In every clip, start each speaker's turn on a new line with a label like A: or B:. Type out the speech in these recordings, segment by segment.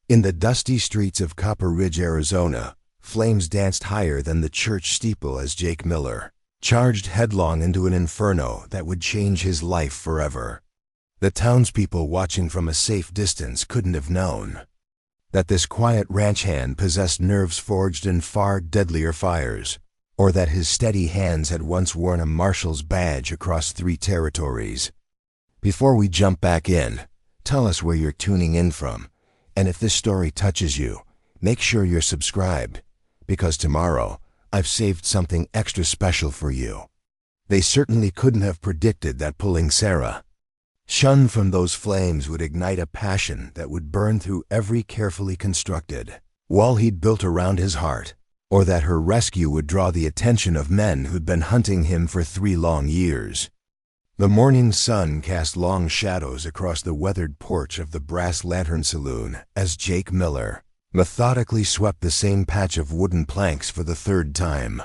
A: In the dusty streets of Copper Ridge, Arizona, flames danced higher than the church steeple as Jake Miller charged headlong into an inferno that would change his life forever. The townspeople watching from a safe distance couldn't have known that this quiet ranch hand possessed nerves forged in far deadlier fires, or that his steady hands had once worn a marshal's badge across 3 territories. Before we jump back in, tell us where you're tuning in from, and if this story touches you, make sure you're subscribed, because tomorrow I've saved something extra special for you. They certainly couldn't have predicted that pulling Sarah Chen from those flames would ignite a passion that would burn through every carefully constructed wall he'd built around his heart, or that her rescue would draw the attention of men who'd been hunting him for 3 long years. The morning sun cast long shadows across the weathered porch of the Brass Lantern Saloon as Jake Miller methodically swept the same patch of wooden planks for the 3rd time.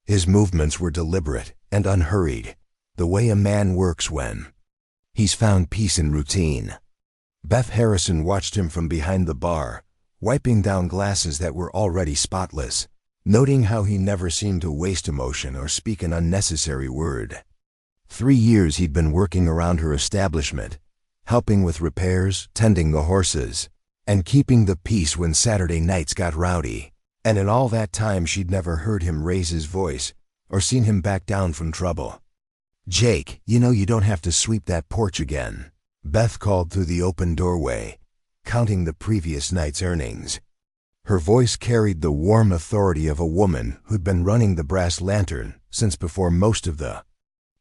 A: His movements were deliberate and unhurried, the way a man works when he's found peace in routine. Beth Harrison watched him from behind the bar, wiping down glasses that were already spotless, noting how he never seemed to waste emotion or speak an unnecessary word. 3 years he'd been working around her establishment, helping with repairs, tending the horses, and keeping the peace when Saturday nights got rowdy. And in all that time she'd never heard him raise his voice or seen him back down from trouble. "Jake, you know you don't have to sweep that porch again," Beth called through the open doorway, counting the previous night's earnings. Her voice carried the warm authority of a woman who'd been running the Brass Lantern since before most of the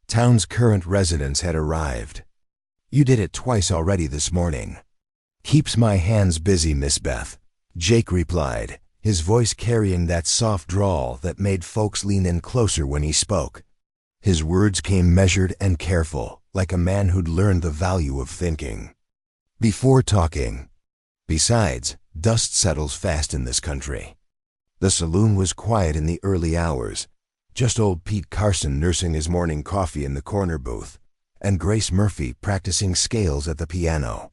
A: town's current residents had arrived. "You did it twice already this morning." "Keeps my hands busy, Miss Beth," Jake replied, his voice carrying that soft drawl that made folks lean in closer when he spoke. His words came measured and careful, like a man who'd learned the value of thinking before talking. Besides, dust settles fast in this country. The saloon was quiet in the early hours, just old Pete Carson nursing his morning coffee in the corner booth, and Grace Murphy practicing scales at the piano.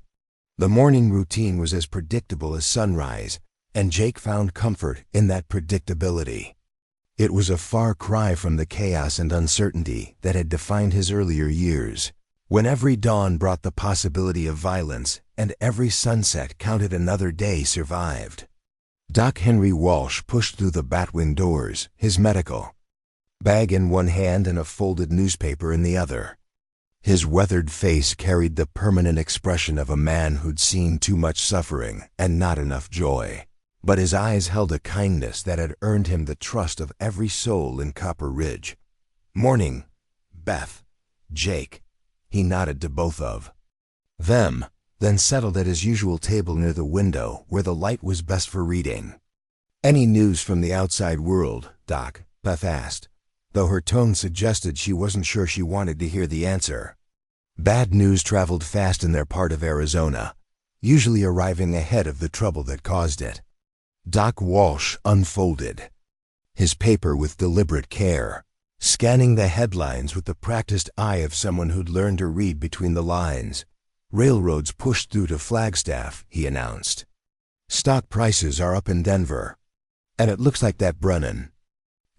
A: The morning routine was as predictable as sunrise, and Jake found comfort in that predictability. It was a far cry from the chaos and uncertainty that had defined his earlier years, when every dawn brought the possibility of violence and every sunset counted another day survived. Doc Henry Walsh pushed through the batwing doors, his medical bag in one hand and a folded newspaper in the other. His weathered face carried the permanent expression of a man who'd seen too much suffering and not enough joy. But his eyes held a kindness that had earned him the trust of every soul in Copper Ridge. "Morning, Beth, Jake," he nodded to both of them, then settled at his usual table near the window where the light was best for reading. "Any news from the outside world, Doc?" Beth asked, though her tone suggested she wasn't sure she wanted to hear the answer. Bad news traveled fast in their part of Arizona, usually arriving ahead of the trouble that caused it. Doc Walsh unfolded his paper with deliberate care, scanning the headlines with the practiced eye of someone who'd learned to read between the lines. "Railroads pushed through to Flagstaff," he announced. "Stock prices are up in Denver. And it looks like that Brennan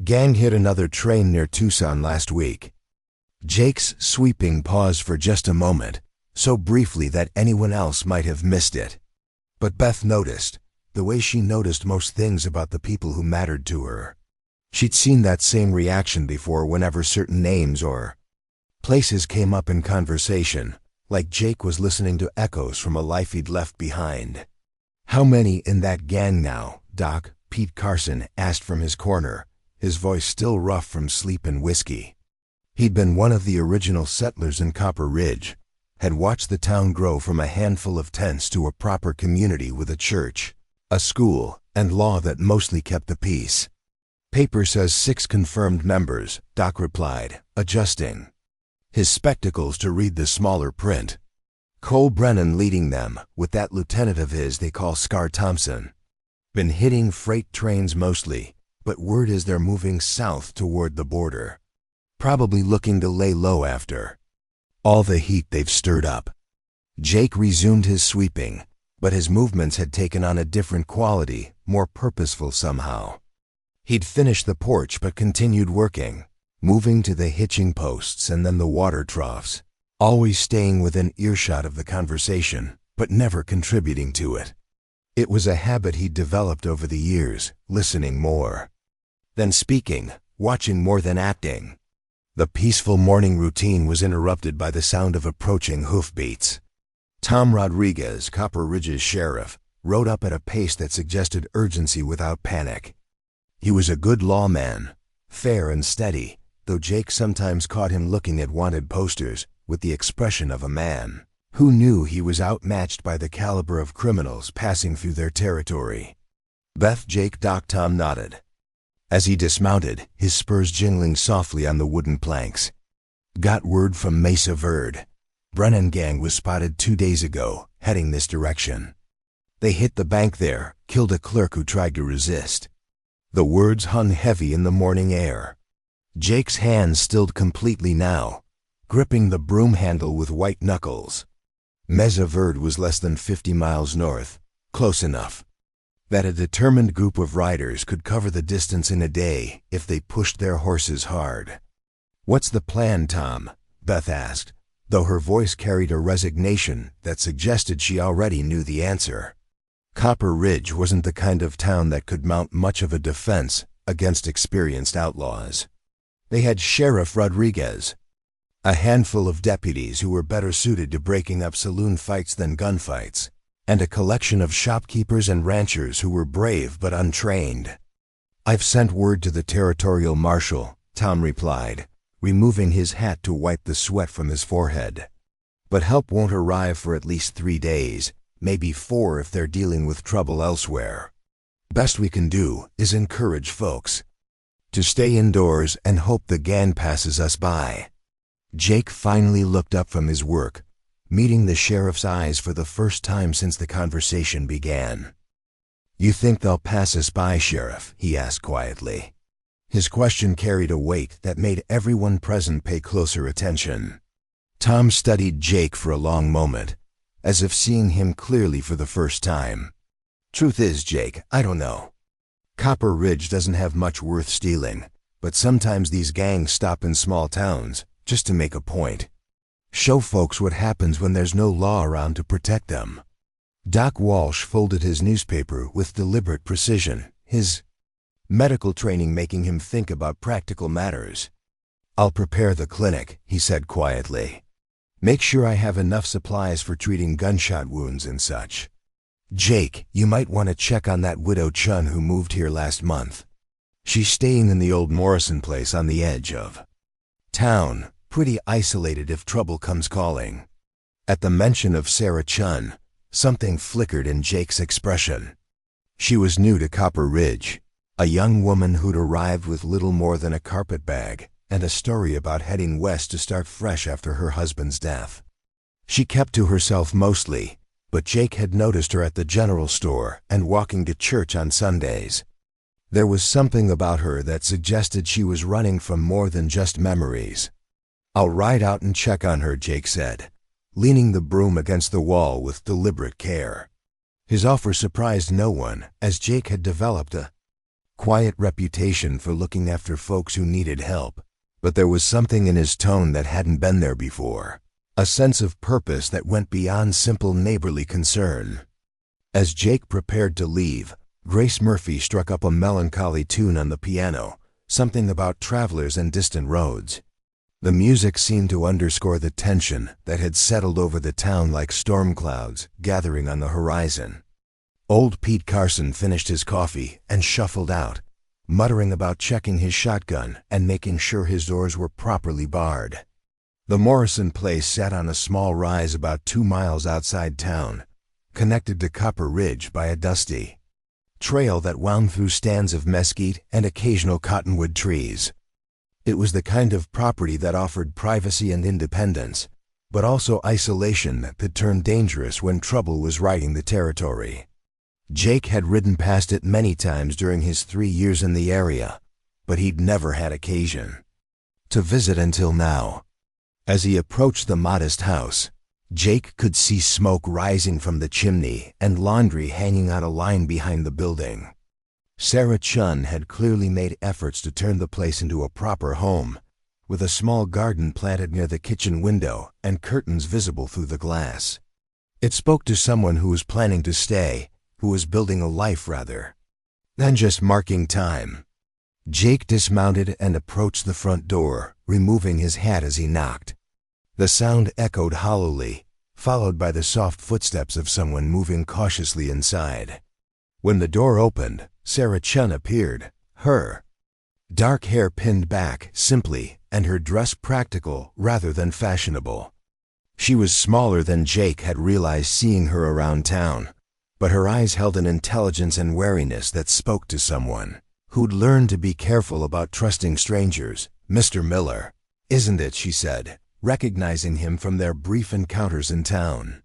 A: gang hit another train near Tucson last week." Jake's sweeping paused for just a moment, so briefly that anyone else might have missed it. But Beth noticed, the way she noticed most things about the people who mattered to her. She'd seen that same reaction before whenever certain names or places came up in conversation, like Jake was listening to echoes from a life he'd left behind. "How many in that gang now, Doc?" Pete Carson asked from his corner, his voice still rough from sleep and whiskey. He'd been one of the original settlers in Copper Ridge, had watched the town grow from a handful of tents to a proper community with a church, a school, and law that mostly kept the peace. "Paper says 6 confirmed members," Doc replied, adjusting his spectacles to read the smaller print. "Cole Brennan leading them, with that lieutenant of his they call Scar Thompson. Been hitting freight trains mostly, but word is they're moving south toward the border. Probably looking to lay low after all the heat they've stirred up." Jake resumed his sweeping, but his movements had taken on a different quality, more purposeful somehow. He'd finished the porch but continued working, moving to the hitching posts and then the water troughs, always staying within earshot of the conversation, but never contributing to it. It was a habit he'd developed over the years, listening more than speaking, watching more than acting. The peaceful morning routine was interrupted by the sound of approaching hoofbeats. Tom Rodriguez, Copper Ridge's sheriff, rode up at a pace that suggested urgency without panic. He was a good lawman, fair and steady, though Jake sometimes caught him looking at wanted posters with the expression of a man who knew he was outmatched by the caliber of criminals passing through their territory. Beth, Jake, Doc. Tom nodded as he dismounted, his spurs jingling softly on the wooden planks. Got word from Mesa Verde. Brennan gang was spotted 2 days ago, heading this direction. They hit the bank there, killed a clerk who tried to resist. The words hung heavy in the morning air. Jake's hands stilled completely now, gripping the broom handle with white knuckles. Mesa Verde was less than 50 miles north, close enough that a determined group of riders could cover the distance in a day if they pushed their horses hard. "What's the plan, Tom?" Beth asked, though her voice carried a resignation that suggested she already knew the answer. Copper Ridge wasn't the kind of town that could mount much of a defense against experienced outlaws. They had Sheriff Rodriguez, a handful of deputies who were better suited to breaking up saloon fights than gunfights, and a collection of shopkeepers and ranchers who were brave but untrained. "I've sent word to the territorial marshal," Tom replied, removing his hat to wipe the sweat from his forehead. "But help won't arrive for at least 3 days, maybe 4 if they're dealing with trouble elsewhere. Best we can do is encourage folks to stay indoors and hope the gang passes us by." Jake finally looked up from his work, meeting the sheriff's eyes for the first time since the conversation began. "You think they'll pass us by, Sheriff?" he asked quietly. His question carried a weight that made everyone present pay closer attention. Tom studied Jake for a long moment, as if seeing him clearly for the first time. "Truth is, Jake, I don't know. Copper Ridge doesn't have much worth stealing, but sometimes these gangs stop in small towns just to make a point. Show folks what happens when there's no law around to protect them." Doc Walsh folded his newspaper with deliberate precision, his medical training making him think about practical matters. "I'll prepare the clinic," he said quietly. "Make sure I have enough supplies for treating gunshot wounds and such. Jake, you might want to check on that widow Chun who moved here last month. She's staying in the old Morrison place on the edge of town, pretty isolated if trouble comes calling." At the mention of Sarah Chen, something flickered in Jake's expression. She was new to Copper Ridge, a young woman who'd arrived with little more than a carpet bag and a story about heading west to start fresh after her husband's death. She kept to herself mostly, but Jake had noticed her at the general store and walking to church on Sundays. There was something about her that suggested she was running from more than just memories. "I'll ride out and check on her," Jake said, leaning the broom against the wall with deliberate care. His offer surprised no one, as Jake had developed a quiet reputation for looking after folks who needed help, but there was something in his tone that hadn't been there before, a sense of purpose that went beyond simple neighborly concern. As Jake prepared to leave, Grace Murphy struck up a melancholy tune on the piano, something about travelers and distant roads. The music seemed to underscore the tension that had settled over the town like storm clouds gathering on the horizon. Old Pete Carson finished his coffee and shuffled out, muttering about checking his shotgun and making sure his doors were properly barred. The Morrison place sat on a small rise about 2 miles outside town, connected to Copper Ridge by a dusty trail that wound through stands of mesquite and occasional cottonwood trees. It was the kind of property that offered privacy and independence, but also isolation that could turn dangerous when trouble was riding the territory. Jake had ridden past it many times during his 3 years in the area, but he'd never had occasion to visit until now. As he approached the modest house, Jake could see smoke rising from the chimney and laundry hanging on a line behind the building. Sarah Chen had clearly made efforts to turn the place into a proper home, with a small garden planted near the kitchen window and curtains visible through the glass. It spoke to someone who was planning to stay, who was building a life rather than just marking time. Jake dismounted and approached the front door, removing his hat as he knocked. The sound echoed hollowly, followed by the soft footsteps of someone moving cautiously inside. When the door opened, Sarah Chen appeared, her dark hair pinned back simply and her dress practical rather than fashionable. She was smaller than Jake had realized seeing her around town, but her eyes held an intelligence and wariness that spoke to someone who'd learned to be careful about trusting strangers. "Mr. Miller, isn't it?" she said, recognizing him from their brief encounters in town.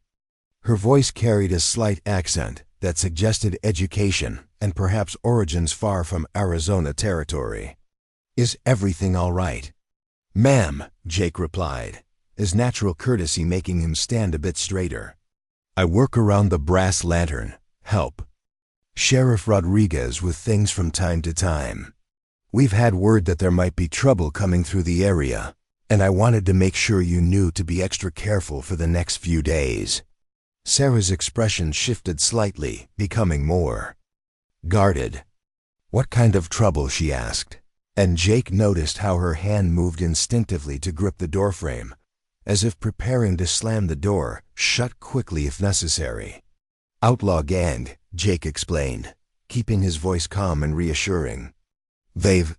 A: Her voice carried a slight accent that suggested education and perhaps origins far from Arizona territory. "Is everything all right?" "Ma'am," Jake replied, his natural courtesy making him stand a bit straighter. "I work around the Brass Lantern, help Sheriff Rodriguez with things from time to time. We've had word that there might be trouble coming through the area, and I wanted to make sure you knew to be extra careful for the next few days." Sarah's expression shifted slightly, becoming more guarded. "What kind of trouble?" she asked, and Jake noticed how her hand moved instinctively to grip the doorframe, as if preparing to slam the door shut quickly if necessary. "Outlaw gang," Jake explained, keeping his voice calm and reassuring. "They've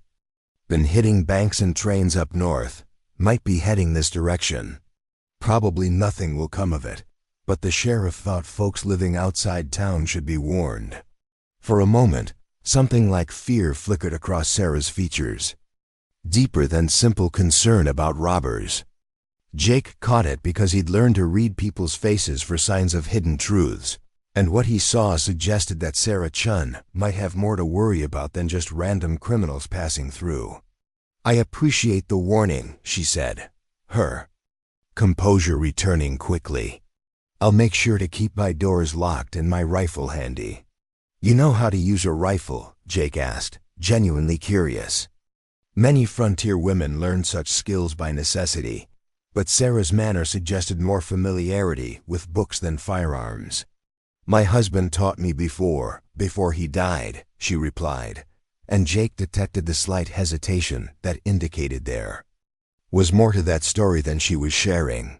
A: been hitting banks and trains up north, might be heading this direction. Probably nothing will come of it, but the sheriff thought folks living outside town should be warned." For a moment, something like fear flickered across Sarah's features, deeper than simple concern about robbers. Jake caught it because he'd learned to read people's faces for signs of hidden truths, and what he saw suggested that Sarah Chen might have more to worry about than just random criminals passing through. "I appreciate the warning," she said, her composure returning quickly. "I'll make sure to keep my doors locked and my rifle handy." "You know how to use a rifle?" Jake asked, genuinely curious. Many frontier women learn such skills by necessity, but Sarah's manner suggested more familiarity with books than firearms. "My husband taught me before he died," she replied, and Jake detected the slight hesitation that indicated there was more to that story than she was sharing.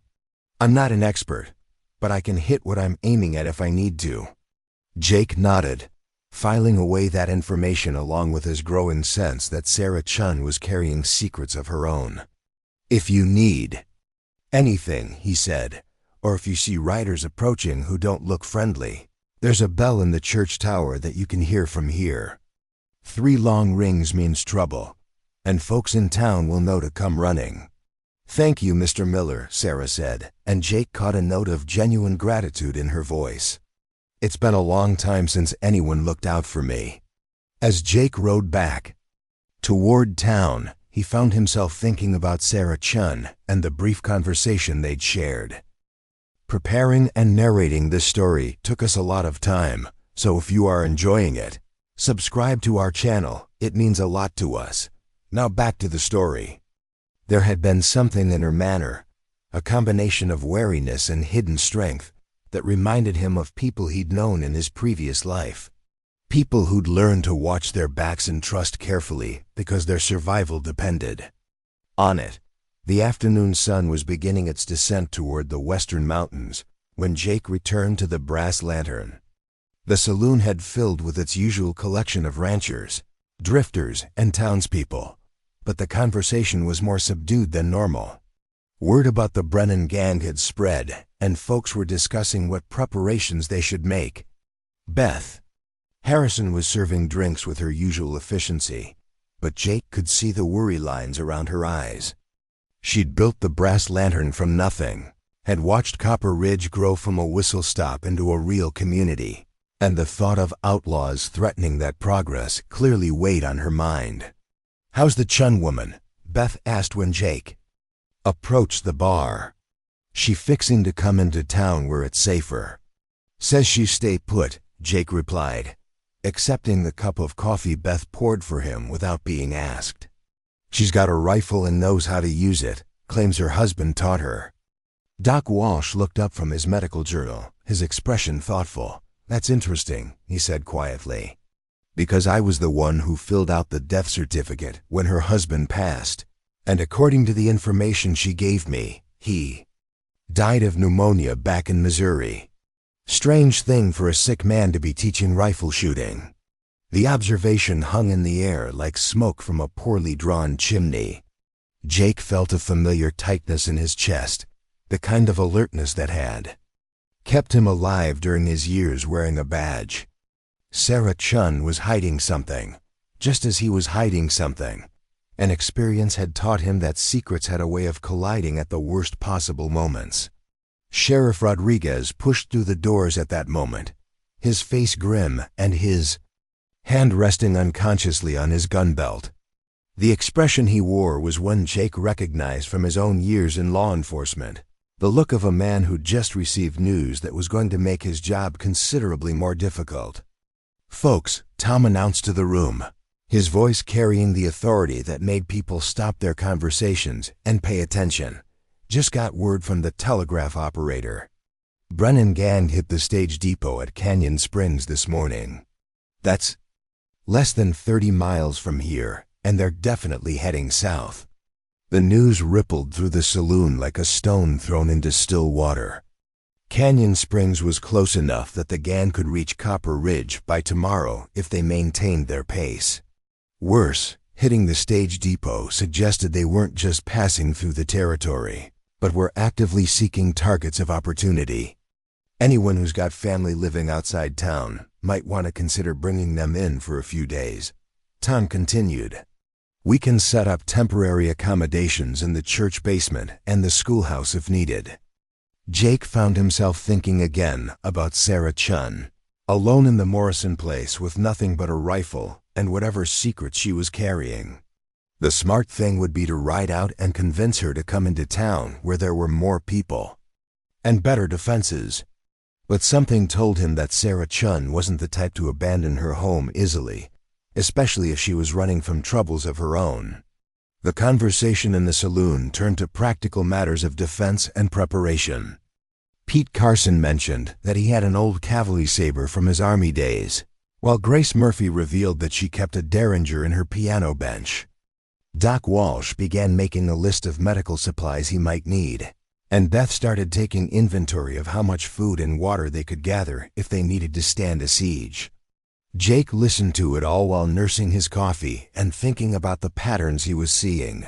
A: "I'm not an expert, but I can hit what I'm aiming at if I need to." Jake nodded, filing away that information along with his growing sense that Sarah Chen was carrying secrets of her own. "If you need anything," he said, "or if you see riders approaching who don't look friendly, there's a bell in the church tower that you can hear from here. 3 long rings means trouble, and folks in town will know to come running." "Thank you, Mr. Miller," Sarah said, and Jake caught a note of genuine gratitude in her voice. "It's been a long time since anyone looked out for me." As Jake rode back toward town, he found himself thinking about Sarah Chen and the brief conversation they'd shared. Preparing and narrating this story took us a lot of time, so if you are enjoying it, subscribe to our channel. It means a lot to us. Now back to the story. There had been something in her manner, a combination of wariness and hidden strength, that reminded him of people he'd known in his previous life. People who'd learned to watch their backs and trust carefully because their survival depended on it. The afternoon sun was beginning its descent toward the western mountains when Jake returned to the Brass Lantern. The saloon had filled with its usual collection of ranchers, drifters, and townspeople, but the conversation was more subdued than normal. Word about the Brennan gang had spread, and folks were discussing what preparations they should make. Beth Harrison was serving drinks with her usual efficiency, but Jake could see the worry lines around her eyes. She'd built the Brass Lantern from nothing, had watched Copper Ridge grow from a whistle stop into a real community, and the thought of outlaws threatening that progress clearly weighed on her mind. "How's the Chun woman?" Beth asked when Jake approached the bar. She fixing to come into town where it's safer. Says she stay put, Jake replied, accepting the cup of coffee Beth poured for him without being asked. She's got a rifle and knows how to use it, claims her husband taught her. Doc Walsh looked up from his medical journal, his expression thoughtful. That's interesting, he said quietly. Because I was the one who filled out the death certificate when her husband passed, and according to the information she gave me, he died of pneumonia back in Missouri. Strange thing for a sick man to be teaching rifle shooting. The observation hung in the air like smoke from a poorly drawn chimney. Jake felt a familiar tightness in his chest, the kind of alertness that had kept him alive during his years wearing a badge. Sarah Chen was hiding something, just as he was hiding something. An experience had taught him that secrets had a way of colliding at the worst possible moments. Sheriff Rodriguez pushed through the doors at that moment, his face grim and his hand resting unconsciously on his gun belt. The expression he wore was one Jake recognized from his own years in law enforcement, the look of a man who'd just received news that was going to make his job considerably more difficult. "Folks," Tom announced to the room, his voice carrying the authority that made people stop their conversations and pay attention. "Just got word from the telegraph operator. Brennan gang hit the stage depot at Canyon Springs this morning. That's less than 30 miles from here, and they're definitely heading south." The news rippled through the saloon like a stone thrown into still water. Canyon Springs was close enough that the gang could reach Copper Ridge by tomorrow if they maintained their pace. Worse, hitting the stage depot suggested they weren't just passing through the territory, but were actively seeking targets of opportunity. Anyone who's got family living outside town might want to consider bringing them in for a few days. Tom continued, "We can set up temporary accommodations in the church basement and the schoolhouse if needed." Jake found himself thinking again about Sarah Chen, alone in the Morrison place with nothing but a rifle and whatever secret she was carrying. The smart thing would be to ride out and convince her to come into town where there were more people and better defenses. But something told him that Sarah Chen wasn't the type to abandon her home easily, especially if she was running from troubles of her own. The conversation in the saloon turned to practical matters of defense and preparation. Pete Carson mentioned that he had an old cavalry saber from his army days, while Grace Murphy revealed that she kept a derringer in her piano bench. Doc Walsh began making a list of medical supplies he might need, and Beth started taking inventory of how much food and water they could gather if they needed to stand a siege. Jake listened to it all while nursing his coffee and thinking about the patterns he was seeing.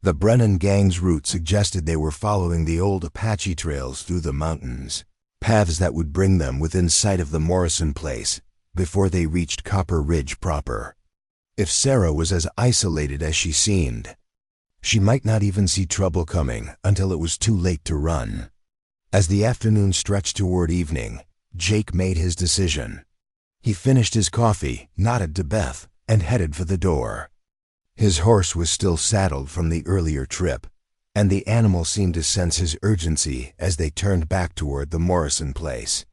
A: The Brennan gang's route suggested they were following the old Apache trails through the mountains, paths that would bring them within sight of the Morrison place before they reached Copper Ridge proper. If Sarah was as isolated as she seemed, she might not even see trouble coming until it was too late to run. As the afternoon stretched toward evening, Jake made his decision. He finished his coffee, nodded to Beth, and headed for the door. His horse was still saddled from the earlier trip, and the animal seemed to sense his urgency as they turned back toward the Morrison place.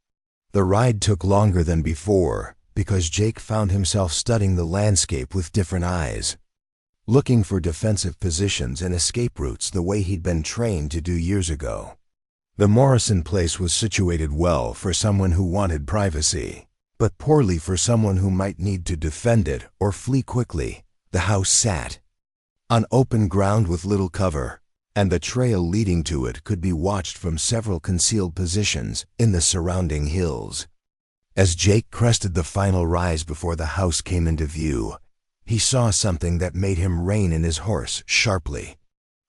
A: The ride took longer than before because Jake found himself studying the landscape with different eyes, looking for defensive positions and escape routes the way he'd been trained to do years ago. The Morrison place was situated well for someone who wanted privacy, but poorly for someone who might need to defend it or flee quickly. The house sat on open ground with little cover, and the trail leading to it could be watched from several concealed positions in the surrounding hills. As Jake crested the final rise before the house came into view, he saw something that made him rein in his horse sharply.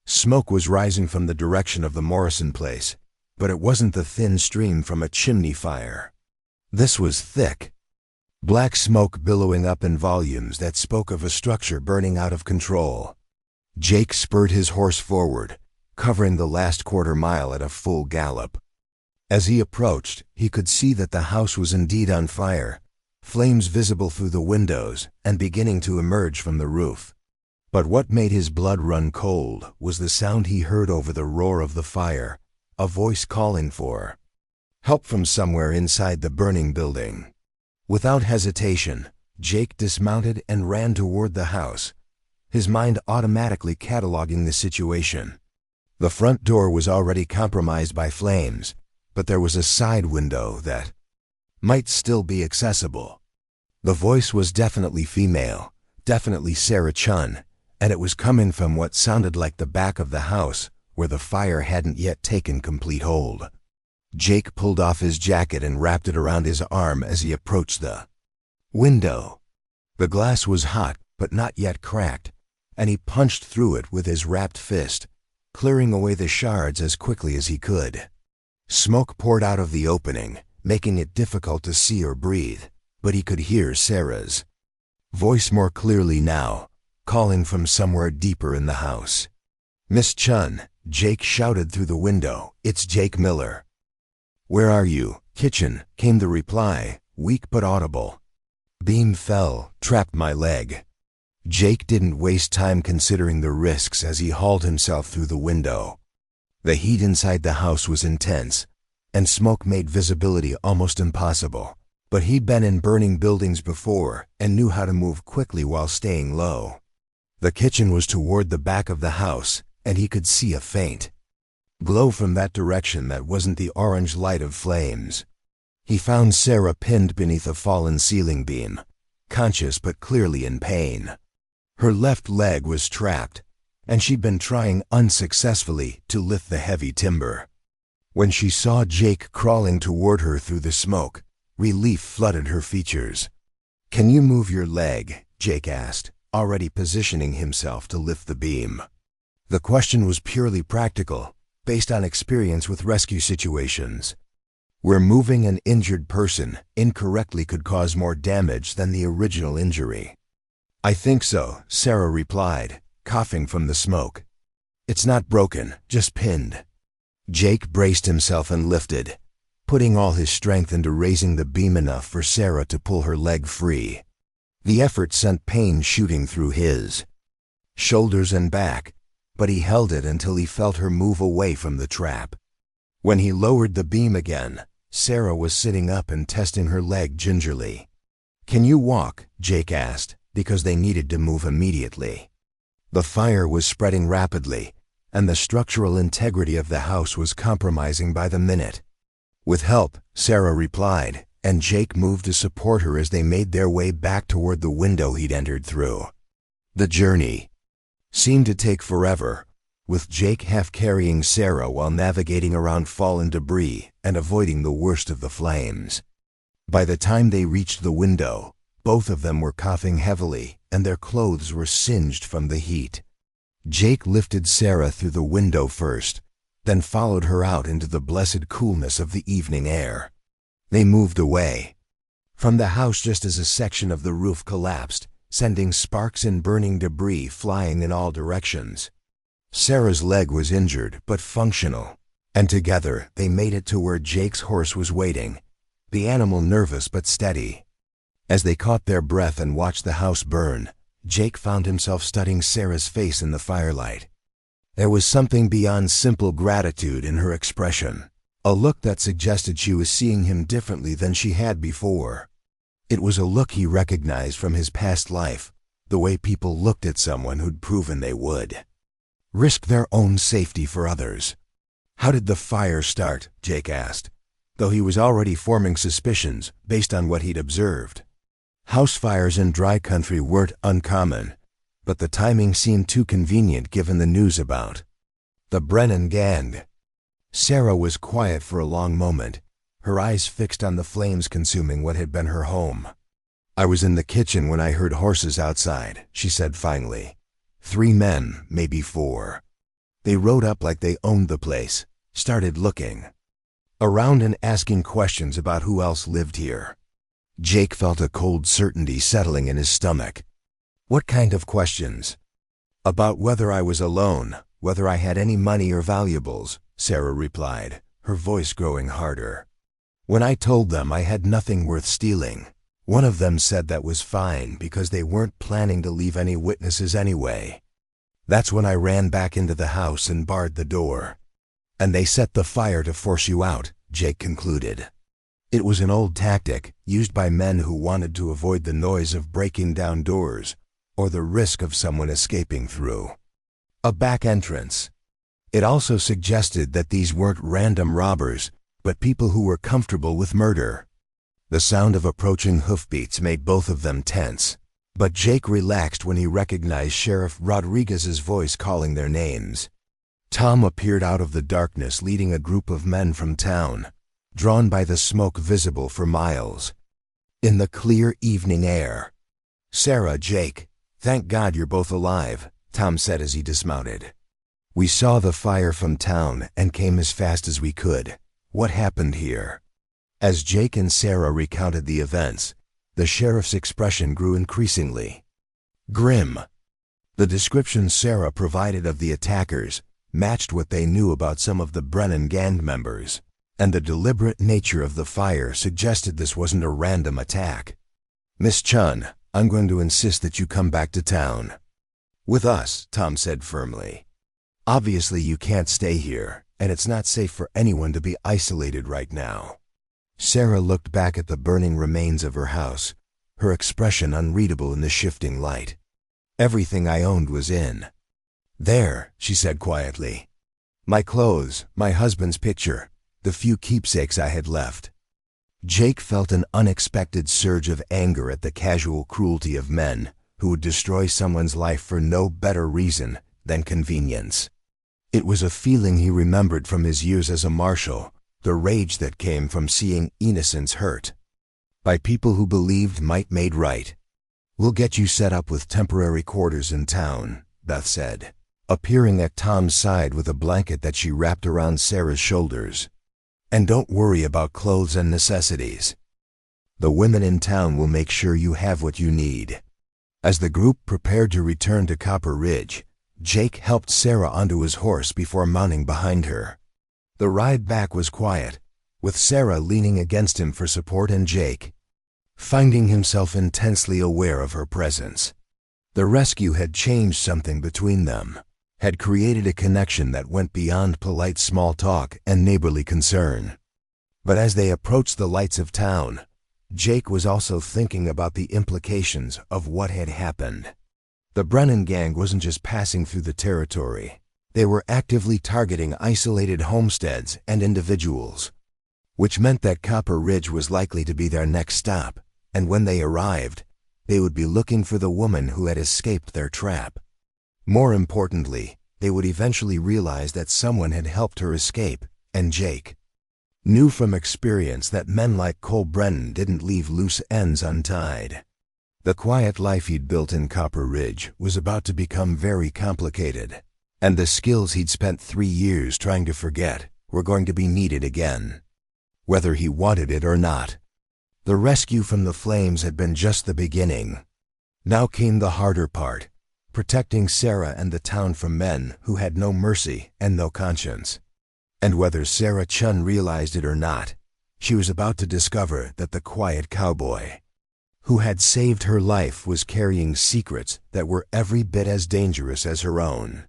A: Smoke was rising from the direction of the Morrison place, but it wasn't the thin stream from a chimney fire. This was thick, black smoke billowing up in volumes that spoke of a structure burning out of control. Jake spurred his horse forward, covering the last quarter mile at a full gallop. As he approached, he could see that the house was indeed on fire, flames visible through the windows and beginning to emerge from the roof. But what made his blood run cold was the sound he heard over the roar of the fire, a voice calling for help from somewhere inside the burning building. Without hesitation, Jake dismounted and ran toward the house, his mind automatically cataloging the situation. The front door was already compromised by flames, but there was a side window that might still be accessible. The voice was definitely female, definitely Sarah Chen, and it was coming from what sounded like the back of the house, where the fire hadn't yet taken complete hold. Jake pulled off his jacket and wrapped it around his arm as he approached the window. The glass was hot, but not yet cracked, and he punched through it with his wrapped fist, clearing away the shards as quickly as he could. Smoke poured out of the opening, making it difficult to see or breathe, but he could hear Sarah's voice more clearly now, calling from somewhere deeper in the house. "Miss Chen," Jake shouted through the window, "it's Jake Miller." "Where are you?" "Kitchen," came the reply, weak but audible. "Beam fell, trapped my leg." Jake didn't waste time considering the risks as he hauled himself through the window. The heat inside the house was intense, and smoke made visibility almost impossible. But he'd been in burning buildings before and knew how to move quickly while staying low. The kitchen was toward the back of the house, and he could see a faint glow from that direction that wasn't the orange light of flames. He found Sarah pinned beneath a fallen ceiling beam, conscious but clearly in pain. Her left leg was trapped, and she'd been trying unsuccessfully to lift the heavy timber. When she saw Jake crawling toward her through the smoke, relief flooded her features. "Can you move your leg?" Jake asked, already positioning himself to lift the beam. The question was purely practical, based on experience with rescue situations, where moving an injured person incorrectly could cause more damage than the original injury. "I think so," Sarah replied, coughing from the smoke. "It's not broken, just pinned." Jake braced himself and lifted, putting all his strength into raising the beam enough for Sarah to pull her leg free. The effort sent pain shooting through his shoulders and back, but he held it until he felt her move away from the trap. When he lowered the beam again, Sarah was sitting up and testing her leg gingerly. "Can you walk?" Jake asked, because they needed to move immediately. The fire was spreading rapidly, and the structural integrity of the house was compromising by the minute. "With help," Sarah replied, and Jake moved to support her as they made their way back toward the window he'd entered through. The journey seemed to take forever, with Jake half carrying Sarah while navigating around fallen debris and avoiding the worst of the flames. By the time they reached the window, both of them were coughing heavily, and their clothes were singed from the heat. Jake lifted Sarah through the window first, then followed her out into the blessed coolness of the evening air. They moved away from the house just as a section of the roof collapsed, sending sparks and burning debris flying in all directions. Sarah's leg was injured but functional, and together they made it to where Jake's horse was waiting, the animal nervous but steady. As they caught their breath and watched the house burn, Jake found himself studying Sarah's face in the firelight. There was something beyond simple gratitude in her expression, a look that suggested she was seeing him differently than she had before. It was a look he recognized from his past life, the way people looked at someone who'd proven they would risk their own safety for others. "How did the fire start?" Jake asked, though he was already forming suspicions based on what he'd observed. House fires in dry country weren't uncommon, but the timing seemed too convenient given the news about the Brennan gang. Sarah was quiet for a long moment, her eyes fixed on the flames consuming what had been her home. "I was in the kitchen when I heard horses outside," she said finally. 3 men, maybe 4. They rode up like they owned the place, started looking around and asking questions about who else lived here. Jake felt a cold certainty settling in his stomach. "What kind of questions?" "About whether I was alone, whether I had any money or valuables," Sarah replied, her voice growing harder. "When I told them I had nothing worth stealing, one of them said that was fine because they weren't planning to leave any witnesses anyway. That's when I ran back into the house and barred the door." "And they set the fire to force you out," Jake concluded. It was an old tactic used by men who wanted to avoid the noise of breaking down doors or the risk of someone escaping through a back entrance. It also suggested that these weren't random robbers, but people who were comfortable with murder. The sound of approaching hoofbeats made both of them tense, but Jake relaxed when he recognized Sheriff Rodriguez's voice calling their names. Tom appeared out of the darkness leading a group of men from town, drawn by the smoke visible for miles. In the clear evening air, "Sarah, Jake, thank God you're both alive," Tom said as he dismounted. "We saw the fire from town and came as fast as we could. What happened here?" As Jake and Sarah recounted the events, the sheriff's expression grew increasingly grim. The description Sarah provided of the attackers matched what they knew about some of the Brennan gang members, and the deliberate nature of the fire suggested this wasn't a random attack. "Miss Chen, I'm going to insist that you come back to town with us," Tom said firmly. "Obviously you can't stay here, and it's not safe for anyone to be isolated right now." Sarah looked back at the burning remains of her house, her expression unreadable in the shifting light. "Everything I owned was in there," she said quietly. "My clothes, my husband's picture, the few keepsakes I had left." Jake felt an unexpected surge of anger at the casual cruelty of men who would destroy someone's life for no better reason than convenience. It was a feeling he remembered from his years as a marshal, the rage that came from seeing innocents hurt by people who believed might made right. "We'll get you set up with temporary quarters in town," Beth said, appearing at Tom's side with a blanket that she wrapped around Sarah's shoulders. "And don't worry about clothes and necessities. The women in town will make sure you have what you need." As the group prepared to return to Copper Ridge, Jake helped Sarah onto his horse before mounting behind her. The ride back was quiet, with Sarah leaning against him for support and Jake finding himself intensely aware of her presence. The rescue had changed something between them, had created a connection that went beyond polite small talk and neighborly concern. But as they approached the lights of town, Jake was also thinking about the implications of what had happened. The Brennan gang wasn't just passing through the territory. They were actively targeting isolated homesteads and individuals, which meant that Copper Ridge was likely to be their next stop, and when they arrived, they would be looking for the woman who had escaped their trap. More importantly, they would eventually realize that someone had helped her escape, and Jake knew from experience that men like Cole Brennan didn't leave loose ends untied. The quiet life he'd built in Copper Ridge was about to become very complicated, and the skills he'd spent 3 years trying to forget were going to be needed again, whether he wanted it or not. The rescue from the flames had been just the beginning. Now came the harder part, protecting Sarah and the town from men who had no mercy and no conscience. And whether Sarah Chen realized it or not, she was about to discover that the quiet cowboy who had saved her life was carrying secrets that were every bit as dangerous as her own.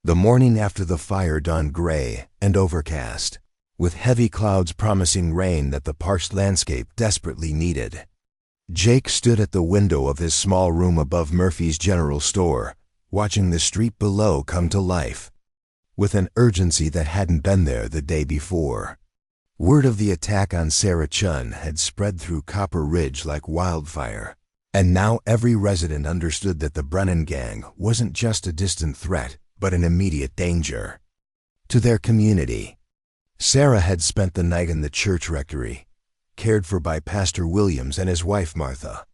A: The morning after the fire dawned gray and overcast, with heavy clouds promising rain that the parched landscape desperately needed. Jake stood at the window of his small room above Murphy's General Store, watching the street below come to life, with an urgency that hadn't been there the day before. Word of the attack on Sarah Chen had spread through Copper Ridge like wildfire, and now every resident understood that the Brennan gang wasn't just a distant threat, but an immediate danger to their community. Sarah had spent the night in the church rectory, cared for by Pastor Williams and his wife Martha.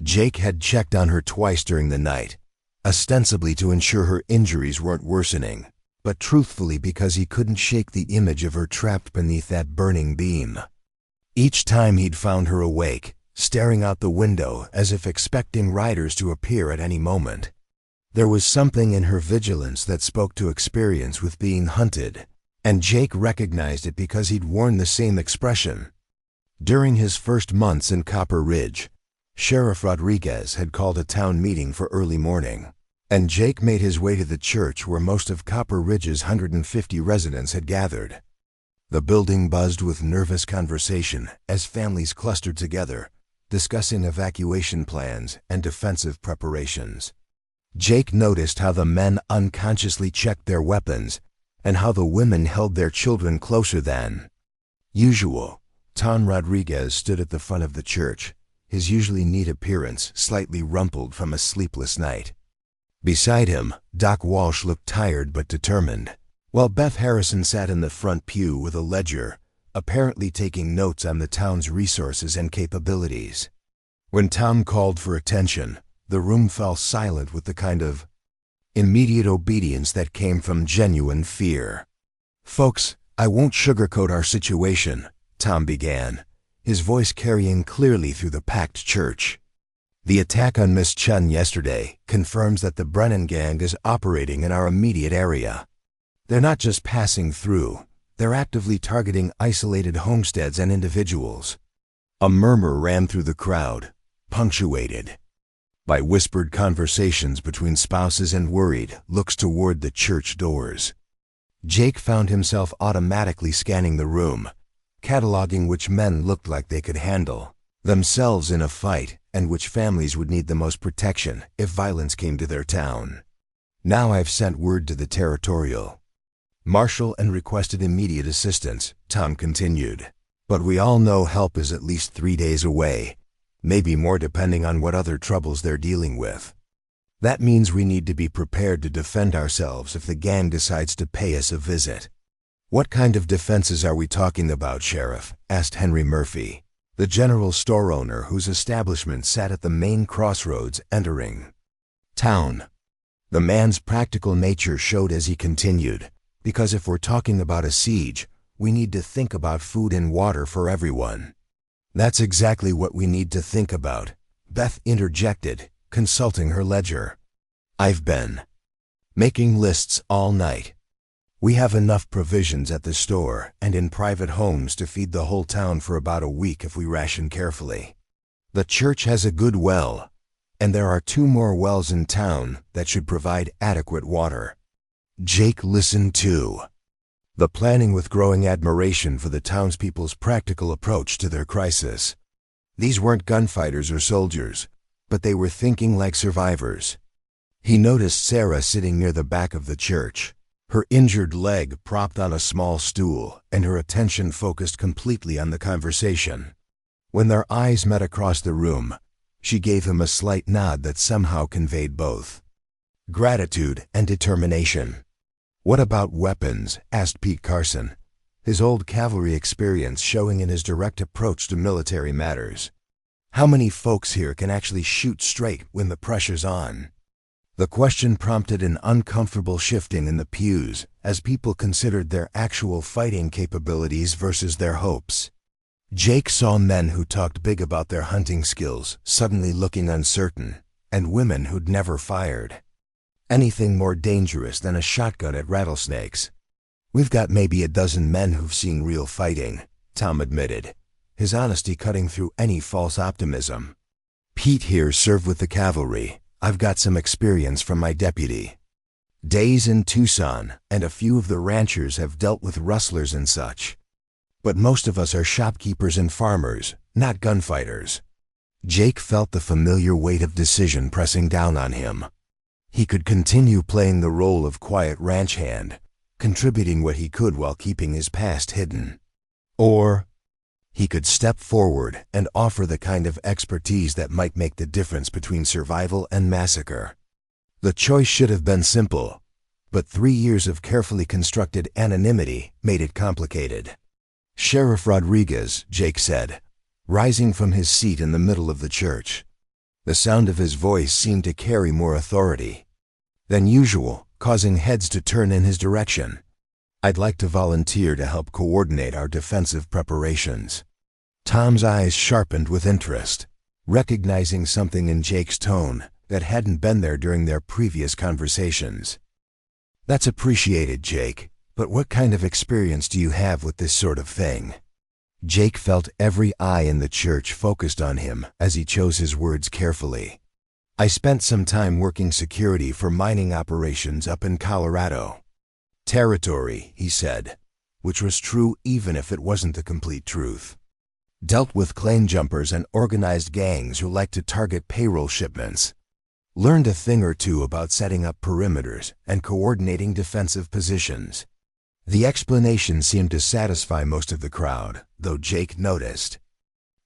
A: Jake had checked on her twice during the night, ostensibly to ensure her injuries weren't worsening, but truthfully because he couldn't shake the image of her trapped beneath that burning beam. Each time he'd found her awake, staring out the window as if expecting riders to appear at any moment. There was something in her vigilance that spoke to experience with being hunted, and Jake recognized it because he'd worn the same expression. During his first months in Copper Ridge, Sheriff Rodriguez had called a town meeting for early morning, And Jake made his way to the church where most of Copper Ridge's 150 residents had gathered. The building buzzed with nervous conversation as families clustered together, discussing evacuation plans and defensive preparations. Jake noticed how the men unconsciously checked their weapons and how the women held their children closer than usual. Tom Rodriguez stood at the front of the church, his usually neat appearance slightly rumpled from a sleepless night. Beside him, Doc Walsh looked tired but determined, while Beth Harrison sat in the front pew with a ledger, apparently taking notes on the town's resources and capabilities. When Tom called for attention, the room fell silent with the kind of immediate obedience that came from genuine fear. "Folks, I won't sugarcoat our situation," Tom began, his voice carrying clearly through the packed church. "The attack on Miss Chen yesterday confirms that the Brennan gang is operating in our immediate area. They're not just passing through, they're actively targeting isolated homesteads and individuals." A murmur ran through the crowd, punctuated by whispered conversations between spouses and worried looks toward the church doors. Jake found himself automatically scanning the room, cataloging which men looked like they could handle themselves in a fight and which families would need the most protection if violence came to their town. "Now I've sent word to the territorial marshal and requested immediate assistance," Tom continued. "But we all know help is at least 3 days away, maybe more depending on what other troubles they're dealing with. That means we need to be prepared to defend ourselves if the gang decides to pay us a visit." "What kind of defenses are we talking about, Sheriff?" asked Henry Murphy, the general store owner whose establishment sat at the main crossroads entering town. The man's practical nature showed as he continued, "Because if we're talking about a siege, we need to think about food and water for everyone." "That's exactly what we need to think about," Beth interjected, consulting her ledger. "I've been making lists all night. We have enough provisions at the store and in private homes to feed the whole town for about a week if we ration carefully. The church has a good well, and there are 2 more wells in town that should provide adequate water." Jake listened too, the planning with growing admiration for the townspeople's practical approach to their crisis. These weren't gunfighters or soldiers, but they were thinking like survivors. He noticed Sarah sitting near the back of the church, her injured leg propped on a small stool and her attention focused completely on the conversation. When their eyes met across the room, she gave him a slight nod that somehow conveyed both gratitude and determination. "What about weapons?" asked Pete Carson, his old cavalry experience showing in his direct approach to military matters. "How many folks here can actually shoot straight when the pressure's on?" The question prompted an uncomfortable shifting in the pews as people considered their actual fighting capabilities versus their hopes. Jake saw men who talked big about their hunting skills suddenly looking uncertain, and women who'd never fired anything more dangerous than a shotgun at rattlesnakes. "We've got maybe a dozen men who've seen real fighting," Tom admitted, his honesty cutting through any false optimism. "Pete here served with the cavalry. I've got some experience from my deputy days in Tucson, and a few of the ranchers have dealt with rustlers and such. But most of us are shopkeepers and farmers, not gunfighters." Jake felt the familiar weight of decision pressing down on him. He could continue playing the role of quiet ranch hand, contributing what he could while keeping his past hidden. Or he could step forward and offer the kind of expertise that might make the difference between survival and massacre. The choice should have been simple, but 3 years of carefully constructed anonymity made it complicated. "Sheriff Rodriguez," Jake said, rising from his seat in the middle of the church. The sound of his voice seemed to carry more authority than usual, causing heads to turn in his direction. "I'd like to volunteer to help coordinate our defensive preparations." Tom's eyes sharpened with interest, recognizing something in Jake's tone that hadn't been there during their previous conversations. "That's appreciated, Jake, but what kind of experience do you have with this sort of thing?" Jake felt every eye in the church focused on him as he chose his words carefully. I spent some time working security for mining operations up in Colorado territory, he said, which was true even if it wasn't the complete truth. Dealt with claim jumpers and organized gangs who like to target payroll shipments. Learned a thing or two about setting up perimeters and coordinating defensive positions. The explanation seemed to satisfy most of the crowd, though Jake noticed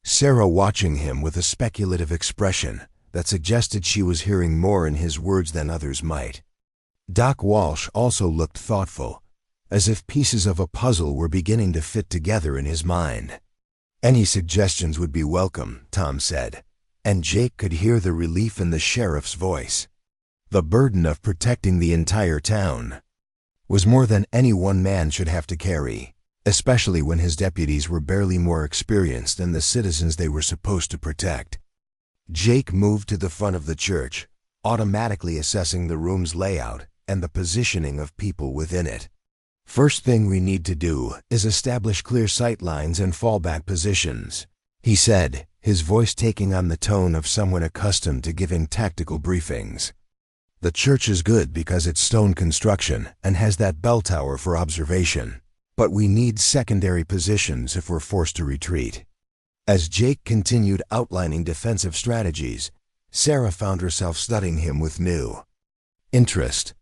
A: Sarah watching him with a speculative expression that suggested she was hearing more in his words than others might. Doc Walsh also looked thoughtful, as if pieces of a puzzle were beginning to fit together in his mind. Any suggestions would be welcome, Tom said, and Jake could hear the relief in the sheriff's voice. The burden of protecting the entire town was more than any one man should have to carry, especially when his deputies were barely more experienced than the citizens they were supposed to protect. Jake moved to the front of the church, automatically assessing the room's layout and the positioning of people within it. First thing we need to do is establish clear sight lines and fallback positions, he said, his voice taking on the tone of someone accustomed to giving tactical briefings. The church is good because it's stone construction and has that bell tower for observation, but we need secondary positions if we're forced to retreat. As Jake continued outlining defensive strategies, Sarah found herself studying him with new interest.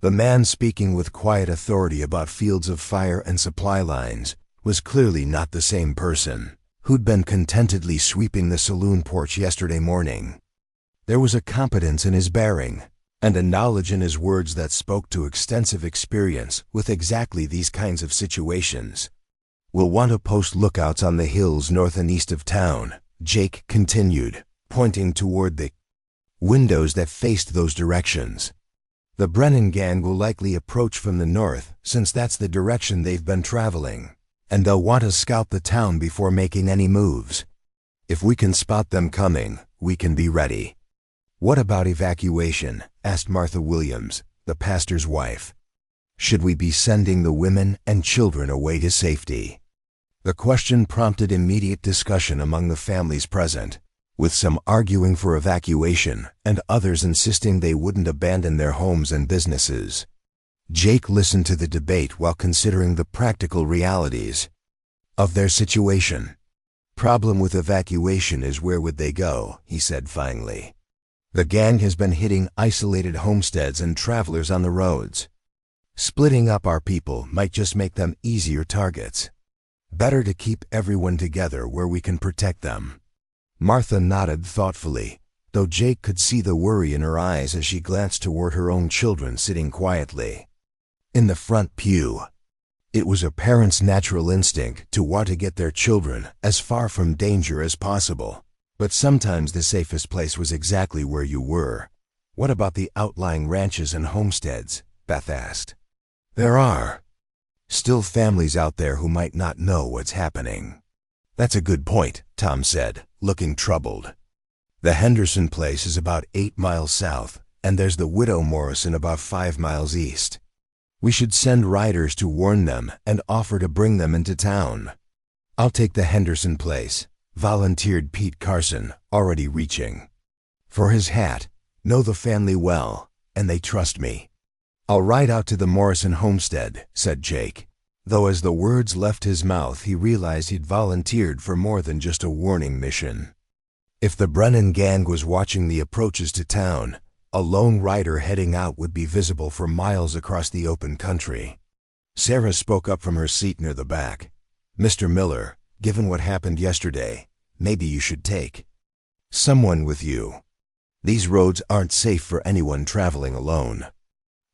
A: The man speaking with quiet authority about fields of fire and supply lines was clearly not the same person who'd been contentedly sweeping the saloon porch yesterday morning. There was a competence in his bearing and a knowledge in his words that spoke to extensive experience with exactly these kinds of situations. We'll want to post lookouts on the hills north and east of town, Jake continued, pointing toward the windows that faced those directions. The Brennan gang will likely approach from the north, since that's the direction they've been traveling, and they'll want to scout the town before making any moves. If we can spot them coming, we can be ready. What about evacuation? Asked Martha Williams, the pastor's wife. Should we be sending the women and children away to safety? The question prompted immediate discussion among the families present, with some arguing for evacuation and others insisting they wouldn't abandon their homes and businesses. Jake listened to the debate while considering the practical realities of their situation. Problem with evacuation is where would they go, he said finally. The gang has been hitting isolated homesteads and travelers on the roads. Splitting up our people might just make them easier targets. Better to keep everyone together where we can protect them. Martha nodded thoughtfully, though Jake could see the worry in her eyes as she glanced toward her own children sitting quietly in the front pew. It was a parent's natural instinct to want to get their children as far from danger as possible, but sometimes the safest place was exactly where you were. What about the outlying ranches and homesteads? Beth asked. There are still families out there who might not know what's happening. That's a good point, Tom said, looking troubled. The Henderson place is about 8 miles south, and there's the Widow Morrison about 5 miles east. We should send riders to warn them and offer to bring them into town. I'll take the Henderson place, volunteered Pete Carson, already reaching for his hat. Know the family well, and they trust me. I'll ride out to the Morrison homestead, said Jake, though as the words left his mouth he realized he'd volunteered for more than just a warning mission. If the Brennan gang was watching the approaches to town, a lone rider heading out would be visible for miles across the open country. Sarah spoke up from her seat near the back. Mr. Miller, given what happened yesterday, maybe you should take someone with you. These roads aren't safe for anyone traveling alone.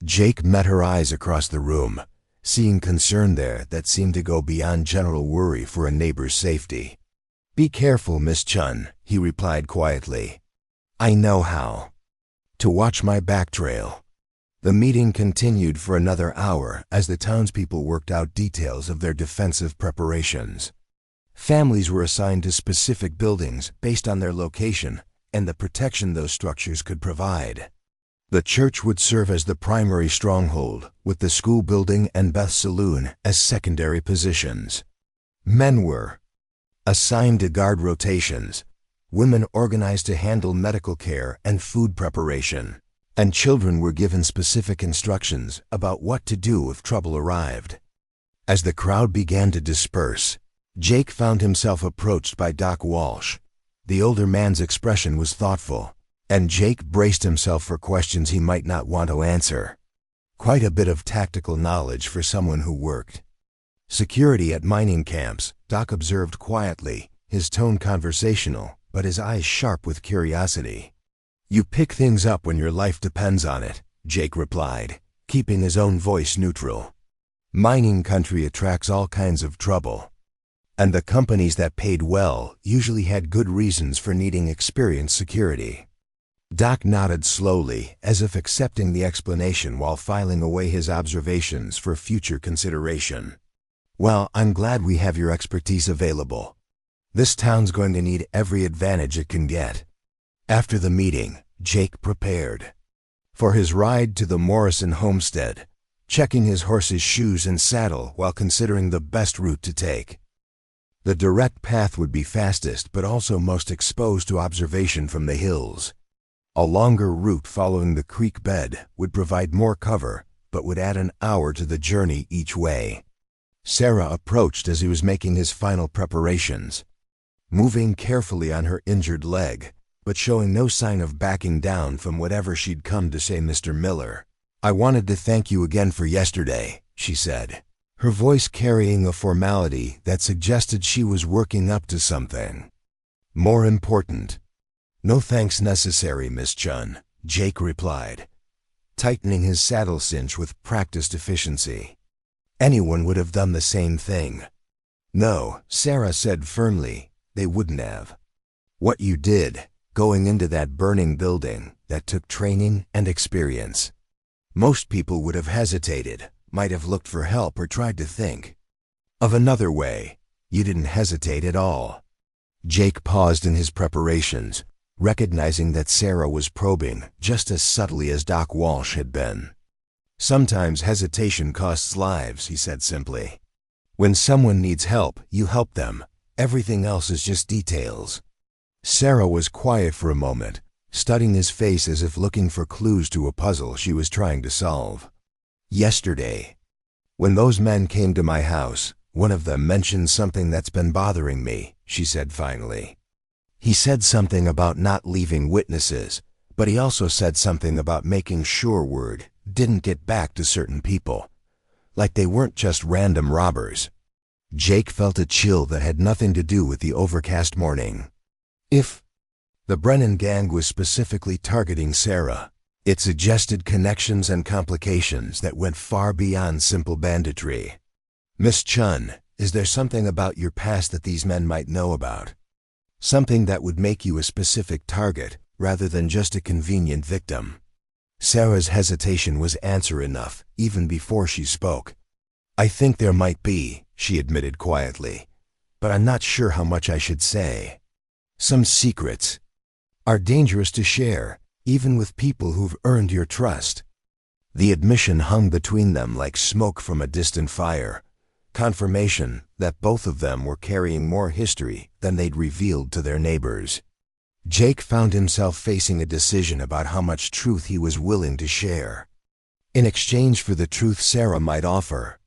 A: Jake met her eyes across the room, seeing concern there that seemed to go beyond general worry for a neighbor's safety. Be careful, Miss Chun, he replied quietly. I know how to watch my back trail. The meeting continued for another hour as the townspeople worked out details of their defensive preparations. Families were assigned to specific buildings based on their location and the protection those structures could provide. The church would serve as the primary stronghold, with the school building and Beth's saloon as secondary positions. Men were assigned to guard rotations, Women organized to handle medical care and food preparation, and children were given specific instructions about what to do if trouble arrived. As the crowd began to disperse, Jake found himself approached by Doc Walsh. The older man's expression was thoughtful, and Jake braced himself for questions he might not want to answer. Quite a bit of tactical knowledge for someone who worked security at mining camps, Doc observed quietly, his tone conversational, but his eyes sharp with curiosity. "You pick things up when your life depends on it," Jake replied, keeping his own voice neutral. "Mining country attracts all kinds of trouble, and the companies that paid well usually had good reasons for needing experienced security." Doc nodded slowly, as if accepting the explanation while filing away his observations for future consideration. "Well, I'm glad we have your expertise available. This town's going to need every advantage it can get." After the meeting, Jake prepared for his ride to the Morrison homestead, checking his horse's shoes and saddle while considering the best route to take. The direct path would be fastest but also most exposed to observation from the hills. A longer route following the creek bed would provide more cover but would add an hour to the journey each way. Sarah approached as he was making his final preparations, moving carefully on her injured leg, but showing no sign of backing down from whatever she'd come to say. "Mr. Miller, I wanted to thank you again for yesterday," she said, her voice carrying a formality that suggested she was working up to something more important. "No thanks necessary, Miss Chen," Jake replied, tightening his saddle cinch with practiced efficiency. "Anyone would have done the same thing." "No," Sarah said firmly, "they wouldn't have. What you did, going into that burning building, that took training and experience. Most people would have hesitated, might have looked for help or tried to think of another way. You didn't hesitate at all." Jake paused in his preparations, recognizing that Sarah was probing just as subtly as Doc Walsh had been. "Sometimes hesitation costs lives," he said simply. "When someone needs help, you help them. Everything else is just details." Sarah was quiet for a moment, studying his face as if looking for clues to a puzzle she was trying to solve. "Yesterday, when those men came to my house, one of them mentioned something that's been bothering me," she said finally. "He said something about not leaving witnesses, but he also said something about making sure word didn't get back to certain people, like they weren't just random robbers." Jake felt a chill that had nothing to do with the overcast morning. If the Brennan gang was specifically targeting Sarah, it suggested connections and complications that went far beyond simple banditry. "Miss Chun, is there something about your past that these men might know about? Something that would make you a specific target rather than just a convenient victim?" Sarah's hesitation was answer enough, even before she spoke. "I think there might be," she admitted quietly, "but I'm not sure how much I should say. Some secrets are dangerous to share, even with people who've earned your trust." The admission hung between them like smoke from a distant fire, confirmation that both of them were carrying more history than they'd revealed to their neighbors. Jake found himself facing a decision about how much truth he was willing to share, in exchange for the truth Sarah might offer.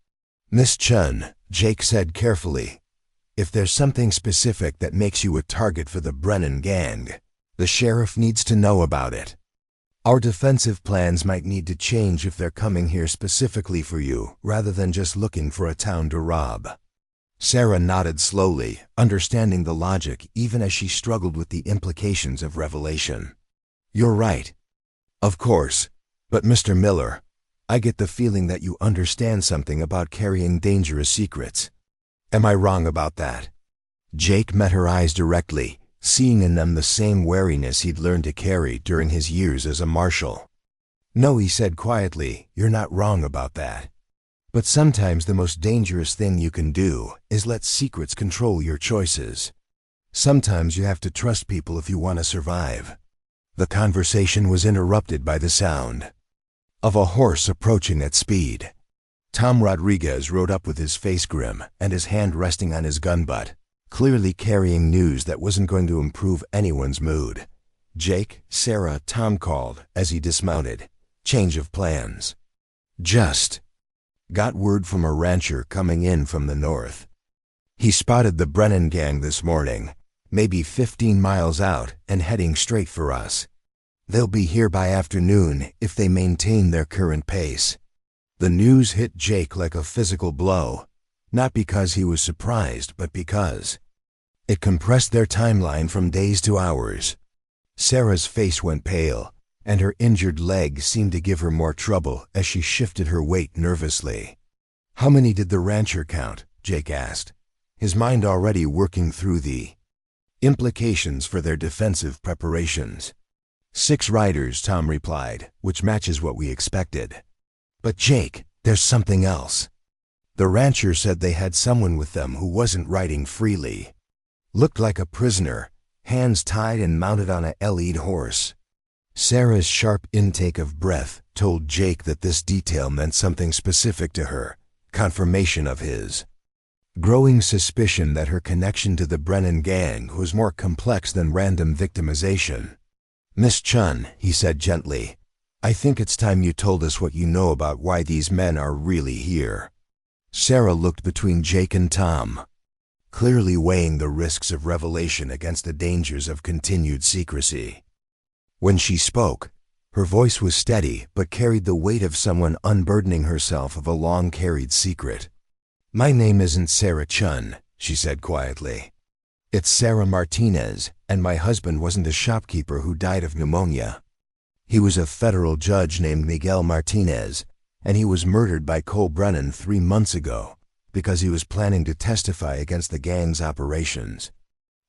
A: "Miss Chun," Jake said carefully, "if there's something specific that makes you a target for the Brennan gang, the sheriff needs to know about it. Our defensive plans might need to change if they're coming here specifically for you, rather than just looking for a town to rob." Sarah nodded slowly, understanding the logic even as she struggled with the implications of revelation. "You're right. Of course. But Mr. Miller, I get the feeling that you understand something about carrying dangerous secrets. Am I wrong about that?" Jake met her eyes directly, seeing in them the same wariness he'd learned to carry during his years as a marshal. "No," he said quietly, "you're not wrong about that. But sometimes the most dangerous thing you can do is let secrets control your choices. Sometimes you have to trust people if you want to survive." The conversation was interrupted by the sound of a horse approaching at speed. Tom Rodriguez rode up with his face grim and his hand resting on his gun butt. clearly carrying news that wasn't going to improve anyone's mood. "Jake, Sarah," Tom called as he dismounted. "Change of plans." "Just got word from a rancher coming in from the north. He spotted the Brennan gang this morning, maybe 15 miles out and heading straight for us. They'll be here by afternoon if they maintain their current pace." The news hit Jake like a physical blow, not because he was surprised, but because it compressed their timeline from days to hours. Sarah's face went pale, and her injured leg seemed to give her more trouble as she shifted her weight nervously. "How many did the rancher count?" Jake asked, his mind already working through the implications for their defensive preparations. "6 riders," Tom replied, "which matches what we expected." "But Jake, there's something else." The rancher said they had someone with them who wasn't riding freely. Looked like a prisoner, hands tied and mounted on a lead horse. Sarah's sharp intake of breath told Jake that this detail meant something specific to her, confirmation of his growing suspicion that her connection to the Brennan gang was more complex than random victimization. "Miss Chen," he said gently, "I think it's time you told us what you know about why these men are really here." Sarah looked between Jake and Tom, clearly weighing the risks of revelation against the dangers of continued secrecy. When she spoke, her voice was steady but carried the weight of someone unburdening herself of a long-carried secret. "My name isn't Sarah Chen," she said quietly. "It's Sarah Martinez, and my husband wasn't a shopkeeper who died of pneumonia. He was a federal judge named Miguel Martinez, and he was murdered by Cole Brennan 3 months ago because he was planning to testify against the gang's operations."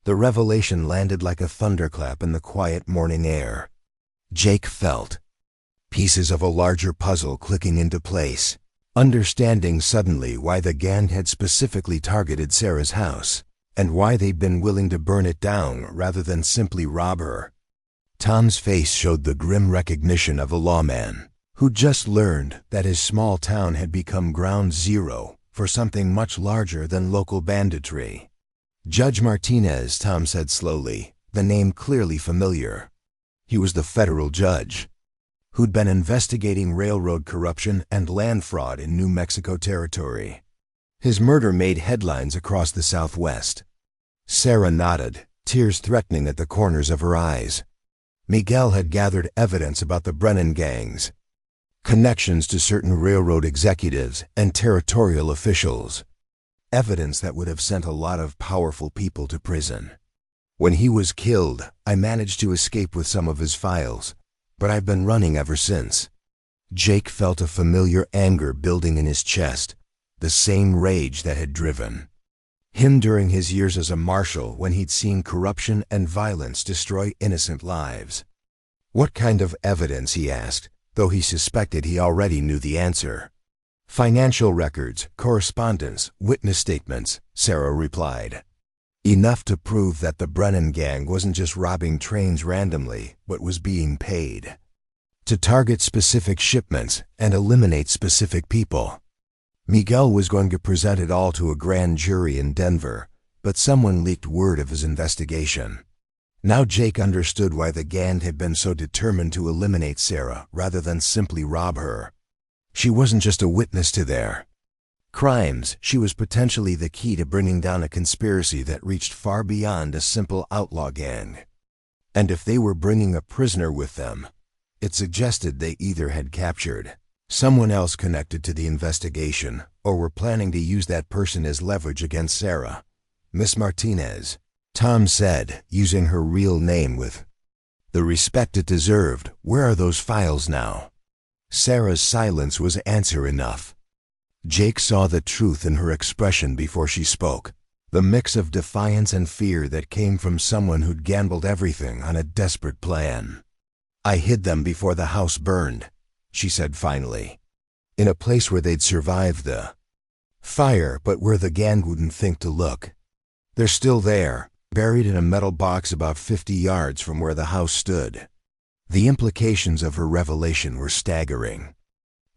A: The revelation landed like a thunderclap in the quiet morning air. Jake felt pieces of a larger puzzle clicking into place, understanding suddenly why the gang had specifically targeted Sarah's house, and why they'd been willing to burn it down rather than simply rob her. Tom's face showed the grim recognition of a lawman who just learned that his small town had become ground zero for something much larger than local banditry. "Judge Martinez," Tom said slowly, the name clearly familiar. He was the federal judge who'd been investigating railroad corruption and land fraud in New Mexico territory. His murder made headlines across the Southwest. Sarah nodded, tears threatening at the corners of her eyes. Miguel had gathered evidence about the Brennan gangs, connections to certain railroad executives and territorial officials, evidence that would have sent a lot of powerful people to prison. "When he was killed, I managed to escape with some of his files, but I've been running ever since." Jake felt a familiar anger building in his chest, the same rage that had driven him during his years as a marshal when he'd seen corruption and violence destroy innocent lives. "What kind of evidence?" he asked, though he suspected he already knew the answer. "Financial records, correspondence, witness statements," Sarah replied. "Enough to prove that the Brennan gang wasn't just robbing trains randomly, but was being paid to target specific shipments and eliminate specific people." Miguel was going to present it all to a grand jury in Denver, but someone leaked word of his investigation. Now Jake understood why the gang had been so determined to eliminate Sarah rather than simply rob her. She wasn't just a witness to their crimes, she was potentially the key to bringing down a conspiracy that reached far beyond a simple outlaw gang. And if they were bringing a prisoner with them, it suggested they either had captured someone else connected to the investigation or were planning to use that person as leverage against Sarah. "Miss Martinez," Tom said, using her real name with the respect it deserved, "where are those files now?" Sarah's silence was answer enough. Jake saw the truth in her expression before she spoke, the mix of defiance and fear that came from someone who'd gambled everything on a desperate plan. "I hid them before the house burned," she said finally, "in a place where they'd survive the fire, but where the gang wouldn't think to look. They're still there, buried in a metal box about 50 yards from where the house stood." The implications of her revelation were staggering.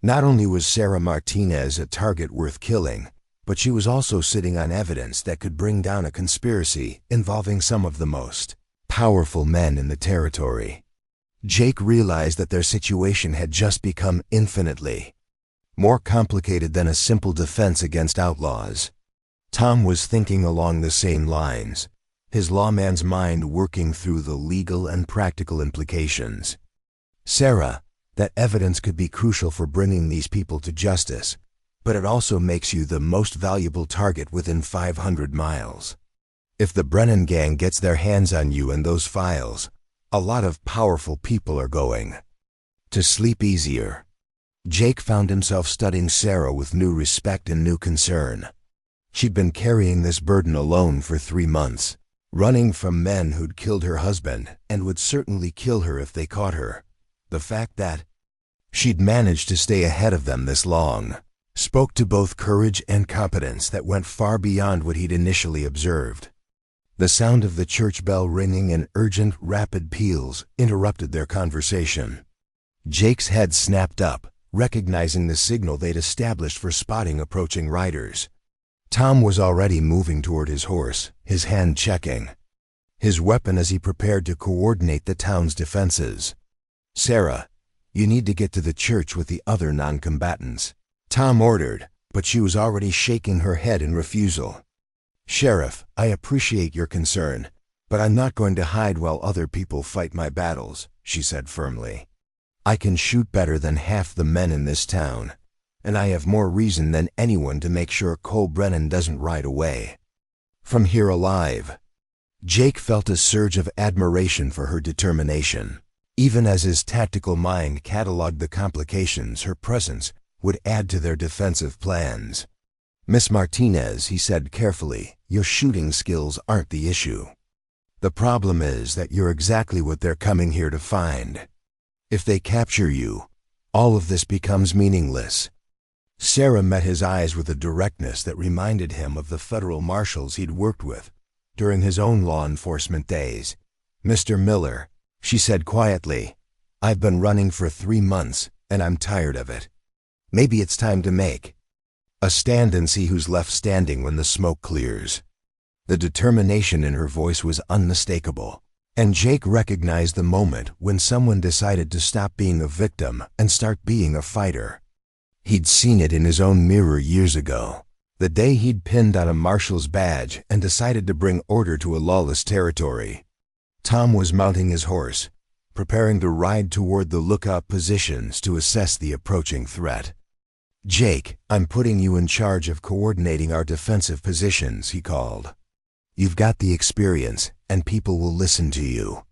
A: Not only was Sarah Martinez a target worth killing, but she was also sitting on evidence that could bring down a conspiracy involving some of the most powerful men in the territory. Jake realized that their situation had just become infinitely more complicated than a simple defense against outlaws. Tom was thinking along the same lines, his lawman's mind working through the legal and practical implications. Sarah, that evidence could be crucial for bringing these people to justice, but it also makes you the most valuable target within 500 miles. If the Brennan gang gets their hands on you and those files, a lot of powerful people are going to sleep easier. Jake found himself studying Sarah with new respect and new concern. She'd been carrying this burden alone for 3 months, running from men who'd killed her husband and would certainly kill her if they caught her. The fact that she'd managed to stay ahead of them this long spoke to both courage and competence that went far beyond what he'd initially observed. The sound of the church bell ringing in urgent, rapid peals interrupted their conversation. Jake's head snapped up, recognizing the signal they'd established for spotting approaching riders. Tom was already moving toward his horse, his hand checking his weapon as he prepared to coordinate the town's defenses. "Sarah, you need to get to the church with the other non-combatants," Tom ordered, but she was already shaking her head in refusal. "Sheriff, I appreciate your concern, but I'm not going to hide while other people fight my battles," she said firmly. "I can shoot better than half the men in this town, and I have more reason than anyone to make sure Cole Brennan doesn't ride away from here alive." Jake felt a surge of admiration for her determination. Even as his tactical mind cataloged the complications her presence would add to their defensive plans. "Miss Martinez," he said carefully, "your shooting skills aren't the issue. The problem is that you're exactly what they're coming here to find. If they capture you, all of this becomes meaningless." Sarah met his eyes with a directness that reminded him of the federal marshals he'd worked with during his own law enforcement days. "Mr. Miller," she said quietly, "I've been running for 3 months, and I'm tired of it. Maybe it's time to make a stand and see who's left standing when the smoke clears." The determination in her voice was unmistakable, and Jake recognized the moment when someone decided to stop being a victim and start being a fighter. He'd seen it in his own mirror years ago, the day he'd pinned on a marshal's badge and decided to bring order to a lawless territory. Tom was mounting his horse, preparing to ride toward the lookout positions to assess the approaching threat. "Jake, I'm putting you in charge of coordinating our defensive positions," he called. "You've got the experience, and people will listen to you.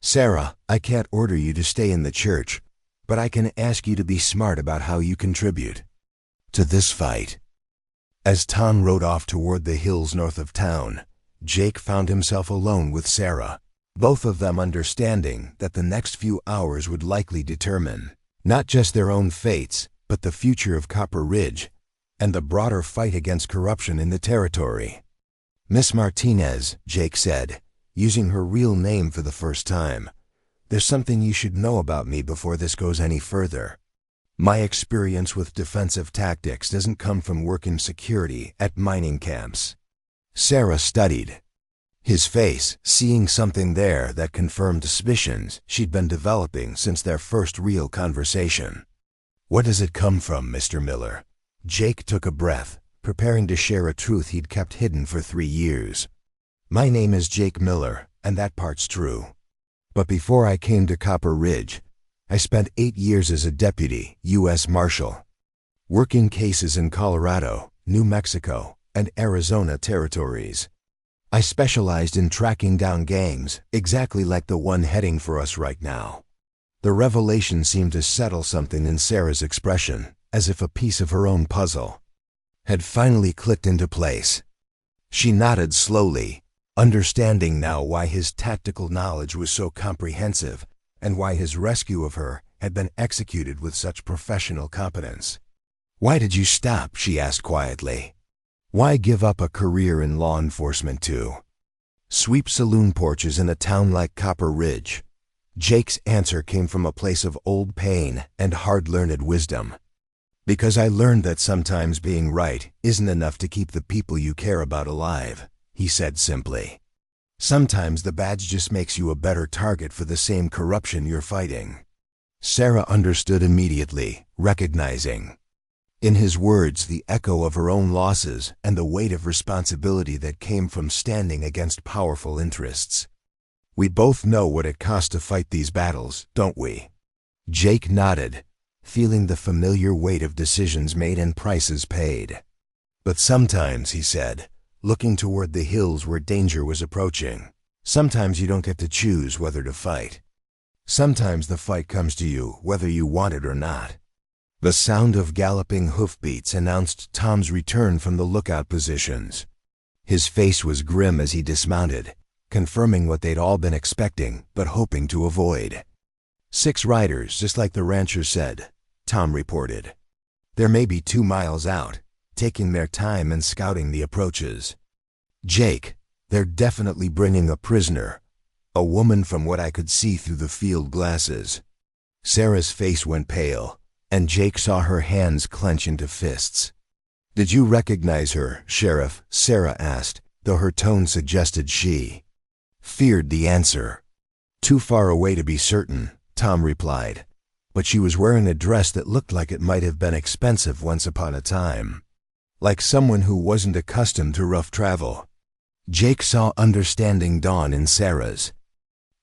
A: Sarah, I can't order you to stay in the church, but I can ask you to be smart about how you contribute to this fight." As Tom rode off toward the hills north of town, Jake found himself alone with Sarah, both of them understanding that the next few hours would likely determine not just their own fates, but the future of Copper Ridge and the broader fight against corruption in the territory. "Miss Martinez," Jake said, using her real name for the first time, "there's something you should know about me before this goes any further. My experience with defensive tactics doesn't come from working security at mining camps." Sarah studied his face, seeing something there that confirmed suspicions she'd been developing since their first real conversation. "What does it come from, Mr. Miller?" Jake took a breath, preparing to share a truth he'd kept hidden for 3 years. "My name is Jake Miller, and that part's true. But before I came to Copper Ridge, I spent 8 years as a deputy U.S. Marshal, working cases in Colorado, New Mexico, and Arizona territories. I specialized in tracking down gangs, exactly like the one heading for us right now." The revelation seemed to settle something in Sarah's expression, as if a piece of her own puzzle had finally clicked into place. She nodded slowly, understanding now why his tactical knowledge was so comprehensive and why his rescue of her had been executed with such professional competence. "Why did you stop?" she asked quietly. "Why give up a career in law enforcement to sweep saloon porches in a town like Copper Ridge?" Jake's answer came from a place of old pain and hard-learned wisdom. Because I learned that sometimes being right isn't enough to keep the people you care about alive, he said simply. Sometimes the badge just makes you a better target for the same corruption you're fighting. Sarah understood immediately, recognizing in his words the echo of her own losses and the weight of responsibility that came from standing against powerful interests. We both know what it costs to fight these battles, don't we? Jake nodded, feeling the familiar weight of decisions made and prices paid. But sometimes, he said, looking toward the hills where danger was approaching, sometimes you don't get to choose whether to fight. Sometimes the fight comes to you whether you want it or not. The sound of galloping hoofbeats announced Tom's return from the lookout positions. His face was grim as he dismounted, confirming what they'd all been expecting but hoping to avoid. 6 riders, just like the rancher said, Tom reported. There may be 2 miles out, taking their time and scouting the approaches. Jake, they're definitely bringing a prisoner, a woman from what I could see through the field glasses. Sarah's face went pale, and Jake saw her hands clench into fists. Did you recognize her, Sheriff? Sarah asked, though her tone suggested she feared the answer. Too far away to be certain, Tom replied, but she was wearing a dress that looked like it might have been expensive once upon a time. Like someone who wasn't accustomed to rough travel. Jake saw understanding dawn in Sarah's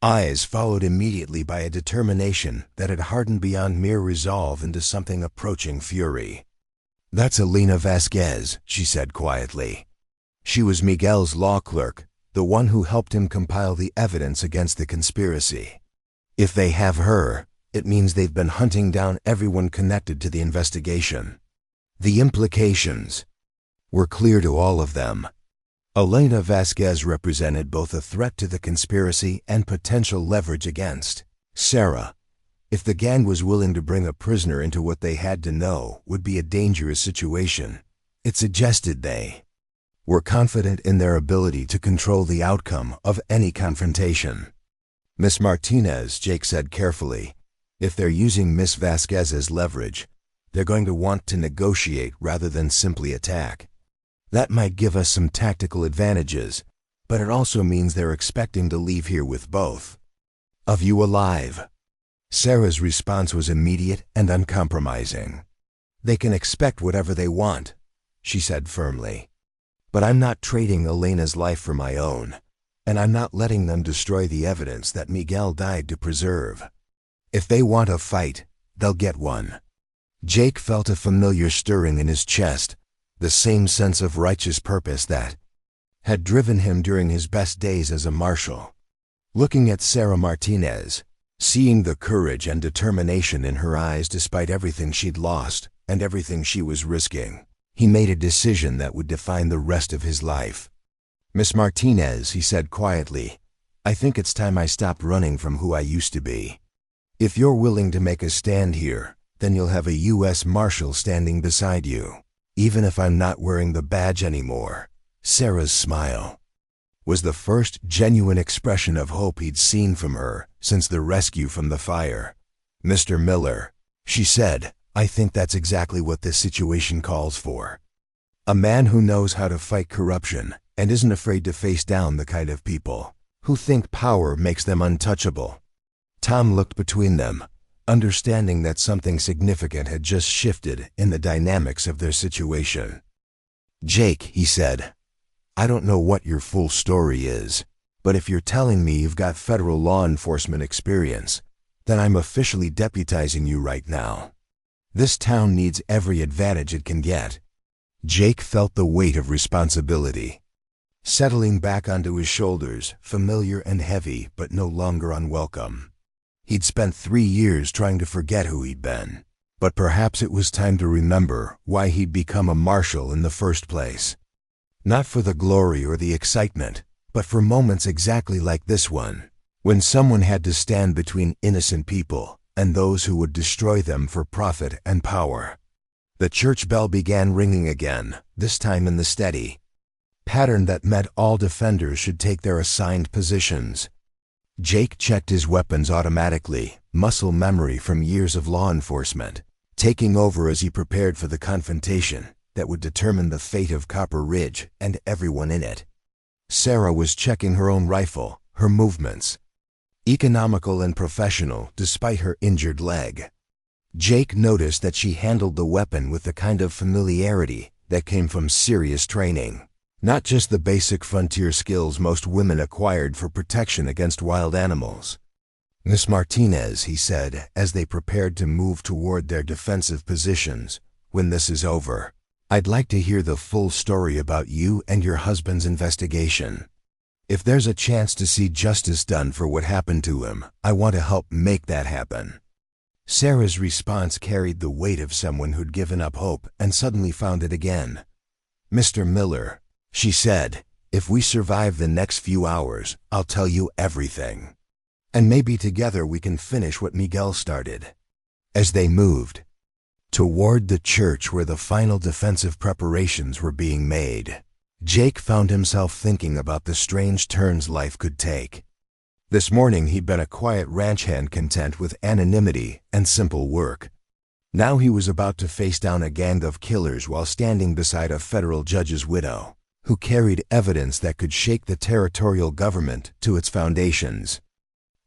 A: eyes, followed immediately by a determination that had hardened beyond mere resolve into something approaching fury. That's Elena Vasquez, she said quietly. She was Miguel's law clerk, the one who helped him compile the evidence against the conspiracy. If they have her, it means they've been hunting down everyone connected to the investigation. The implications were clear to all of them. Elena Vasquez represented both a threat to the conspiracy and potential leverage against Sarah. If the gang was willing to bring a prisoner into what they had to know would be a dangerous situation, it suggested they were confident in their ability to control the outcome of any confrontation. Miss Martinez, Jake said carefully, if they're using Miss Vasquez as leverage, they're going to want to negotiate rather than simply attack. That might give us some tactical advantages, but it also means they're expecting to leave here with both of you alive. Sarah's response was immediate and uncompromising. They can expect whatever they want, she said firmly. But I'm not trading Elena's life for my own, and I'm not letting them destroy the evidence that Miguel died to preserve. If they want a fight, they'll get one. Jake felt a familiar stirring in his chest, the same sense of righteous purpose that had driven him during his best days as a marshal. Looking at Sarah Martinez, seeing the courage and determination in her eyes despite everything she'd lost and everything she was risking, he made a decision that would define the rest of his life. Miss Martinez, he said quietly, I think it's time I stopped running from who I used to be. If you're willing to make a stand here, then you'll have a U.S. Marshal standing beside you. Even if I'm not wearing the badge anymore. Sarah's smile was the first genuine expression of hope he'd seen from her since the rescue from the fire. Mr. Miller, she said, I think that's exactly what this situation calls for. A man who knows how to fight corruption and isn't afraid to face down the kind of people who think power makes them untouchable. Tom looked between them, understanding that something significant had just shifted in the dynamics of their situation. Jake, he said, I don't know what your full story is, but if you're telling me you've got federal law enforcement experience, then I'm officially deputizing you right now. This town needs every advantage it can get. Jake felt the weight of responsibility settling back onto his shoulders, familiar and heavy but no longer unwelcome. He'd spent 3 years trying to forget who he'd been, but perhaps it was time to remember why he'd become a marshal in the first place. Not for the glory or the excitement, but for moments exactly like this one, when someone had to stand between innocent people and those who would destroy them for profit and power. The church bell began ringing again, this time in the steady pattern that meant all defenders should take their assigned positions. Jake checked his weapons automatically, muscle memory from years of law enforcement, taking over as he prepared for the confrontation that would determine the fate of Copper Ridge and everyone in it. Sarah was checking her own rifle, her movements, economical and professional despite her injured leg. Jake noticed that she handled the weapon with the kind of familiarity that came from serious training, not just the basic frontier skills most women acquired for protection against wild animals. "Miss Martinez," he said as they prepared to move toward their defensive positions, "when this is over, I'd like to hear the full story about you and your husband's investigation. If there's a chance to see justice done for what happened to him, I want to help make that happen." Sarah's response carried the weight of someone who'd given up hope and suddenly found it again. "Mr. Miller," she said, "if we survive the next few hours, I'll tell you everything. And maybe together we can finish what Miguel started." As they moved toward the church where the final defensive preparations were being made, Jake found himself thinking about the strange turns life could take. This morning he'd been a quiet ranch hand content with anonymity and simple work. Now he was about to face down a gang of killers while standing beside a federal judge's widow, who carried evidence that could shake the territorial government to its foundations.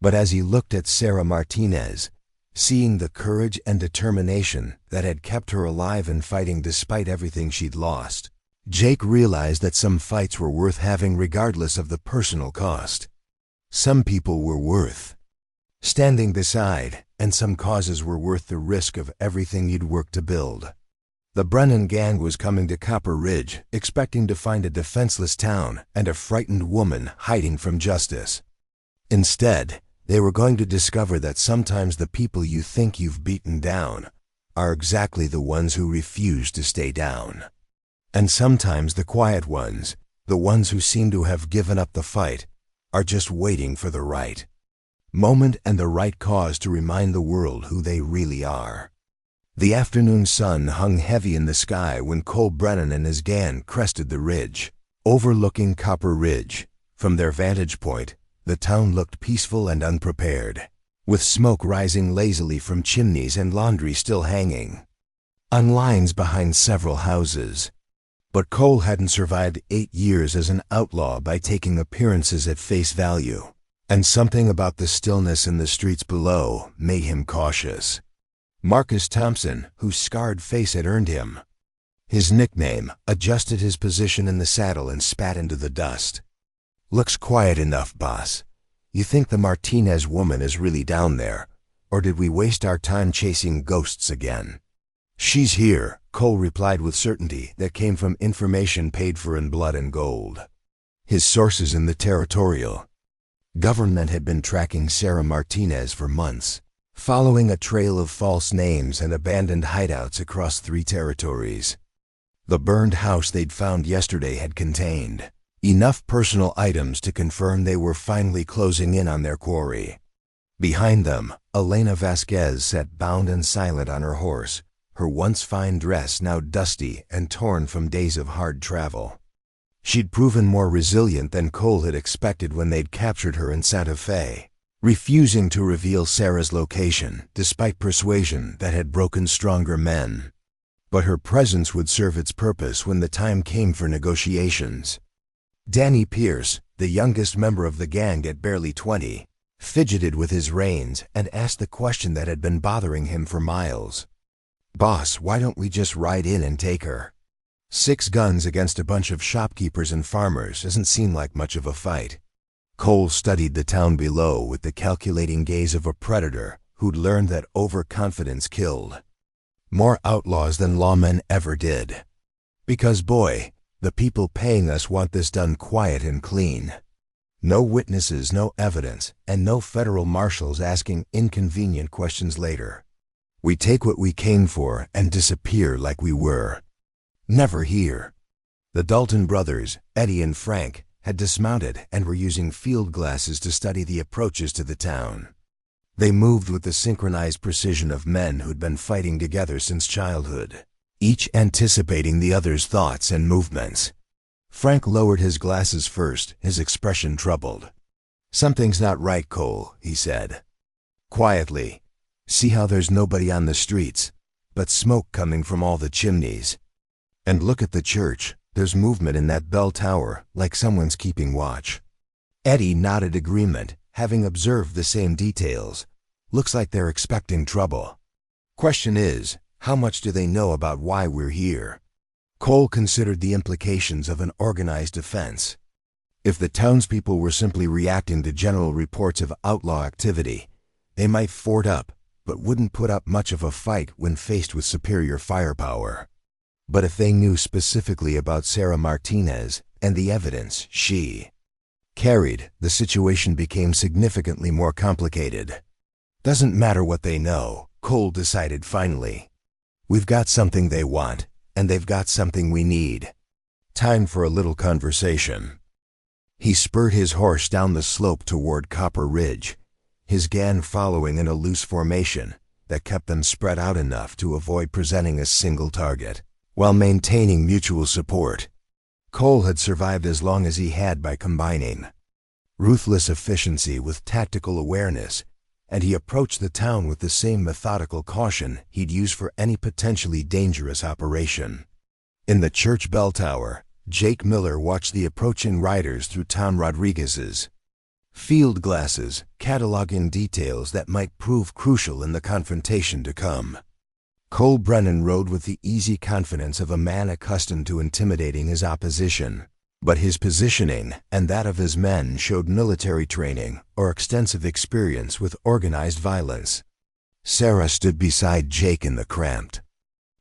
A: But as he looked at Sarah Martinez, seeing the courage and determination that had kept her alive and fighting despite everything she'd lost, Jake realized that some fights were worth having regardless of the personal cost. Some people were worth standing beside, and some causes were worth the risk of everything you'd worked to build. The Brennan gang was coming to Copper Ridge, expecting to find a defenseless town and a frightened woman hiding from justice. Instead, they were going to discover that sometimes the people you think you've beaten down are exactly the ones who refuse to stay down. And sometimes the quiet ones, the ones who seem to have given up the fight, are just waiting for the right moment and the right cause to remind the world who they really are. The afternoon sun hung heavy in the sky when Cole Brennan and his gang crested the ridge, overlooking Copper Ridge. From their vantage point, the town looked peaceful and unprepared, with smoke rising lazily from chimneys and laundry still hanging on lines behind several houses. But Cole hadn't survived 8 years as an outlaw by taking appearances at face value, and something about the stillness in the streets below made him cautious. Marcus Thompson, whose scarred face had earned him his nickname, adjusted his position in the saddle and spat into the dust. "Looks quiet enough, boss. You think the Martinez woman is really down there, or did we waste our time chasing ghosts again?" "She's here," Cole replied with certainty that came from information paid for in blood and gold. His sources in the territorial government had been tracking Sarah Martinez for months, following a trail of false names and abandoned hideouts across 3 territories. The burned house they'd found yesterday had contained enough personal items to confirm they were finally closing in on their quarry. Behind them, Elena Vasquez sat bound and silent on her horse, her once fine dress now dusty and torn from days of hard travel. She'd proven more resilient than Cole had expected when they'd captured her in Santa Fe, refusing to reveal Sarah's location despite persuasion that had broken stronger men. But her presence would serve its purpose when the time came for negotiations. Danny Pierce, the youngest member of the gang at barely 20, fidgeted with his reins and asked the question that had been bothering him for miles. "Boss, why don't we just ride in and take her? 6 guns against a bunch of shopkeepers and farmers doesn't seem like much of a fight." Cole studied the town below with the calculating gaze of a predator who'd learned that overconfidence killed more outlaws than lawmen ever did. "Because, boy, the people paying us want this done quiet and clean. No witnesses, no evidence, and no federal marshals asking inconvenient questions later. We take what we came for and disappear like we were never here." The Dalton brothers, Eddie and Frank, had dismounted and were using field glasses to study the approaches to the town. They moved with the synchronized precision of men who'd been fighting together since childhood, each anticipating the other's thoughts and movements. Frank lowered his glasses first, his expression troubled. "Something's not right, Cole," he said quietly. "See how there's nobody on the streets, but smoke coming from all the chimneys. And look at the church, there's movement in that bell tower, like someone's keeping watch. Eddie nodded agreement, having observed the same details. Looks like they're expecting trouble. Question is, how much do they know about why we're here? Cole considered the implications of an organized offense. If the townspeople were simply reacting to general reports of outlaw activity, they might fort up, but wouldn't put up much of a fight when faced with superior firepower. But if they knew specifically about Sarah Martinez and the evidence she carried, the situation became significantly more complicated. Doesn't matter what they know, Cole decided finally. We've got something they want, and they've got something we need. Time for a little conversation. He spurred his horse down the slope toward Copper Ridge, his gang following in a loose formation that kept them spread out enough to avoid presenting a single target, while maintaining mutual support. Cole had survived as long as he had by combining ruthless efficiency with tactical awareness, and he approached the town with the same methodical caution he'd use for any potentially dangerous operation. In the church bell tower, Jake Miller watched the approaching riders through Tom Rodriguez's field glasses, cataloging details that might prove crucial in the confrontation to come. Cole Brennan rode with the easy confidence of a man accustomed to intimidating his opposition, but his positioning and that of his men showed military training or extensive experience with organized violence. Sarah stood beside Jake in the cramped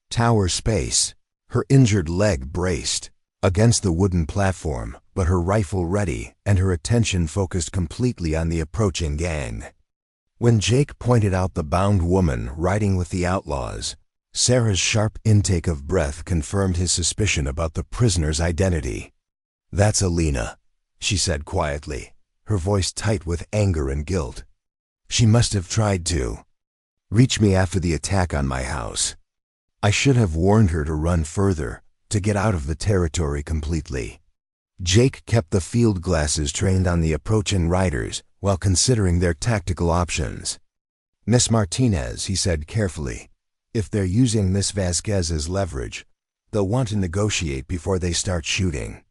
A: tower space, her injured leg braced against the wooden platform, but her rifle ready and her attention focused completely on the approaching gang. When Jake pointed out the bound woman riding with the outlaws, Sarah's sharp intake of breath confirmed his suspicion about the prisoner's identity. "That's Alina," she said quietly, her voice tight with anger and guilt. "She must have tried to reach me after the attack on my house. I should have warned her to run further, to get out of the territory completely." Jake kept the field glasses trained on the approaching riders while considering their tactical options. "Miss Martinez," he said carefully, "if they're using Miss Vasquez as leverage, they'll want to negotiate before they start shooting.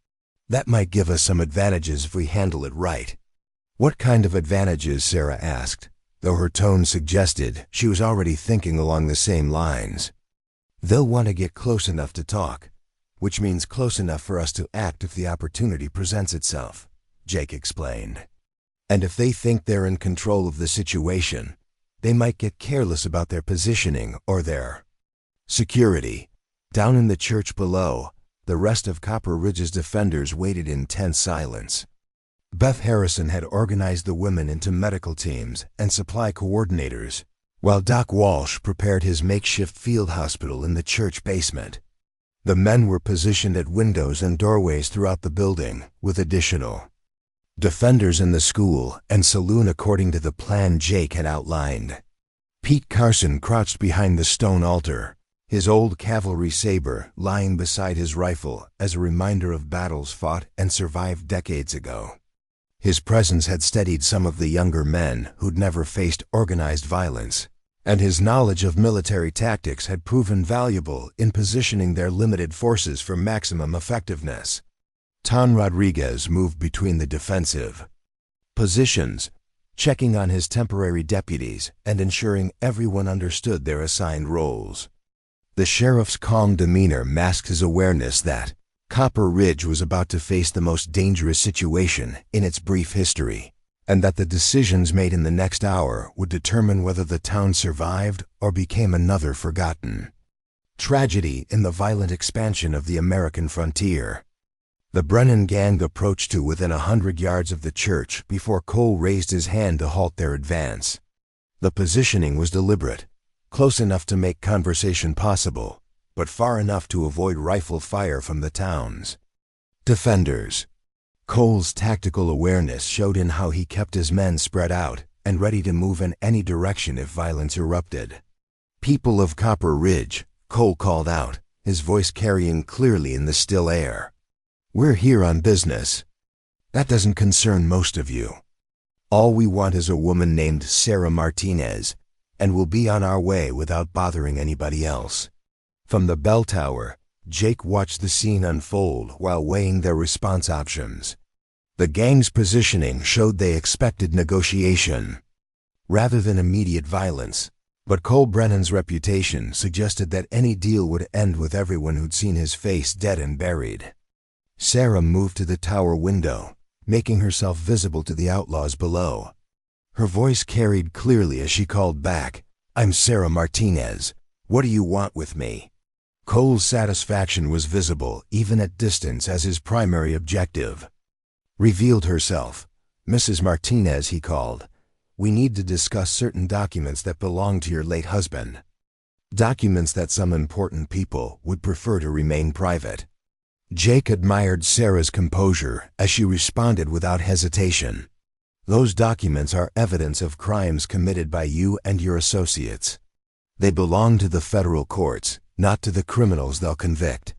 A: That might give us some advantages if we handle it right." "What kind of advantages?" Sarah asked, though her tone suggested she was already thinking along the same lines. "They'll want to get close enough to talk, which means close enough for us to act if the opportunity presents itself," Jake explained. "And if they think they're in control of the situation, they might get careless about their positioning or their security." Down in the church below, the rest of Copper Ridge's defenders waited in tense silence. Beth Harrison had organized the women into medical teams and supply coordinators, while Doc Walsh prepared his makeshift field hospital in the church basement. The men were positioned at windows and doorways throughout the building, with additional defenders in the school and saloon according to the plan Jake had outlined. Pete Carson crouched behind the stone altar, his old cavalry saber lying beside his rifle as a reminder of battles fought and survived decades ago. His presence had steadied some of the younger men who'd never faced organized violence, and his knowledge of military tactics had proven valuable in positioning their limited forces for maximum effectiveness. Tom Rodriguez moved between the defensive positions, checking on his temporary deputies and ensuring everyone understood their assigned roles. The sheriff's calm demeanor masked his awareness that Copper Ridge was about to face the most dangerous situation in its brief history, and that the decisions made in the next hour would determine whether the town survived or became another forgotten tragedy in the violent expansion of the American frontier. The Brennan gang approached to within 100 yards of the church before Cole raised his hand to halt their advance. The positioning was deliberate, close enough to make conversation possible, but far enough to avoid rifle fire from the town's defenders. Cole's tactical awareness showed in how he kept his men spread out and ready to move in any direction if violence erupted. "People of Copper Ridge," Cole called out, his voice carrying clearly in the still air. "We're here on business. That doesn't concern most of you. All we want is a woman named Sarah Martinez, and we'll be on our way without bothering anybody else." From the bell tower, Jake watched the scene unfold while weighing their response options. The gang's positioning showed they expected negotiation rather than immediate violence, but Cole Brennan's reputation suggested that any deal would end with everyone who'd seen his face dead and buried. Sarah moved to the tower window, making herself visible to the outlaws below. Her voice carried clearly as she called back, "I'm Sarah Martinez. What do you want with me?" Cole's satisfaction was visible, even at distance, as his primary objective revealed herself. "Mrs. Martinez," he called, "we need to discuss certain documents that belong to your late husband. Documents that some important people would prefer to remain private." Jake admired Sarah's composure as she responded without hesitation. "Those documents are evidence of crimes committed by you and your associates. They belong to the federal courts, not to the criminals they'll convict."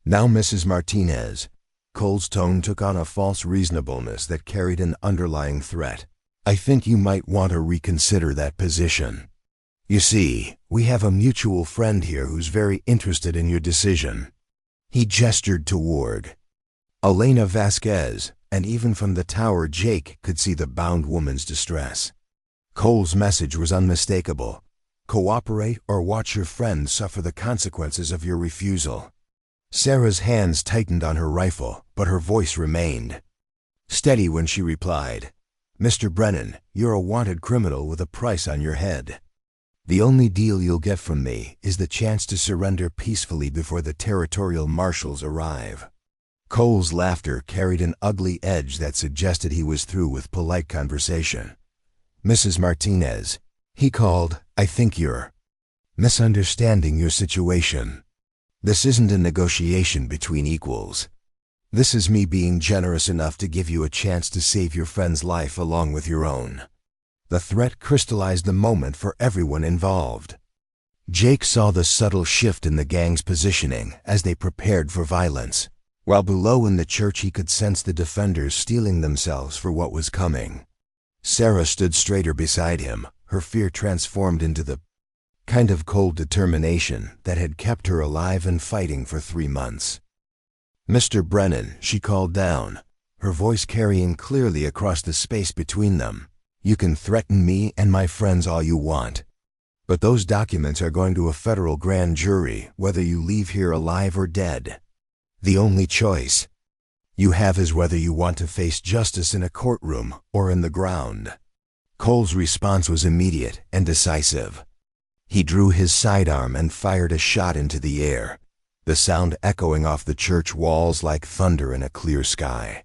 A: "Now, Mrs. Martinez," Cole's tone took on a false reasonableness that carried an underlying threat, "I think you might want to reconsider that position. You see, we have a mutual friend here who's very interested in your decision." He gestured toward Elena Vasquez, and even from the tower Jake could see the bound woman's distress. Cole's message was unmistakable. Cooperate or watch your friend suffer the consequences of your refusal. Sarah's hands tightened on her rifle, but her voice remained steady when she replied, "Mr. Brennan, you're a wanted criminal with a price on your head. The only deal you'll get from me is the chance to surrender peacefully before the territorial marshals arrive." Cole's laughter carried an ugly edge that suggested he was through with polite conversation. "Mrs. Martinez," he called, "I think you're misunderstanding your situation. This isn't a negotiation between equals. This is me being generous enough to give you a chance to save your friend's life along with your own." The threat crystallized the moment for everyone involved. Jake saw the subtle shift in the gang's positioning as they prepared for violence, while below in the church he could sense the defenders steeling themselves for what was coming. Sarah stood straighter beside him, her fear transformed into the kind of cold determination that had kept her alive and fighting for 3 months. "Mr. Brennan," she called down, her voice carrying clearly across the space between them, "you can threaten me and my friends all you want, but those documents are going to a federal grand jury whether you leave here alive or dead. The only choice you have is whether you want to face justice in a courtroom or in the ground." Cole's response was immediate and decisive. He drew his sidearm and fired a shot into the air, the sound echoing off the church walls like thunder in a clear sky.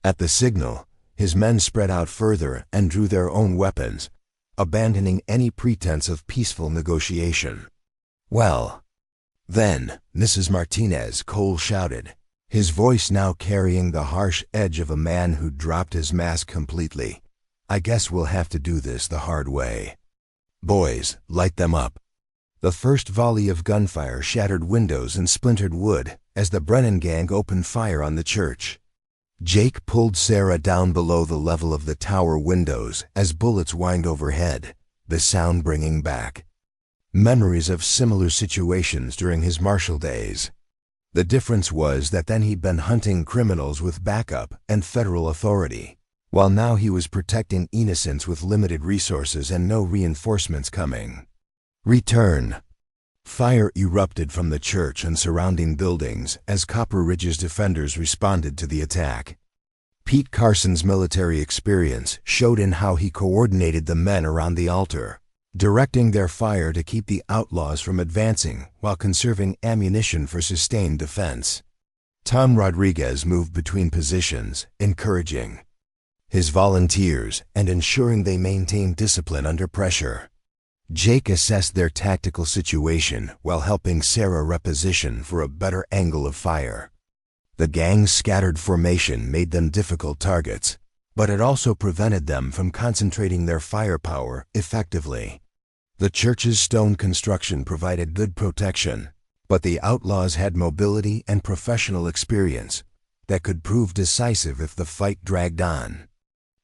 A: At the signal, his men spread out further and drew their own weapons, abandoning any pretense of peaceful negotiation. "Well, then, Mrs. Martinez," Cole shouted, his voice now carrying the harsh edge of a man who'd dropped his mask completely, "I guess we'll have to do this the hard way. Boys, light them up." The first volley of gunfire shattered windows and splintered wood as the Brennan gang opened fire on the church. Jake pulled Sarah down below the level of the tower windows as bullets whined overhead, the sound bringing back memories of similar situations during his marshal days. The difference was that then he'd been hunting criminals with backup and federal authority, while now he was protecting innocents with limited resources and no reinforcements coming. Return. Fire erupted from the church and surrounding buildings as Copper Ridge's defenders responded to the attack. Pete Carson's military experience showed in how he coordinated the men around the altar, directing their fire to keep the outlaws from advancing while conserving ammunition for sustained defense. Tom Rodriguez moved between positions, encouraging his volunteers and ensuring they maintained discipline under pressure. Jake assessed their tactical situation while helping Sarah reposition for a better angle of fire. The gang's scattered formation made them difficult targets, but it also prevented them from concentrating their firepower effectively. The church's stone construction provided good protection, but the outlaws had mobility and professional experience that could prove decisive if the fight dragged on.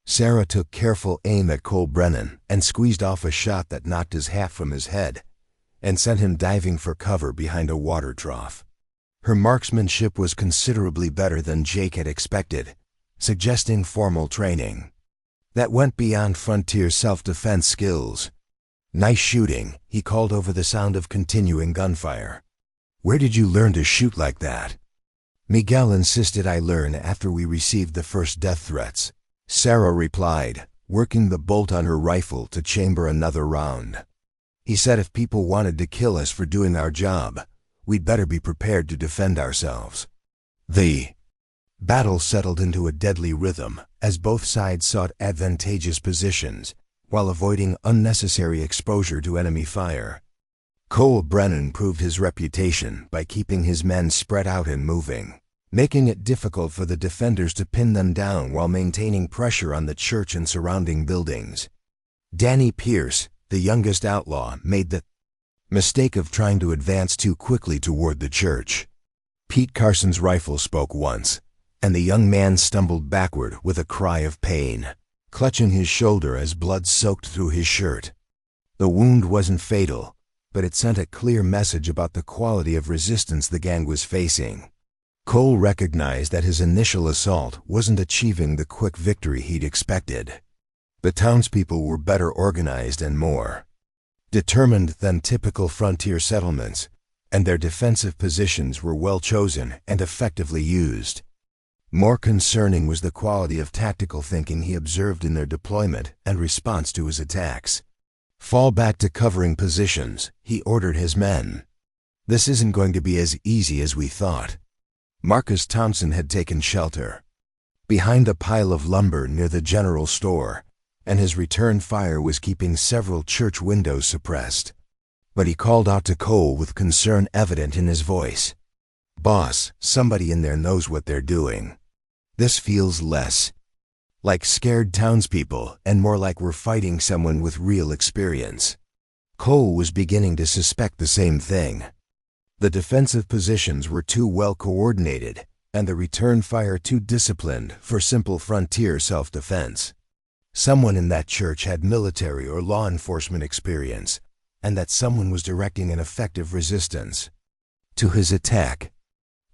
A: Sarah took careful aim at Cole Brennan and squeezed off a shot that knocked his hat from his head and sent him diving for cover behind a water trough. Her marksmanship was considerably better than Jake had expected, suggesting formal training that went beyond frontier self-defense skills. "Nice shooting," he called over the sound of continuing gunfire. "Where did you learn to shoot like that?" Miguel insisted I learn after we received the first death threats, Sarah replied, working the bolt on her rifle to chamber another round. "He said if people wanted to kill us for doing our job, we'd better be prepared to defend ourselves." The battle settled into a deadly rhythm as both sides sought advantageous positions while avoiding unnecessary exposure to enemy fire. Cole Brennan proved his reputation by keeping his men spread out and moving, making it difficult for the defenders to pin them down while maintaining pressure on the church and surrounding buildings. Danny Pierce, the youngest outlaw, made the mistake of trying to advance too quickly toward the church. Pete Carson's rifle spoke once, and the young man stumbled backward with a cry of pain, clutching his shoulder as blood soaked through his shirt. The wound wasn't fatal, but it sent a clear message about the quality of resistance the gang was facing. Cole recognized that his initial assault wasn't achieving the quick victory he'd expected. The townspeople were better organized and more determined than typical frontier settlements, and their defensive positions were well chosen and effectively used. More concerning was the quality of tactical thinking he observed in their deployment and response to his attacks. "Fall back to covering positions," he ordered his men. "This isn't going to be as easy as we thought." Marcus Thompson had taken shelter behind a pile of lumber near the general store, and his return fire was keeping several church windows suppressed. But he called out to Cole with concern evident in his voice. "Boss, somebody in there knows what they're doing. This feels less like scared townspeople and more like we're fighting someone with real experience." Cole was beginning to suspect the same thing. The defensive positions were too well coordinated, and the return fire too disciplined for simple frontier self-defense. Someone in that church had military or law enforcement experience, and that someone was directing an effective resistance to his attack.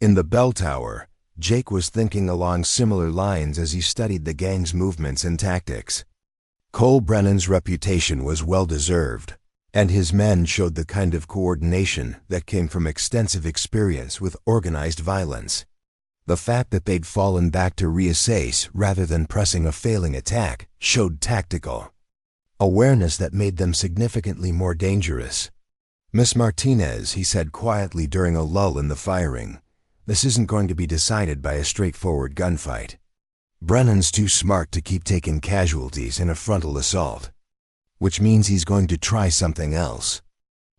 A: In the bell tower, Jake was thinking along similar lines as he studied the gang's movements and tactics. Cole Brennan's reputation was well-deserved, and his men showed the kind of coordination that came from extensive experience with organized violence. The fact that they'd fallen back to reassess rather than pressing a failing attack showed tactical awareness that made them significantly more dangerous. "Miss Martinez," he said quietly during a lull in the firing, "this isn't going to be decided by a straightforward gunfight. Brennan's too smart to keep taking casualties in a frontal assault, which means he's going to try something else."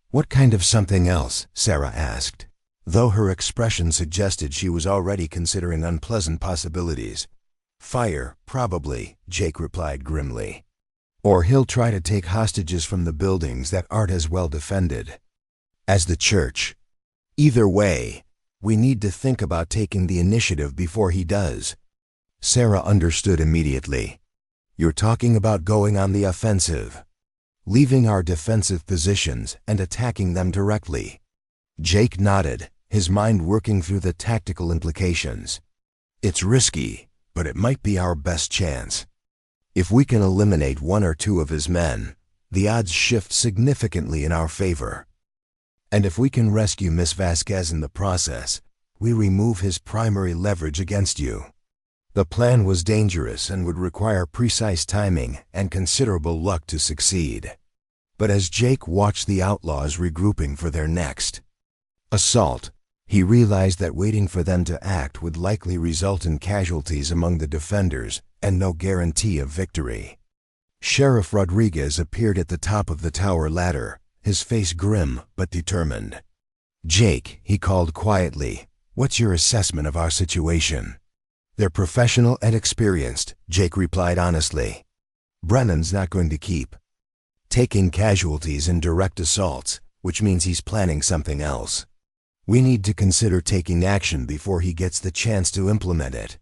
A: "What kind of something else?" Sarah asked, though her expression suggested she was already considering unpleasant possibilities. "Fire, probably," Jake replied grimly. "Or he'll try to take hostages from the buildings that aren't as well defended as the church. Either way, we need to think about taking the initiative before he does." Sarah understood immediately. "You're talking about going on the offensive, leaving our defensive positions and attacking them directly." Jake nodded, his mind working through the tactical implications. "It's risky, but it might be our best chance. If we can eliminate one or two of his men, the odds shift significantly in our favor. And if we can rescue Miss Vasquez in the process, we remove his primary leverage against you." The plan was dangerous and would require precise timing and considerable luck to succeed. But as Jake watched the outlaws regrouping for their next assault, he realized that waiting for them to act would likely result in casualties among the defenders and no guarantee of victory. Sheriff Rodriguez appeared at the top of the tower ladder, his face grim but determined. "Jake," he called quietly, "what's your assessment of our situation?" "They're professional and experienced," Jake replied honestly. "Brennan's not going to keep taking casualties in direct assaults, which means he's planning something else. We need to consider taking action before he gets the chance to implement it."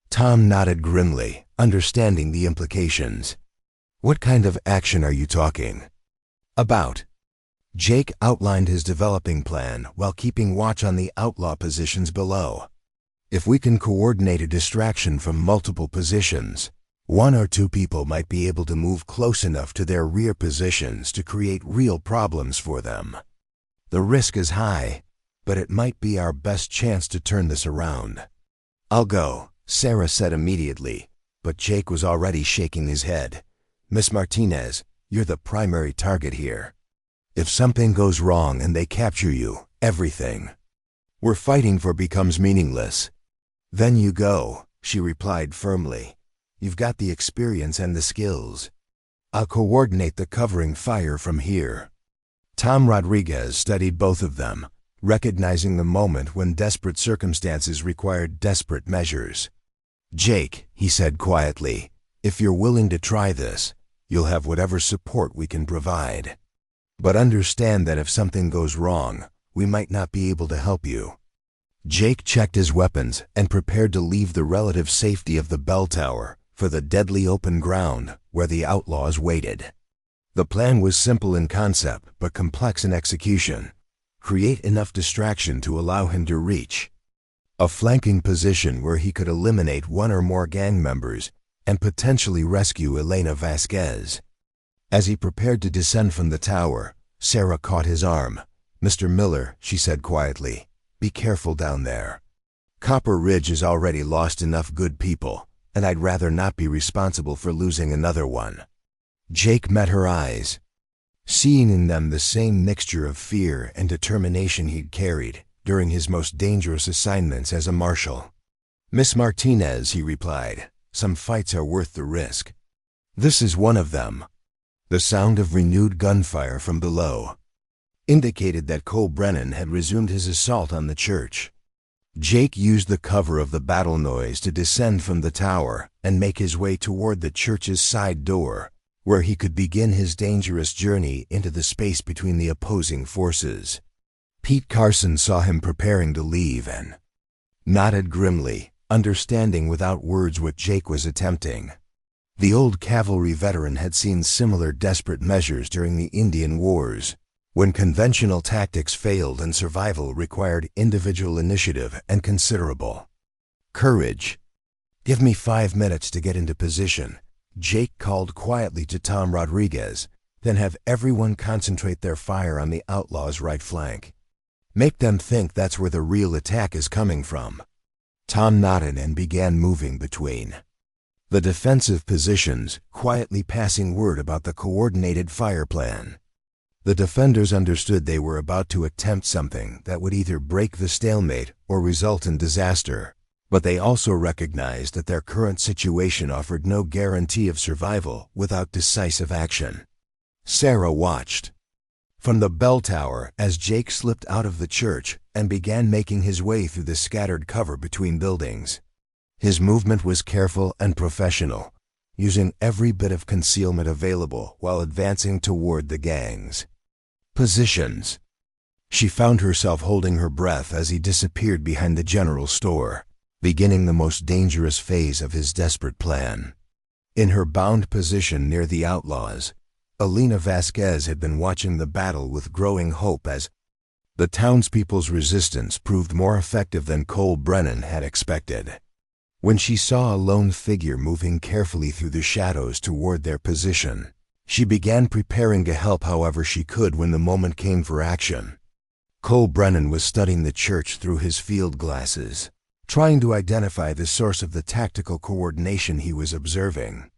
A: Tom nodded grimly, understanding the implications. What kind of action are you talking about? Jake outlined his developing plan while keeping watch on the outlaw positions below. If we can coordinate a distraction from multiple positions, one or two people might be able to move close enough to their rear positions to create real problems for them. The risk is high, but it might be our best chance to turn this around. I'll go, Sarah said immediately, but Jake was already shaking his head. Miss Martinez, you're the primary target here. If something goes wrong and they capture you, everything we're fighting for becomes meaningless. Then you go, she replied firmly. You've got the experience and the skills. I'll coordinate the covering fire from here. Tom Rodriguez studied both of them, recognizing the moment when desperate circumstances required desperate measures. Jake, he said quietly, if you're willing to try this, you'll have whatever support we can provide. But understand that if something goes wrong, we might not be able to help you. Jake checked his weapons and prepared to leave the relative safety of the bell tower for the deadly open ground where the outlaws waited. The plan was simple in concept but complex in execution. Create enough distraction to allow him to reach a flanking position where he could eliminate one or more gang members and potentially rescue Elena Vasquez. As he prepared to descend from the tower, Sarah caught his arm. Mr. Miller, she said quietly, be careful down there. Copper Ridge has already lost enough good people, and I'd rather not be responsible for losing another one. Jake met her eyes, seeing in them the same mixture of fear and determination he'd carried during his most dangerous assignments as a marshal. Miss Martinez, he replied, some fights are worth the risk. This is one of them. The sound of renewed gunfire from below indicated that Cole Brennan had resumed his assault on the church. Jake used the cover of the battle noise to descend from the tower and make his way toward the church's side door, where he could begin his dangerous journey into the space between the opposing forces. Pete Carson saw him preparing to leave and nodded grimly, understanding without words what Jake was attempting. The old cavalry veteran had seen similar desperate measures during the Indian Wars, when conventional tactics failed and survival required individual initiative and considerable courage. Give me 5 minutes to get into position, Jake called quietly to Tom Rodriguez, then have everyone concentrate their fire on the outlaws' right flank. Make them think that's where the real attack is coming from. Tom nodded and began moving between the defensive positions, quietly passing word about the coordinated fire plan. The defenders understood they were about to attempt something that would either break the stalemate or result in disaster, but they also recognized that their current situation offered no guarantee of survival without decisive action. Sarah watched from the bell tower as Jake slipped out of the church and began making his way through the scattered cover between buildings. His movement was careful and professional, using every bit of concealment available while advancing toward the gang's positions. She found herself holding her breath as he disappeared behind the general store, beginning the most dangerous phase of his desperate plan. In her bound position near the outlaws, Elena Vasquez had been watching the battle with growing hope as the townspeople's resistance proved more effective than Cole Brennan had expected. When she saw a lone figure moving carefully through the shadows toward their position, she began preparing to help however she could when the moment came for action. Cole Brennan was studying the church through his field glasses, trying to identify the source of the tactical coordination he was observing.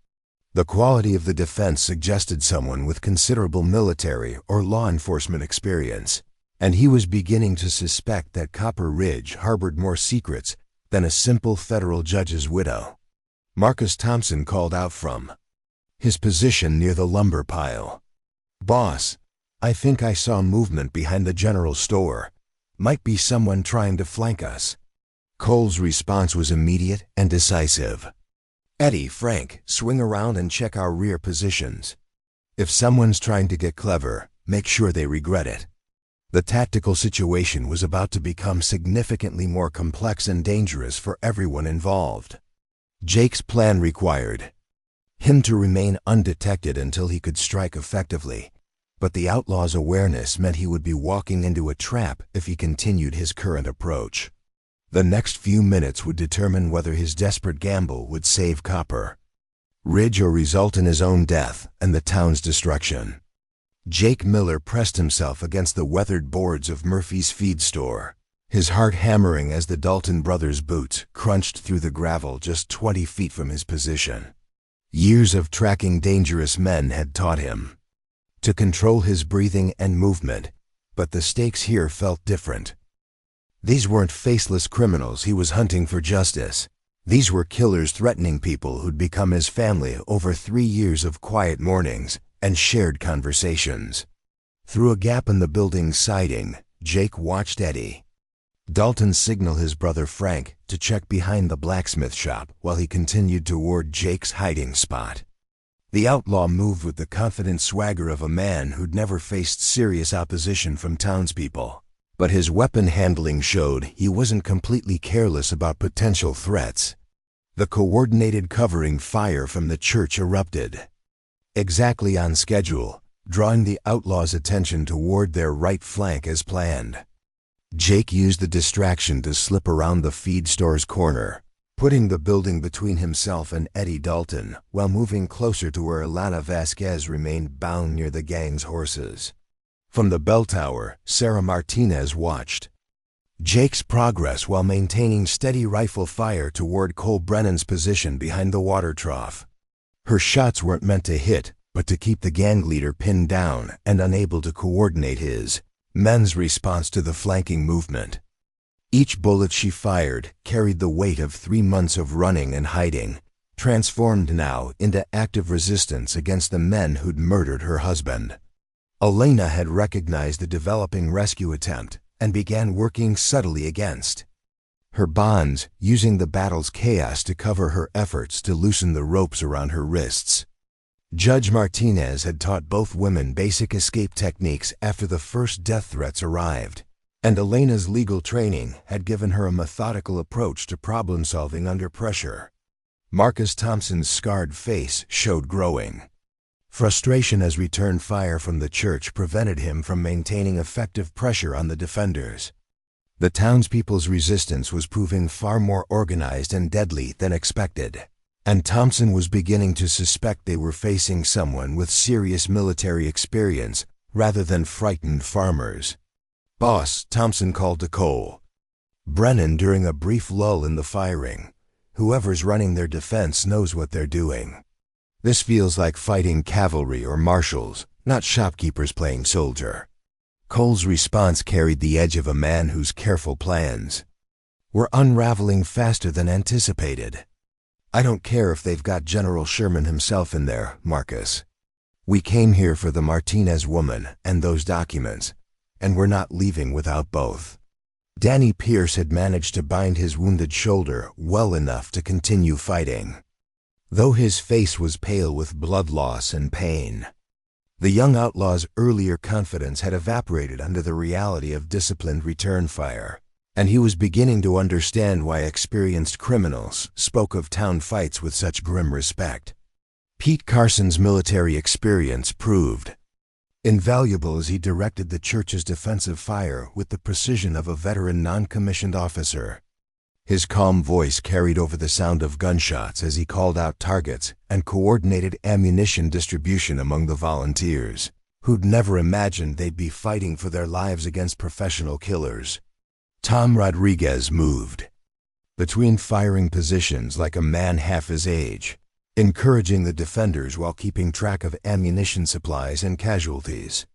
A: The quality of the defense suggested someone with considerable military or law enforcement experience, and he was beginning to suspect that Copper Ridge harbored more secrets than a simple federal judge's widow. Marcus Thompson called out from his position near the lumber pile. "Boss, I think I saw movement behind the general store. Might be someone trying to flank us." Cole's response was immediate and decisive. "Eddie, Frank, swing around and check our rear positions. If someone's trying to get clever, make sure they regret it." The tactical situation was about to become significantly more complex and dangerous for everyone involved. Jake's plan required him to remain undetected until he could strike effectively, but the outlaw's awareness meant he would be walking into a trap if he continued his current approach. The next few minutes would determine whether his desperate gamble would save Copper Ridge or result in his own death and the town's destruction. Jake Miller pressed himself against the weathered boards of Murphy's feed store, his heart hammering as the Dalton brothers' boots crunched through the gravel just 20 feet from his position. Years of tracking dangerous men had taught him to control his breathing and movement, but the stakes here felt different. These weren't faceless criminals he was hunting for justice. These were killers threatening people who'd become his family over 3 years of quiet mornings and shared conversations. Through a gap in the building's siding, Jake watched Eddie Dalton signal his brother Frank to check behind the blacksmith shop while he continued toward Jake's hiding spot. The outlaw moved with the confident swagger of a man who'd never faced serious opposition from townspeople, but his weapon handling showed he wasn't completely careless about potential threats. The coordinated covering fire from the church erupted, exactly on schedule, drawing the outlaw's attention toward their right flank as planned. Jake used the distraction to slip around the feed store's corner, putting the building between himself and Eddie Dalton while moving closer to where Ilana Vasquez remained bound near the gang's horses. From the bell tower, Sarah Martinez watched Jake's progress while maintaining steady rifle fire toward Cole Brennan's position behind the water trough. Her shots weren't meant to hit, but to keep the gang leader pinned down and unable to coordinate his men's response to the flanking movement. Each bullet she fired carried the weight of 3 months of running and hiding, transformed now into active resistance against the men who'd murdered her husband. Elena had recognized the developing rescue attempt and began working subtly against her bonds, using the battle's chaos to cover her efforts to loosen the ropes around her wrists. Judge Martinez had taught both women basic escape techniques after the first death threats arrived, and Elena's legal training had given her a methodical approach to problem-solving under pressure. Marcus Thompson's scarred face showed growing frustration as return fire from the church prevented him from maintaining effective pressure on the defenders. The townspeople's resistance was proving far more organized and deadly than expected, and Thompson was beginning to suspect they were facing someone with serious military experience rather than frightened farmers. "Boss," Thompson called to Cole Brennan during a brief lull in the firing. "Whoever's running their defense knows what they're doing. This feels like fighting cavalry or marshals, not shopkeepers playing soldier." Cole's response carried the edge of a man whose careful plans were unraveling faster than anticipated. "I don't care if they've got General Sherman himself in there, Marcus. We came here for the Martinez woman and those documents, and we're not leaving without both." Danny Pierce had managed to bind his wounded shoulder well enough to continue fighting, though his face was pale with blood loss and pain. The young outlaw's earlier confidence had evaporated under the reality of disciplined return fire, and he was beginning to understand why experienced criminals spoke of town fights with such grim respect. Pete Carson's military experience proved invaluable as he directed the church's defensive fire with the precision of a veteran non-commissioned officer. His calm voice carried over the sound of gunshots as he called out targets and coordinated ammunition distribution among the volunteers, who'd never imagined they'd be fighting for their lives against professional killers. Tom Rodriguez moved between firing positions like a man half his age, encouraging the defenders while keeping track of ammunition supplies and casualties.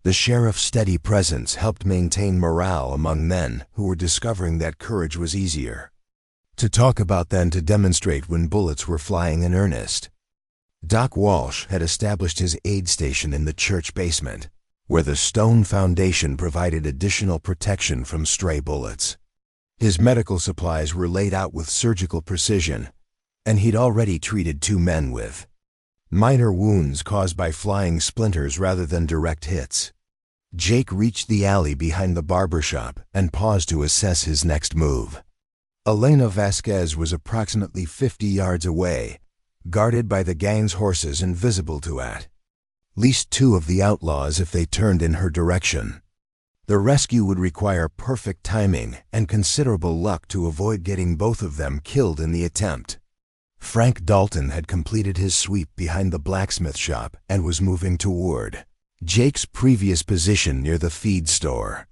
A: The sheriff's steady presence helped maintain morale among men who were discovering that courage was easier to talk about than to demonstrate when bullets were flying in earnest. Doc Walsh had established his aid station in the church basement, where the stone foundation provided additional protection from stray bullets. His medical supplies were laid out with surgical precision, and he'd already treated 2 men with minor wounds caused by flying splinters rather than direct hits. Jake reached the alley behind the barber shop and paused to assess his next move. Elena Vasquez was approximately 50 yards away, guarded by the gang's horses and visible to at least two of the outlaws if they turned in her direction. The rescue would require perfect timing and considerable luck to avoid getting both of them killed in the attempt. Frank Dalton had completed his sweep behind the blacksmith shop and was moving toward Jake's previous position near the feed store.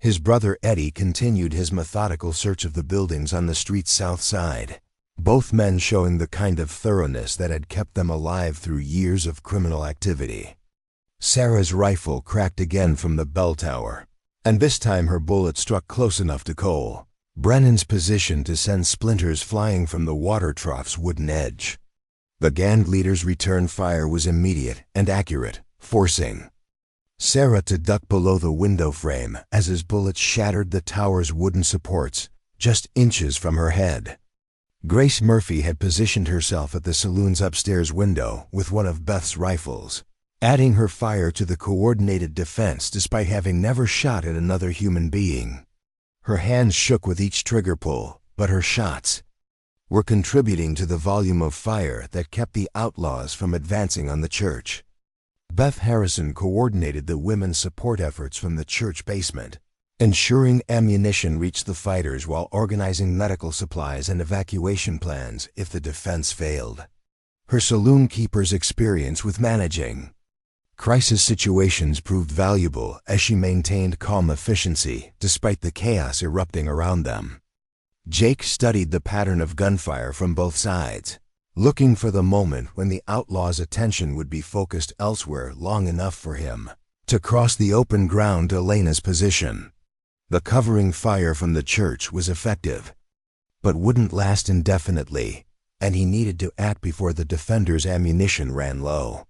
A: His brother Eddie continued his methodical search of the buildings on the street's south side, both men showing the kind of thoroughness that had kept them alive through years of criminal activity. Sarah's rifle cracked again from the bell tower, and this time her bullet struck close enough to Cole Brennan's position to send splinters flying from the water trough's wooden edge. The gang leader's return fire was immediate and accurate, forcing Sarah to duck below the window frame as his bullets shattered the tower's wooden supports just inches from her head. Grace Murphy had positioned herself at the saloon's upstairs window with one of Beth's rifles, adding her fire to the coordinated defense despite having never shot at another human being. Her hands shook with each trigger pull, but her shots were contributing to the volume of fire that kept the outlaws from advancing on the church. Beth Harrison coordinated the women's support efforts from the church basement, ensuring ammunition reached the fighters while organizing medical supplies and evacuation plans if the defense failed. Her saloon keeper's experience with managing crisis situations proved valuable as she maintained calm efficiency despite the chaos erupting around them. Jake studied the pattern of gunfire from both sides, looking for the moment when the outlaw's attention would be focused elsewhere long enough for him to cross the open ground to Elena's position. The covering fire from the church was effective, but wouldn't last indefinitely, and he needed to act before the defenders' ammunition ran low.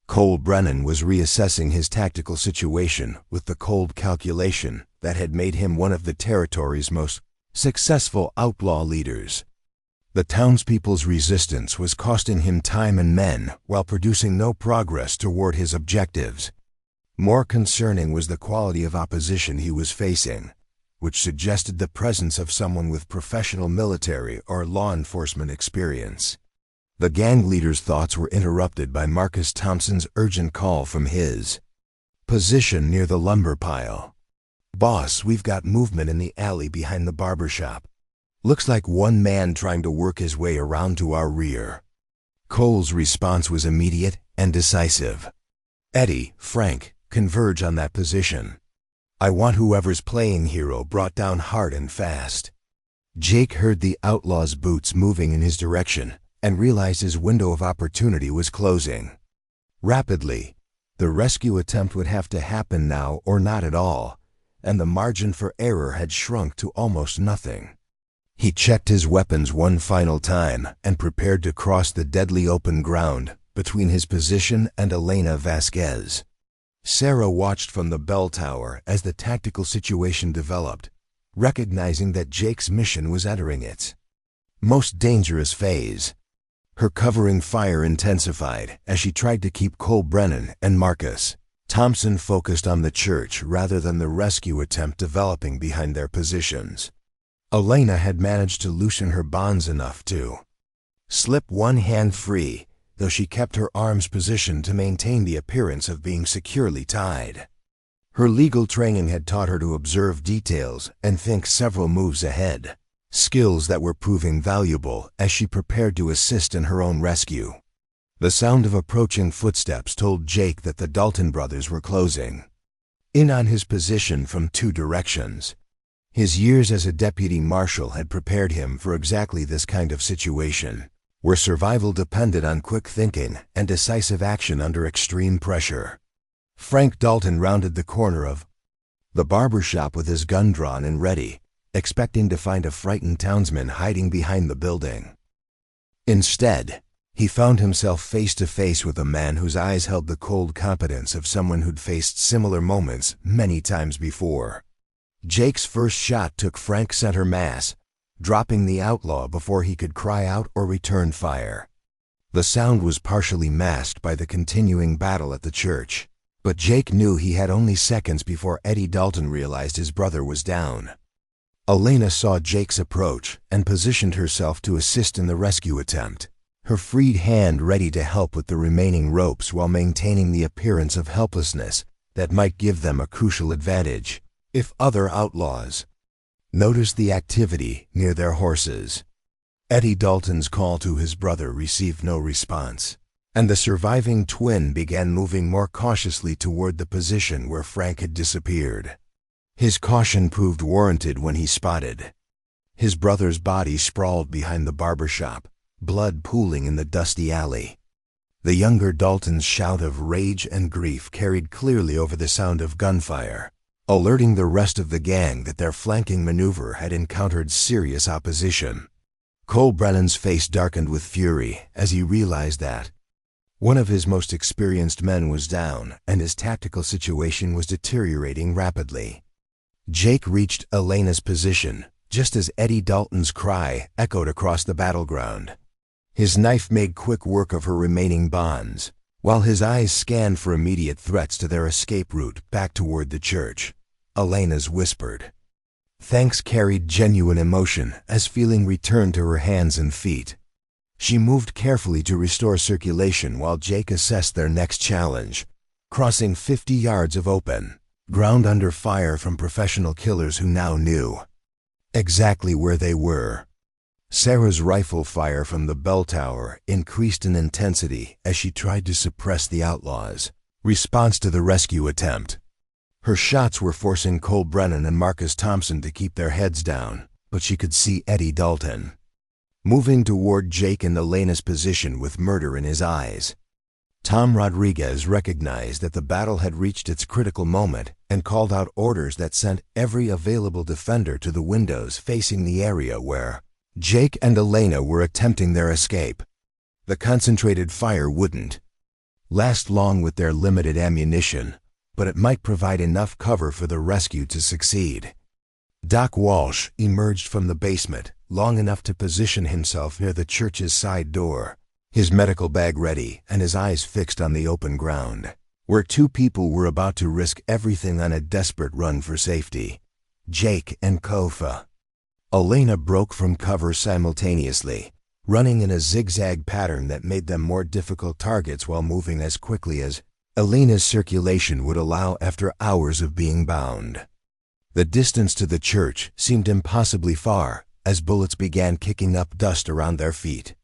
A: Cole Brennan was reassessing his tactical situation with the cold calculation that had made him one of the territory's most successful outlaw leaders. The townspeople's resistance was costing him time and men while producing no progress toward his objectives. More concerning was the quality of opposition he was facing, which suggested the presence of someone with professional military or law enforcement experience. The gang leader's thoughts were interrupted by Marcus Thompson's urgent call from his position near the lumber pile. "Boss, we've got movement in the alley behind the barber shop. Looks like one man trying to work his way around to our rear." Cole's response was immediate and decisive. "Eddie, Frank, converge on that position. I want whoever's playing hero brought down hard and fast." Jake heard the outlaw's boots moving in his direction and realized his window of opportunity was closing. Rapidly, the rescue attempt would have to happen now or not at all, and the margin for error had shrunk to almost nothing. He checked his weapons one final time and prepared to cross the deadly open ground between his position and Elena Vasquez. Sarah watched from the bell tower as the tactical situation developed, recognizing that Jake's mission was entering its most dangerous phase. Her covering fire intensified as she tried to keep Cole Brennan and Marcus Thompson focused on the church rather than the rescue attempt developing behind their positions. Elena had managed to loosen her bonds enough to slip one hand free, though she kept her arms positioned to maintain the appearance of being securely tied. Her legal training had taught her to observe details and think several moves ahead, skills that were proving valuable as she prepared to assist in her own rescue. The sound of approaching footsteps told Jake that the Dalton brothers were closing in on his position from two directions. His years as a deputy marshal had prepared him for exactly this kind of situation, where survival depended on quick thinking and decisive action under extreme pressure. Frank Dalton rounded the corner of the barber shop with his gun drawn and ready, expecting to find a frightened townsman hiding behind the building. Instead, he found himself face to face with a man whose eyes held the cold competence of someone who'd faced similar moments many times before. Jake's first shot took Frank center mass, dropping the outlaw before he could cry out or return fire. The sound was partially masked by the continuing battle at the church, but Jake knew he had only seconds before Eddie Dalton realized his brother was down. Elena saw Jake's approach and positioned herself to assist in the rescue attempt, her freed hand ready to help with the remaining ropes while maintaining the appearance of helplessness that might give them a crucial advantage if other outlaws noticed the activity near their horses. Eddie Dalton's call to his brother received no response, and the surviving twin began moving more cautiously toward the position where Frank had disappeared. His caution proved warranted when he spotted his brother's body sprawled behind the barber shop, blood pooling in the dusty alley. The younger Dalton's shout of rage and grief carried clearly over the sound of gunfire, alerting the rest of the gang that their flanking maneuver had encountered serious opposition. Cole Brennan's face darkened with fury as he realized that one of his most experienced men was down and his tactical situation was deteriorating rapidly. Jake reached Elena's position just as Eddie Dalton's cry echoed across the battleground. His knife made quick work of her remaining bonds, while his eyes scanned for immediate threats to their escape route back toward the church. Elena's whispered thanks carried genuine emotion as feeling returned to her hands and feet. She moved carefully to restore circulation while Jake assessed their next challenge, crossing 50 yards of open ground under fire from professional killers who now knew exactly where they were. Sarah's rifle fire from the bell tower increased in intensity as she tried to suppress the outlaws' response to the rescue attempt. Her shots were forcing Cole Brennan and Marcus Thompson to keep their heads down, but she could see Eddie Dalton moving toward Jake and Elena's position with murder in his eyes. Tom Rodriguez recognized that the battle had reached its critical moment and called out orders that sent every available defender to the windows facing the area where Jake and Elena were attempting their escape. The concentrated fire wouldn't last long with their limited ammunition, but it might provide enough cover for the rescue to succeed. Doc Walsh emerged from the basement long enough to position himself near the church's side door, his medical bag ready and his eyes fixed on the open ground, where two people were about to risk everything on a desperate run for safety: Jake and Kofa. Elena broke from cover simultaneously, running in a zigzag pattern that made them more difficult targets while moving as quickly as Elena's circulation would allow after hours of being bound. The distance to the church seemed impossibly far as bullets began kicking up dust around their feet.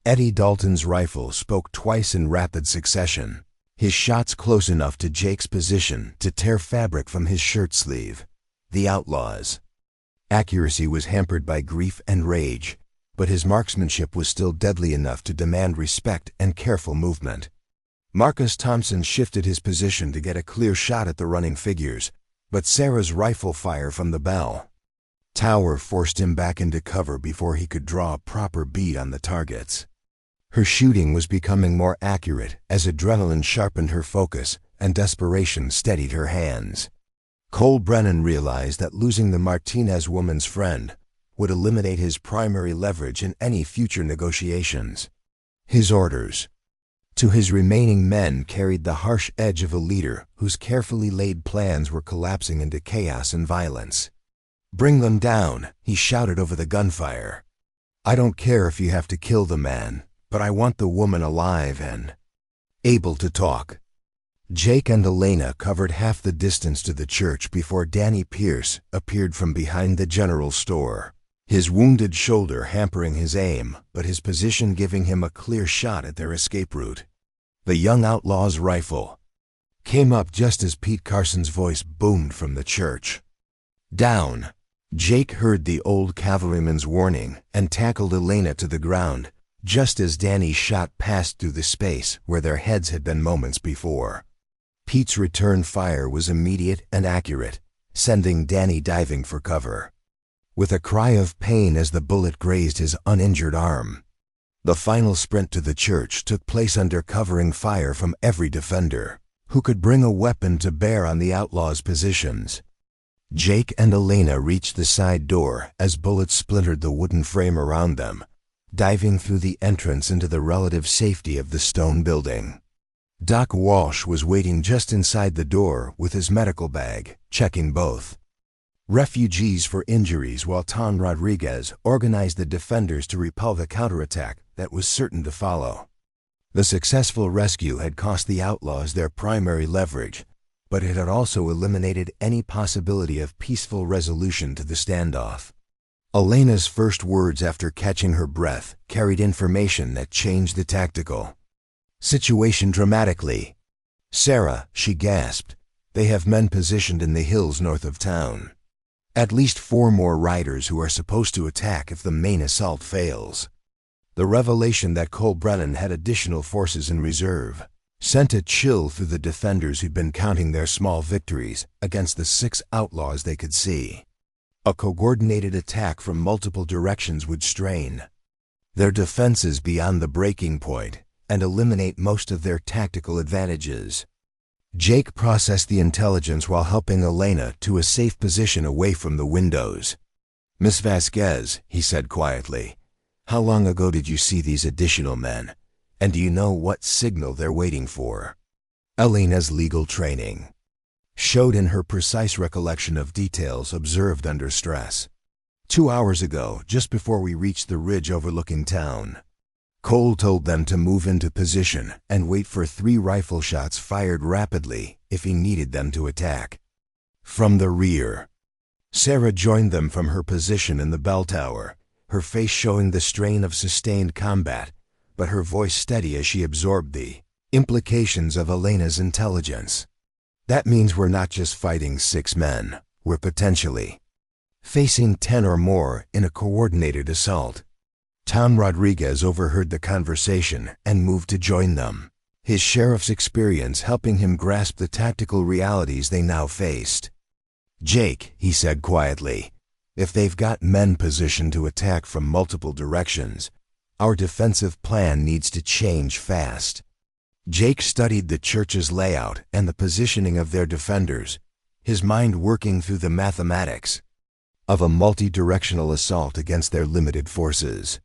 A: Eddie Dalton's rifle spoke twice in rapid succession, his shots close enough to Jake's position to tear fabric from his shirt sleeve. The outlaws' accuracy was hampered by grief and rage, but his marksmanship was still deadly enough to demand respect and careful movement. Marcus Thompson shifted his position to get a clear shot at the running figures, but Sarah's rifle fire from the bell tower forced him back into cover before he could draw a proper bead on the targets. Her shooting was becoming more accurate as adrenaline sharpened her focus and desperation steadied her hands. Cole Brennan realized that losing the Martinez woman's friend would eliminate his primary leverage in any future negotiations. His orders to his remaining men carried the harsh edge of a leader whose carefully laid plans were collapsing into chaos and violence. "Bring them down," he shouted over the gunfire. "I don't care if you have to kill the man, but I want the woman alive and able to talk." Jake and Elena covered half the distance to the church before Danny Pierce appeared from behind the general store, his wounded shoulder hampering his aim, but his position giving him a clear shot at their escape route. The young outlaw's rifle came up just as Pete Carson's voice boomed from the church. "Down!" Jake heard the old cavalryman's warning and tackled Elena to the ground, just as Danny's shot passed through the space where their heads had been moments before. Pete's return fire was immediate and accurate, sending Danny diving for cover, with a cry of pain as the bullet grazed his uninjured arm. The final sprint to the church took place under covering fire from every defender who could bring a weapon to bear on the outlaws' positions. Jake and Elena reached the side door as bullets splintered the wooden frame around them, diving through the entrance into the relative safety of the stone building. Doc Walsh was waiting just inside the door with his medical bag, checking both refugees for injuries, while Tom Rodriguez organized the defenders to repel the counterattack that was certain to follow. The successful rescue had cost the outlaws their primary leverage, but it had also eliminated any possibility of peaceful resolution to the standoff. Elena's first words after catching her breath carried information that changed the tactical situation dramatically. "Sarah," she gasped, "they have men positioned in the hills north of town. At least 4 more riders who are supposed to attack if the main assault fails." The revelation that Cole Brennan had additional forces in reserve sent a chill through the defenders who'd been counting their small victories against the 6 outlaws they could see. A coordinated attack from multiple directions would strain their defenses beyond the breaking point and eliminate most of their tactical advantages. Jake processed the intelligence while helping Elena to a safe position away from the windows. "Miss Vasquez," he said quietly, "how long ago did you see these additional men? And do you know what signal they're waiting for?" Elena's legal training showed in her precise recollection of details observed under stress. 2 hours ago, just before we reached the ridge overlooking town, Cole told them to move into position and wait for 3 rifle shots fired rapidly if he needed them to attack from the rear. Sarah joined them from her position in the bell tower, her face showing the strain of sustained combat, but her voice steady as she absorbed the implications of Elena's intelligence. "That means we're not just fighting 6 men, we're potentially facing 10 or more in a coordinated assault." Tom Rodriguez overheard the conversation and moved to join them, his sheriff's experience helping him grasp the tactical realities they now faced. "Jake," he said quietly, "if they've got men positioned to attack from multiple directions, our defensive plan needs to change fast." Jake studied the church's layout and the positioning of their defenders, his mind working through the mathematics of a multi-directional assault against their limited forces.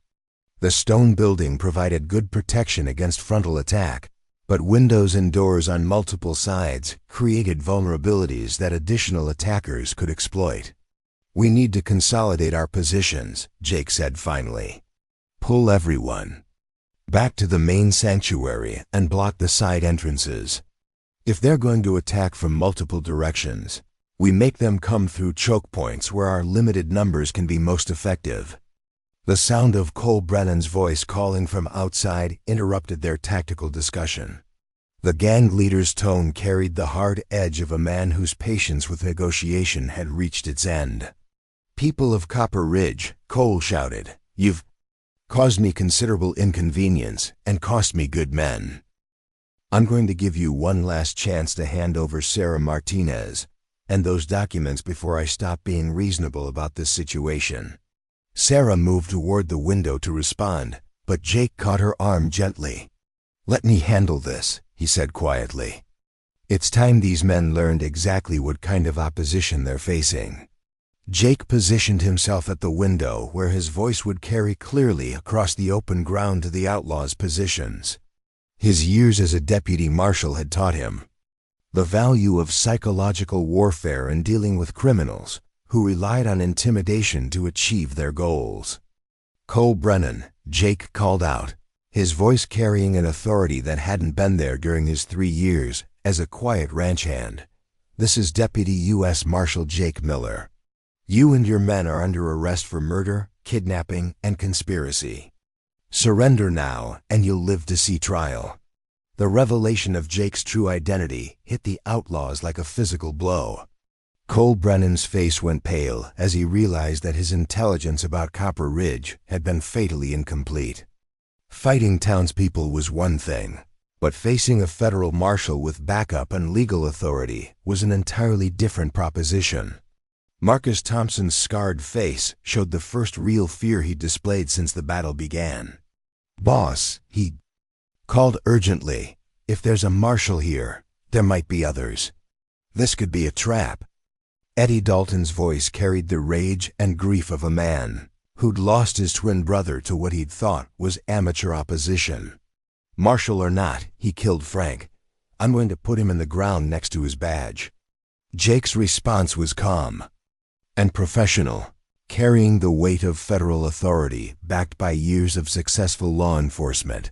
A: The stone building provided good protection against frontal attack, but windows and doors on multiple sides created vulnerabilities that additional attackers could exploit. "We need to consolidate our positions," Jake said finally. "Pull everyone back to the main sanctuary and block the side entrances. If they're going to attack from multiple directions, we make them come through choke points where our limited numbers can be most effective." The sound of Cole Brennan's voice calling from outside interrupted their tactical discussion. The gang leader's tone carried the hard edge of a man whose patience with negotiation had reached its end. "People of Copper Ridge," Cole shouted, "you've caused me considerable inconvenience and cost me good men. I'm going to give you one last chance to hand over Sarah Martinez and those documents before I stop being reasonable about this situation." Sarah moved toward the window to respond, but Jake caught her arm gently. "Let me handle this," he said quietly. "It's time these men learned exactly what kind of opposition they're facing." Jake positioned himself at the window where his voice would carry clearly across the open ground to the outlaws' positions. His years as a deputy marshal had taught him the value of psychological warfare in dealing with criminals who relied on intimidation to achieve their goals. "Cole Brennan," Jake called out, his voice carrying an authority that hadn't been there during his 3 years as a quiet ranch hand. "This is Deputy U.S. Marshal Jake Miller. You and your men are under arrest for murder, kidnapping, and conspiracy. Surrender now, and you'll live to see trial." The revelation of Jake's true identity hit the outlaws like a physical blow. Cole Brennan's face went pale as he realized that his intelligence about Copper Ridge had been fatally incomplete. Fighting townspeople was one thing, but facing a federal marshal with backup and legal authority was an entirely different proposition. Marcus Thompson's scarred face showed the first real fear he'd displayed since the battle began. "Boss," he called urgently, "if there's a marshal here, there might be others. This could be a trap." Eddie Dalton's voice carried the rage and grief of a man who'd lost his twin brother to what he'd thought was amateur opposition. "Marshal or not, he killed Frank. I'm going to put him in the ground next to his badge." Jake's response was calm. and professional, carrying the weight of federal authority backed by years of successful law enforcement.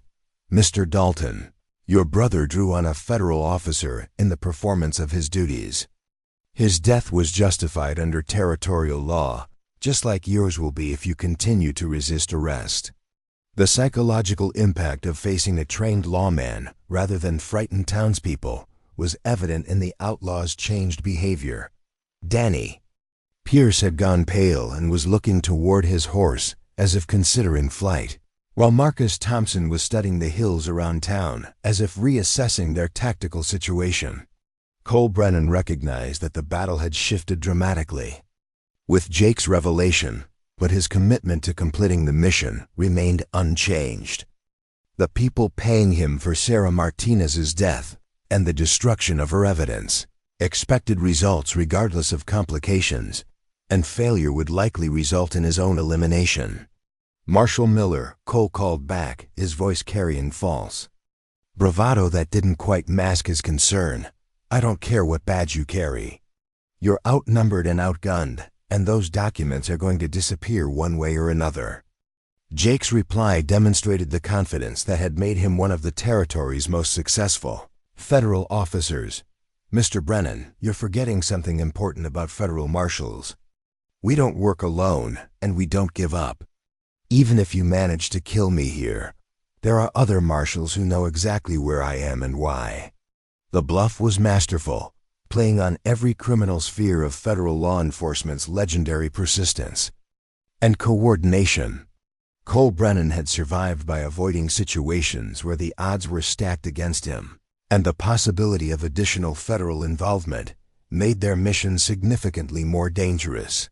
A: Mr. Dalton, your brother drew on a federal officer in the performance of his duties. His death was justified under territorial law, just like yours will be if you continue to resist arrest. The psychological impact of facing a trained lawman rather than frightened townspeople was evident in the outlaw's changed behavior. Danny Pierce had gone pale and was looking toward his horse as if considering flight, while Marcus Thompson was studying the hills around town as if reassessing their tactical situation. Cole Brennan recognized that the battle had shifted dramatically. With Jake's revelation, but his commitment to completing the mission remained unchanged. The people paying him for Sarah Martinez's death and the destruction of her evidence expected results regardless of complications, and failure would likely result in his own elimination. Marshal Miller, Cole called back, his voice carrying false bravado that didn't quite mask his concern. I don't care what badge you carry. You're outnumbered and outgunned, and those documents are going to disappear one way or another. Jake's reply demonstrated the confidence that had made him one of the territory's most successful federal officers. Mr. Brennan, you're forgetting something important about federal marshals. We don't work alone, and we don't give up. Even if you manage to kill me here, there are other marshals who know exactly where I am and why. The bluff was masterful, playing on every criminal's fear of federal law enforcement's legendary persistence and coordination. Cole Brennan had survived by avoiding situations where the odds were stacked against him, and the possibility of additional federal involvement made their mission significantly more dangerous.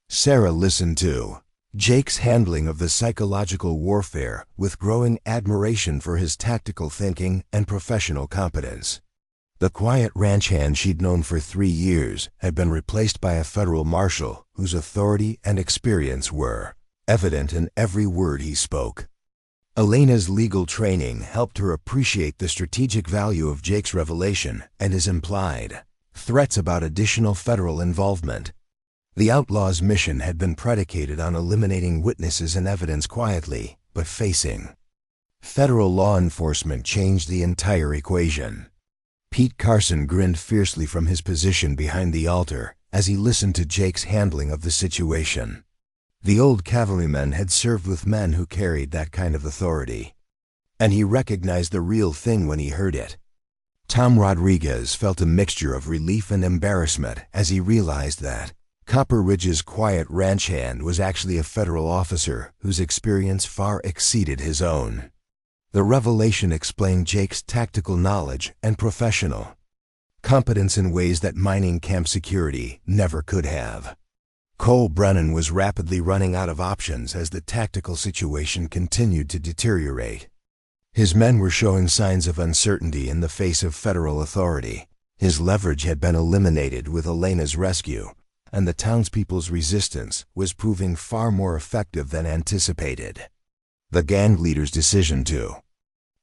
A: Sarah listened to Jake's handling of the psychological warfare with growing admiration for his tactical thinking and professional competence. The quiet ranch hand she'd known for 3 years had been replaced by a federal marshal whose authority and experience were evident in every word he spoke. Elena's legal training helped her appreciate the strategic value of Jake's revelation and his implied threats about additional federal involvement. The outlaw's mission had been predicated on eliminating witnesses and evidence quietly, but facing federal law enforcement changed the entire equation. Pete Carson grinned fiercely from his position behind the altar as he listened to Jake's handling of the situation. The old cavalryman had served with men who carried that kind of authority, and he recognized the real thing when he heard it. Tom Rodriguez felt a mixture of relief and embarrassment as he realized that Copper Ridge's quiet ranch hand was actually a federal officer whose experience far exceeded his own. The revelation explained Jake's tactical knowledge and professional competence in ways that mining camp security never could have. Cole Brennan was rapidly running out of options as the tactical situation continued to deteriorate. His men were showing signs of uncertainty in the face of federal authority. His leverage had been eliminated with Elena's rescue, and the townspeople's resistance was proving far more effective than anticipated. The gang leader's decision to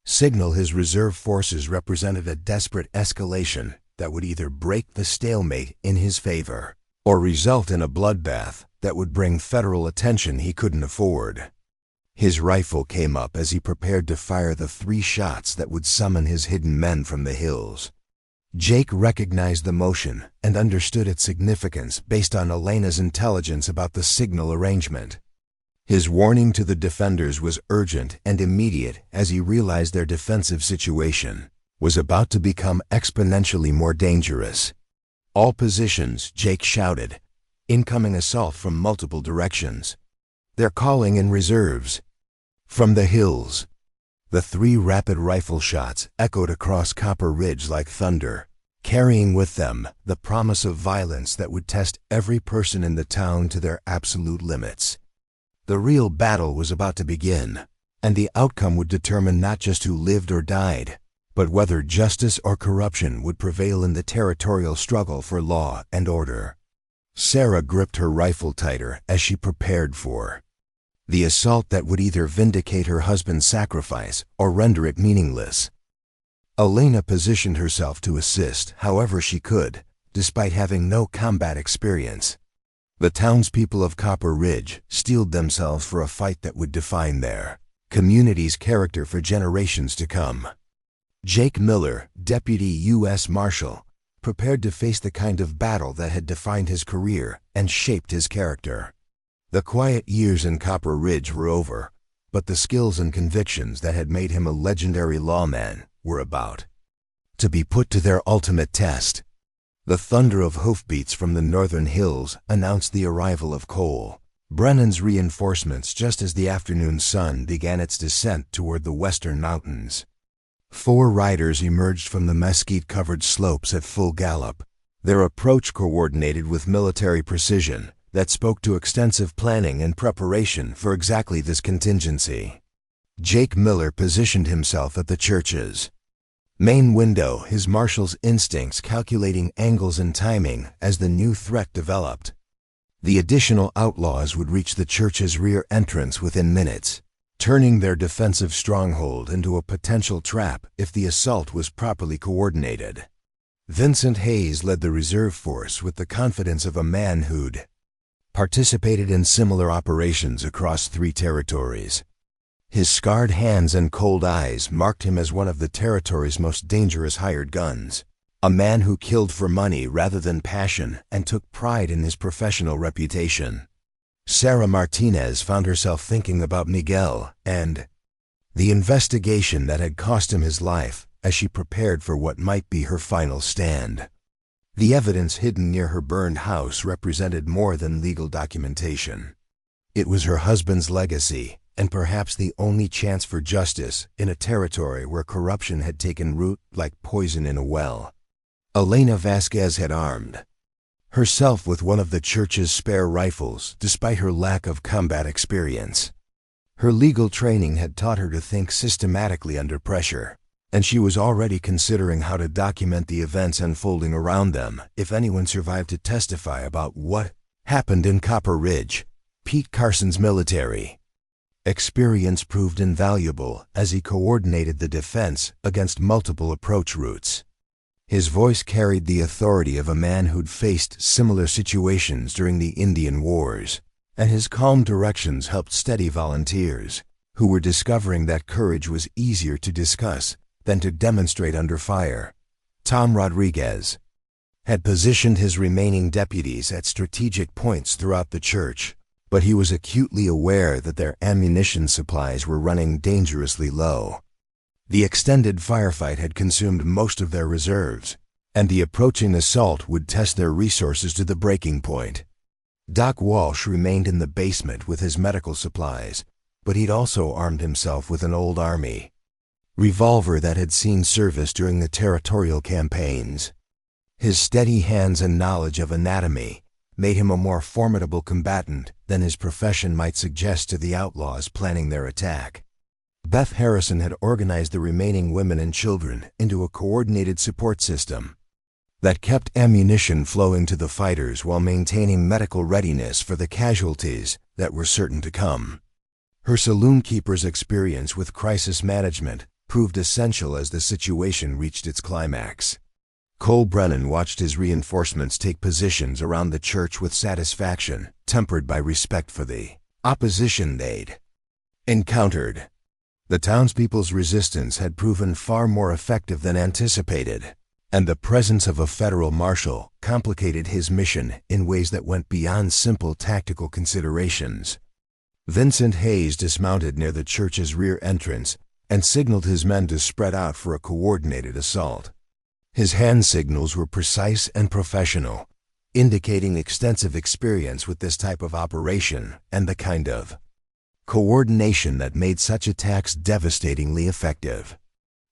A: signal his reserve forces represented a desperate escalation that would either break the stalemate in his favor or result in a bloodbath that would bring federal attention he couldn't afford. His rifle came up as he prepared to fire the 3 shots that would summon his hidden men from the hills. Jake recognized the motion and understood its significance based on Elena's intelligence about the signal arrangement. His warning to the defenders was urgent and immediate as he realized their defensive situation was about to become exponentially more dangerous. All positions, Jake shouted. Incoming assault from multiple directions. They're calling in reserves. From the hills. The 3 rapid rifle shots echoed across Copper Ridge like thunder, carrying with them the promise of violence that would test every person in the town to their absolute limits. The real battle was about to begin, and the outcome would determine not just who lived or died, but whether justice or corruption would prevail in the territorial struggle for law and order. Sarah gripped her rifle tighter as she prepared for the assault that would either vindicate her husband's sacrifice or render it meaningless. Elena positioned herself to assist however she could, despite having no combat experience. The townspeople of Copper Ridge steeled themselves for a fight that would define their community's character for generations to come. Jake Miller, Deputy U.S. Marshal, prepared to face the kind of battle that had defined his career and shaped his character. The quiet years in Copper Ridge were over, but the skills and convictions that had made him a legendary lawman were about to be put to their ultimate test. The thunder of hoofbeats from the northern hills announced the arrival of Cole Brennan's reinforcements just as the afternoon sun began its descent toward the western mountains. 4 riders emerged from the mesquite-covered slopes at full gallop, their approach coordinated with military precision that spoke to extensive planning and preparation for exactly this contingency. Jake Miller positioned himself at the church's main window, his marshal's instincts calculating angles and timing as the new threat developed. The additional outlaws would reach the church's rear entrance within minutes, turning their defensive stronghold into a potential trap if the assault was properly coordinated. Vincent Hayes led the reserve force with the confidence of a man who'd participated in similar operations across 3 territories. His scarred hands and cold eyes marked him as one of the territory's most dangerous hired guns, a man who killed for money rather than passion and took pride in his professional reputation. Sarah Martinez found herself thinking about Miguel and the investigation that had cost him his life as she prepared for what might be her final stand. The evidence hidden near her burned house represented more than legal documentation. It was her husband's legacy, and perhaps the only chance for justice in a territory where corruption had taken root like poison in a well. Elena Vasquez had armed herself with one of the church's spare rifles despite her lack of combat experience. Her legal training had taught her to think systematically under pressure, and she was already considering how to document the events unfolding around them if anyone survived to testify about what happened in Copper Ridge. Pete Carson's military experience proved invaluable as he coordinated the defense against multiple approach routes. His voice carried the authority of a man who'd faced similar situations during the Indian Wars, and his calm directions helped steady volunteers who were discovering that courage was easier to discuss than to demonstrate under fire. Tom Rodriguez had positioned his remaining deputies at strategic points throughout the church, but he was acutely aware that their ammunition supplies were running dangerously low. The extended firefight had consumed most of their reserves, and the approaching assault would test their resources to the breaking point. Doc Walsh remained in the basement with his medical supplies, but he'd also armed himself with an old Army revolver that had seen service during the territorial campaigns. His steady hands and knowledge of anatomy made him a more formidable combatant than his profession might suggest to the outlaws planning their attack. Beth Harrison had organized the remaining women and children into a coordinated support system that kept ammunition flowing to the fighters while maintaining medical readiness for the casualties that were certain to come. Her saloon keeper's experience with crisis management proved essential as the situation reached its climax. Cole Brennan watched his reinforcements take positions around the church with satisfaction, tempered by respect for the opposition they'd encountered. The townspeople's resistance had proven far more effective than anticipated, and the presence of a federal marshal complicated his mission in ways that went beyond simple tactical considerations. Vincent Hayes dismounted near the church's rear entrance and signaled his men to spread out for a coordinated assault. His hand signals were precise and professional, indicating extensive experience with this type of operation and the kind of coordination that made such attacks devastatingly effective.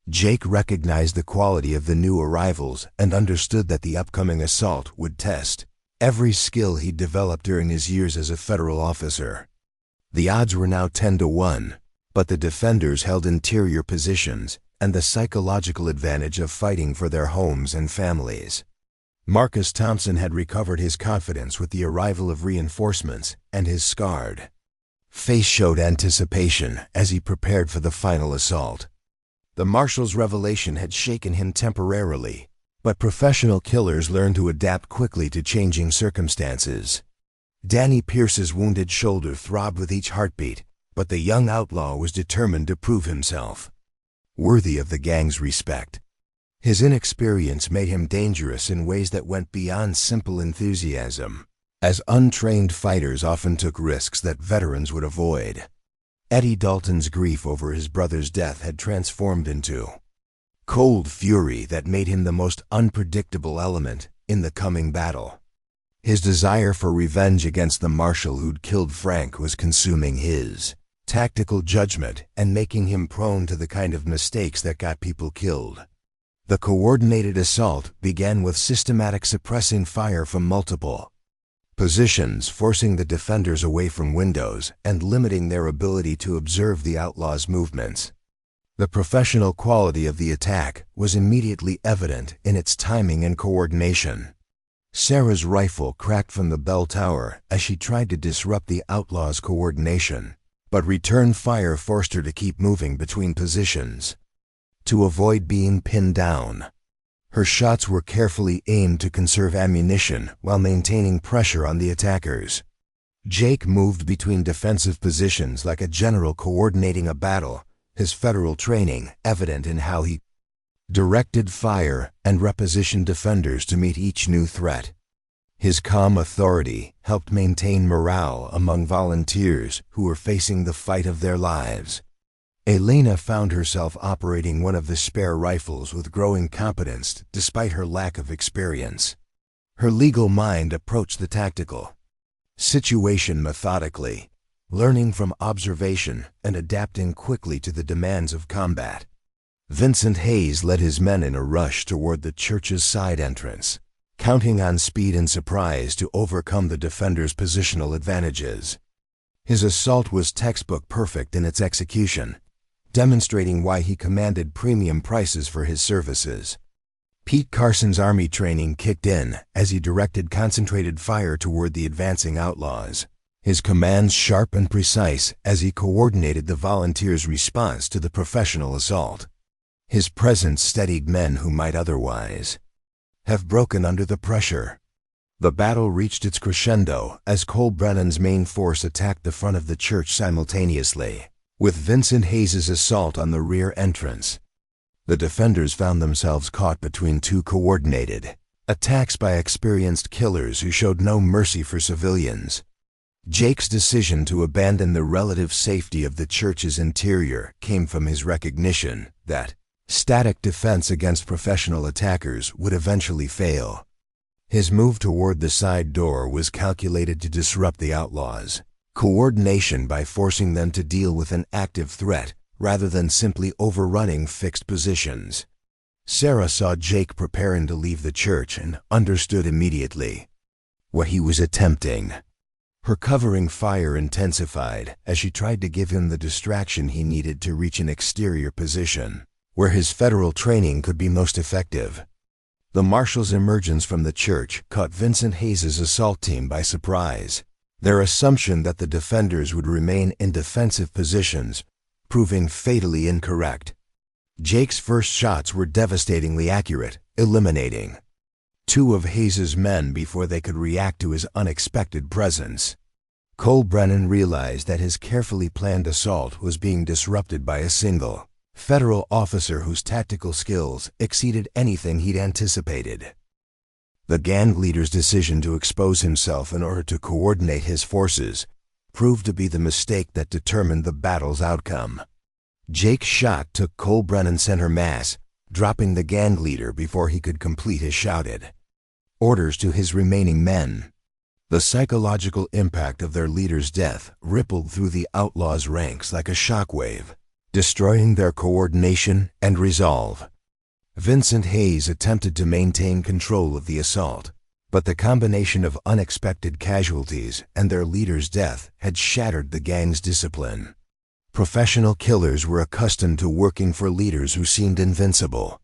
A: Jake recognized the quality of the new arrivals and understood that the upcoming assault would test every skill he'd developed during his years as a federal officer. The odds were now 10-1, but the defenders held interior positions and the psychological advantage of fighting for their homes and families. Marcus Thompson had recovered his confidence with the arrival of reinforcements, and his scarred face showed anticipation as he prepared for the final assault. The marshal's revelation had shaken him temporarily, but professional killers learn to adapt quickly to changing circumstances. Danny Pierce's wounded shoulder throbbed with each heartbeat, but the young outlaw was determined to prove himself worthy of the gang's respect. His inexperience made him dangerous in ways that went beyond simple enthusiasm, as untrained fighters often took risks that veterans would avoid. Eddie Dalton's grief over his brother's death had transformed into cold fury that made him the most unpredictable element in the coming battle. His desire for revenge against the marshal who'd killed Frank was consuming his tactical judgment and making him prone to the kind of mistakes that got people killed. The coordinated assault began with systematic suppressing fire from multiple positions, forcing the defenders away from windows and limiting their ability to observe the outlaws' movements. The professional quality of the attack was immediately evident in its timing and coordination. Sarah's rifle cracked from the bell tower as she tried to disrupt the outlaws' coordination, but return fire forced her to keep moving between positions to avoid being pinned down. Her shots were carefully aimed to conserve ammunition while maintaining pressure on the attackers. Jake moved between defensive positions like a general coordinating a battle, his federal training evident in how he directed fire and repositioned defenders to meet each new threat. His calm authority helped maintain morale among volunteers who were facing the fight of their lives. Elena found herself operating one of the spare rifles with growing competence despite her lack of experience. Her legal mind approached the tactical situation methodically, learning from observation and adapting quickly to the demands of combat. Vincent Hayes led his men in a rush toward the church's side entrance, counting on speed and surprise to overcome the defenders' positional advantages. His assault was textbook perfect in its execution, demonstrating why he commanded premium prices for his services. Pete Carson's army training kicked in as he directed concentrated fire toward the advancing outlaws, his commands sharp and precise as he coordinated the volunteers' response to the professional assault. His presence steadied men who might otherwise have broken under the pressure. The battle reached its crescendo as Cole Brennan's main force attacked the front of the church simultaneously, with Vincent Hayes's assault on the rear entrance. The defenders found themselves caught between two coordinated attacks by experienced killers who showed no mercy for civilians. Jake's decision to abandon the relative safety of the church's interior came from his recognition that static defense against professional attackers would eventually fail. His move toward the side door was calculated to disrupt the outlaws' coordination by forcing them to deal with an active threat rather than simply overrunning fixed positions. Sarah saw Jake preparing to leave the church and understood immediately what he was attempting. Her covering fire intensified as she tried to give him the distraction he needed to reach an exterior position where his federal training could be most effective. The marshal's emergence from the church caught Vincent Hayes's assault team by surprise. Their assumption that the defenders would remain in defensive positions proving fatally incorrect. Jake's first shots were devastatingly accurate, eliminating two of Hayes's men before they could react to his unexpected presence. Cole Brennan realized that his carefully planned assault was being disrupted by a single federal officer whose tactical skills exceeded anything he'd anticipated. The gang leader's decision to expose himself in order to coordinate his forces proved to be the mistake that determined the battle's outcome. Jake's shot took Cole Brennan center mass, dropping the gang leader before he could complete his shouted orders to his remaining men. The psychological impact of their leader's death rippled through the outlaws' ranks like a shockwave, destroying their coordination and resolve. Vincent Hayes attempted to maintain control of the assault, but the combination of unexpected casualties and their leader's death had shattered the gang's discipline. Professional killers were accustomed to working for leaders who seemed invincible,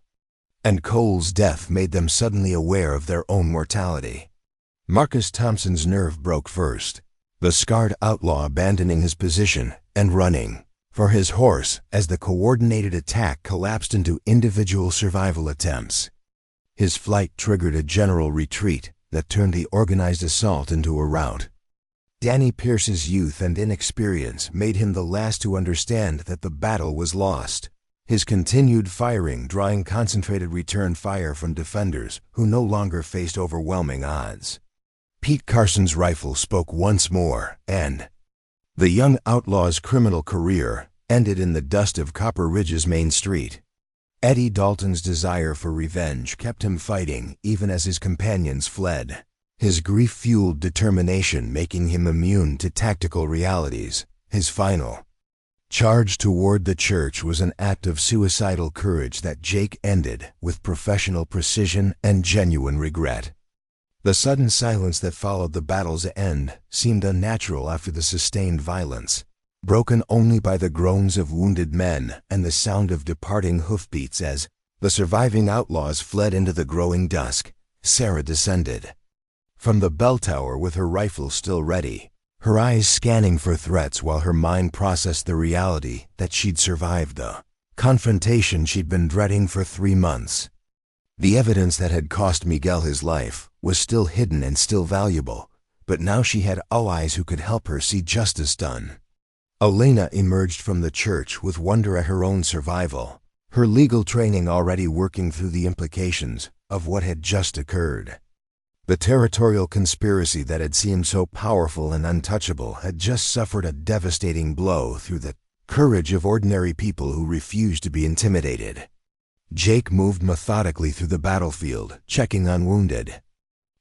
A: and Cole's death made them suddenly aware of their own mortality. Marcus Thompson's nerve broke first, the scarred outlaw abandoning his position and running for his horse as the coordinated attack collapsed into individual survival attempts. His flight triggered a general retreat that turned the organized assault into a rout. Danny Pierce's youth and inexperience made him the last to understand that the battle was lost. His continued firing drawing concentrated return fire from defenders who no longer faced overwhelming odds. Pete Carson's rifle spoke once more, and the young outlaw's criminal career ended in the dust of Copper Ridge's main street. Eddie Dalton's desire for revenge kept him fighting even as his companions fled, his grief-fueled determination making him immune to tactical realities. His final charge toward the church was an act of suicidal courage that Jake ended with professional precision and genuine regret. The sudden silence that followed the battle's end seemed unnatural after the sustained violence, broken only by the groans of wounded men and the sound of departing hoofbeats as the surviving outlaws fled into the growing dusk. Sarah descended from the bell tower with her rifle still ready, her eyes scanning for threats while her mind processed the reality that she'd survived the confrontation she'd been dreading for 3 months. The evidence that had cost Miguel his life was still hidden and still valuable, but now she had allies who could help her see justice done. Elena emerged from the church with wonder at her own survival, her legal training already working through the implications of what had just occurred. The territorial conspiracy that had seemed so powerful and untouchable had just suffered a devastating blow through the courage of ordinary people who refused to be intimidated. Jake moved methodically through the battlefield, checking on wounded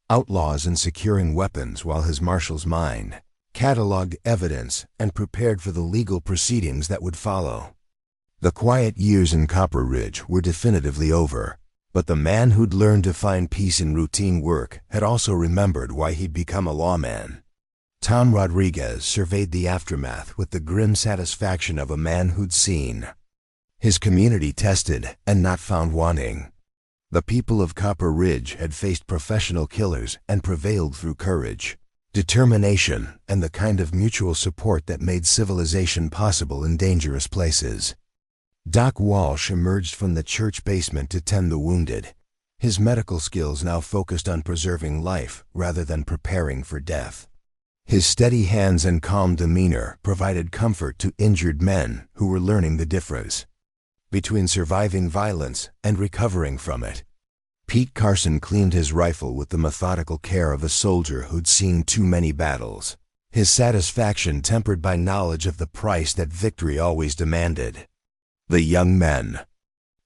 A: outlaws and securing weapons while his marshal's mind cataloged evidence and prepared for the legal proceedings that would follow. The quiet years in Copper Ridge were definitively over, but the man who'd learned to find peace in routine work had also remembered why he'd become a lawman. Tom Rodriguez surveyed the aftermath with the grim satisfaction of a man who'd seen his community tested and not found wanting. The people of Copper Ridge had faced professional killers and prevailed through courage, determination, and the kind of mutual support that made civilization possible in dangerous places. Doc Walsh emerged from the church basement to tend the wounded, his medical skills now focused on preserving life rather than preparing for death. His steady hands and calm demeanor provided comfort to injured men who were learning the difference between surviving violence and recovering from it. Pete Carson cleaned his rifle with the methodical care of a soldier who'd seen too many battles, his satisfaction tempered by knowledge of the price that victory always demanded. The young men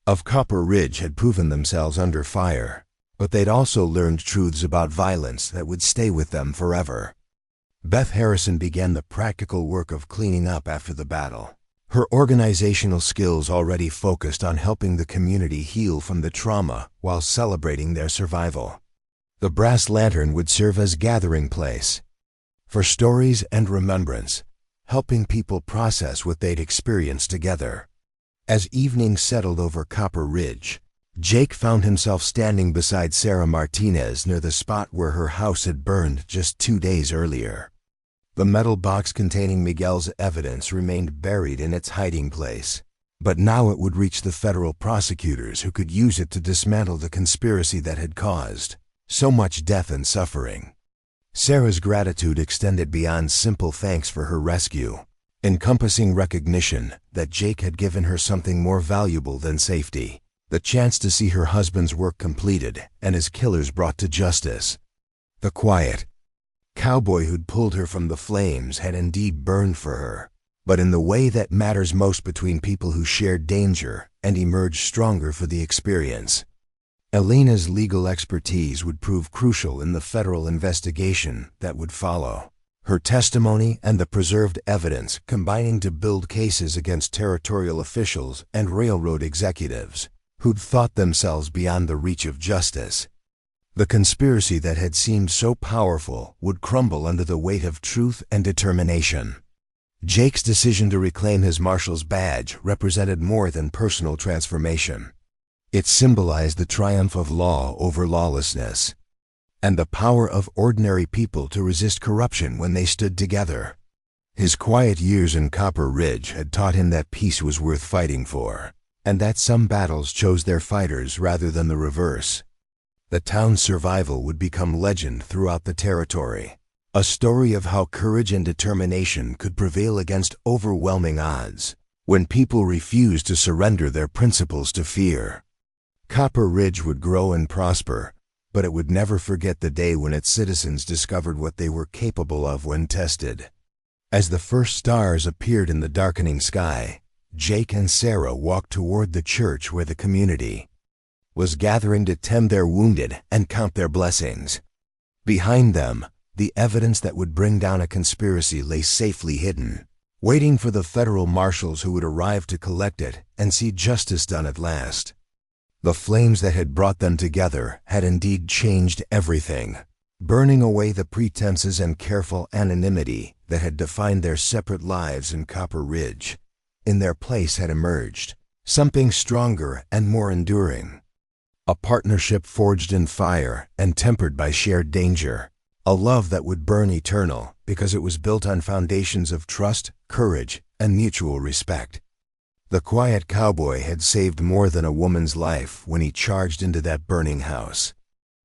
A: of Copper Ridge had proven themselves under fire, but they'd also learned truths about violence that would stay with them forever. Beth Harrison began the practical work of cleaning up after the battle, her organizational skills already focused on helping the community heal from the trauma while celebrating their survival. The Brass Lantern would serve as gathering place for stories and remembrance, helping people process what they'd experienced together. As evening settled over Copper Ridge, Jake found himself standing beside Sarah Martinez near the spot where her house had burned just 2 days earlier. The metal box containing Miguel's evidence remained buried in its hiding place, but now it would reach the federal prosecutors who could use it to dismantle the conspiracy that had caused so much death and suffering. Sarah's gratitude extended beyond simple thanks for her rescue, encompassing recognition that Jake had given her something more valuable than safety, the chance to see her husband's work completed and his killers brought to justice. The quiet cowboy who'd pulled her from the flames had indeed burned for her, but in the way that matters most between people who shared danger and emerged stronger for the experience. Elena's legal expertise would prove crucial in the federal investigation that would follow, her testimony and the preserved evidence combining to build cases against territorial officials and railroad executives who'd thought themselves beyond the reach of justice. The conspiracy that had seemed so powerful would crumble under the weight of truth and determination. Jake's decision to reclaim his marshal's badge represented more than personal transformation. It symbolized the triumph of law over lawlessness, and the power of ordinary people to resist corruption when they stood together. His quiet years in Copper Ridge had taught him that peace was worth fighting for, and that some battles chose their fighters rather than the reverse. The town's survival would become legend throughout the territory, A story of how courage and determination could prevail against overwhelming odds when people refused to surrender their principles to fear. Copper Ridge would grow and prosper, but it would never forget the day when its citizens discovered what they were capable of when tested. As the first stars appeared in the darkening sky, Jake and Sarah walked toward the church where the community was gathering to tend their wounded and count their blessings. Behind them, the evidence that would bring down a conspiracy lay safely hidden, waiting for the federal marshals who would arrive to collect it and see justice done at last. The flames that had brought them together had indeed changed everything, burning away the pretenses and careful anonymity that had defined their separate lives in Copper Ridge. In their place had emerged something stronger and more enduring. A partnership forged in fire and tempered by shared danger. A love that would burn eternal because it was built on foundations of trust, courage, and mutual respect. The quiet cowboy had saved more than a woman's life when he charged into that burning house.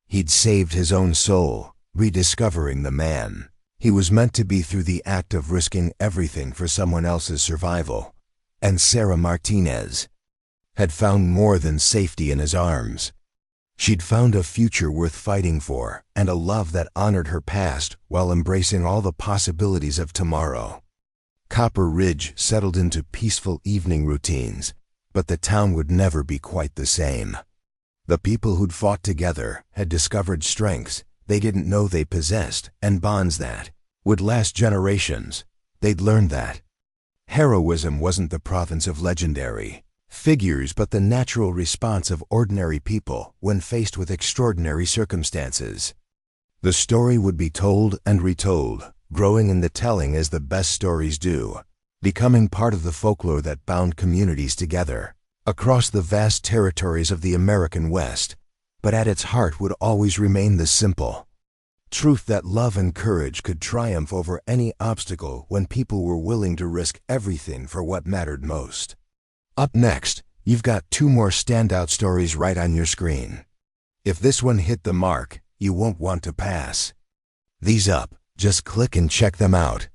A: He'd saved his own soul, rediscovering the man he was meant to be through the act of risking everything for someone else's survival. And Sarah Martinez had found more than safety in his arms. She'd found a future worth fighting for and a love that honored her past while embracing all the possibilities of tomorrow. Copper Ridge settled into peaceful evening routines, but the town would never be quite the same. The people who'd fought together had discovered strengths they didn't know they possessed and bonds that would last generations. They'd learned that heroism wasn't the province of legendary figures but the natural response of ordinary people when faced with extraordinary circumstances. The story would be told and retold, growing in the telling as the best stories do, becoming part of the folklore that bound communities together across the vast territories of the American West. But at its heart would always remain the simple truth that love and courage could triumph over any obstacle when people were willing to risk everything for what mattered most. Up next, you've got two more standout stories right on your screen. If this one hit the mark, you won't want to pass these up. Just click and check them out.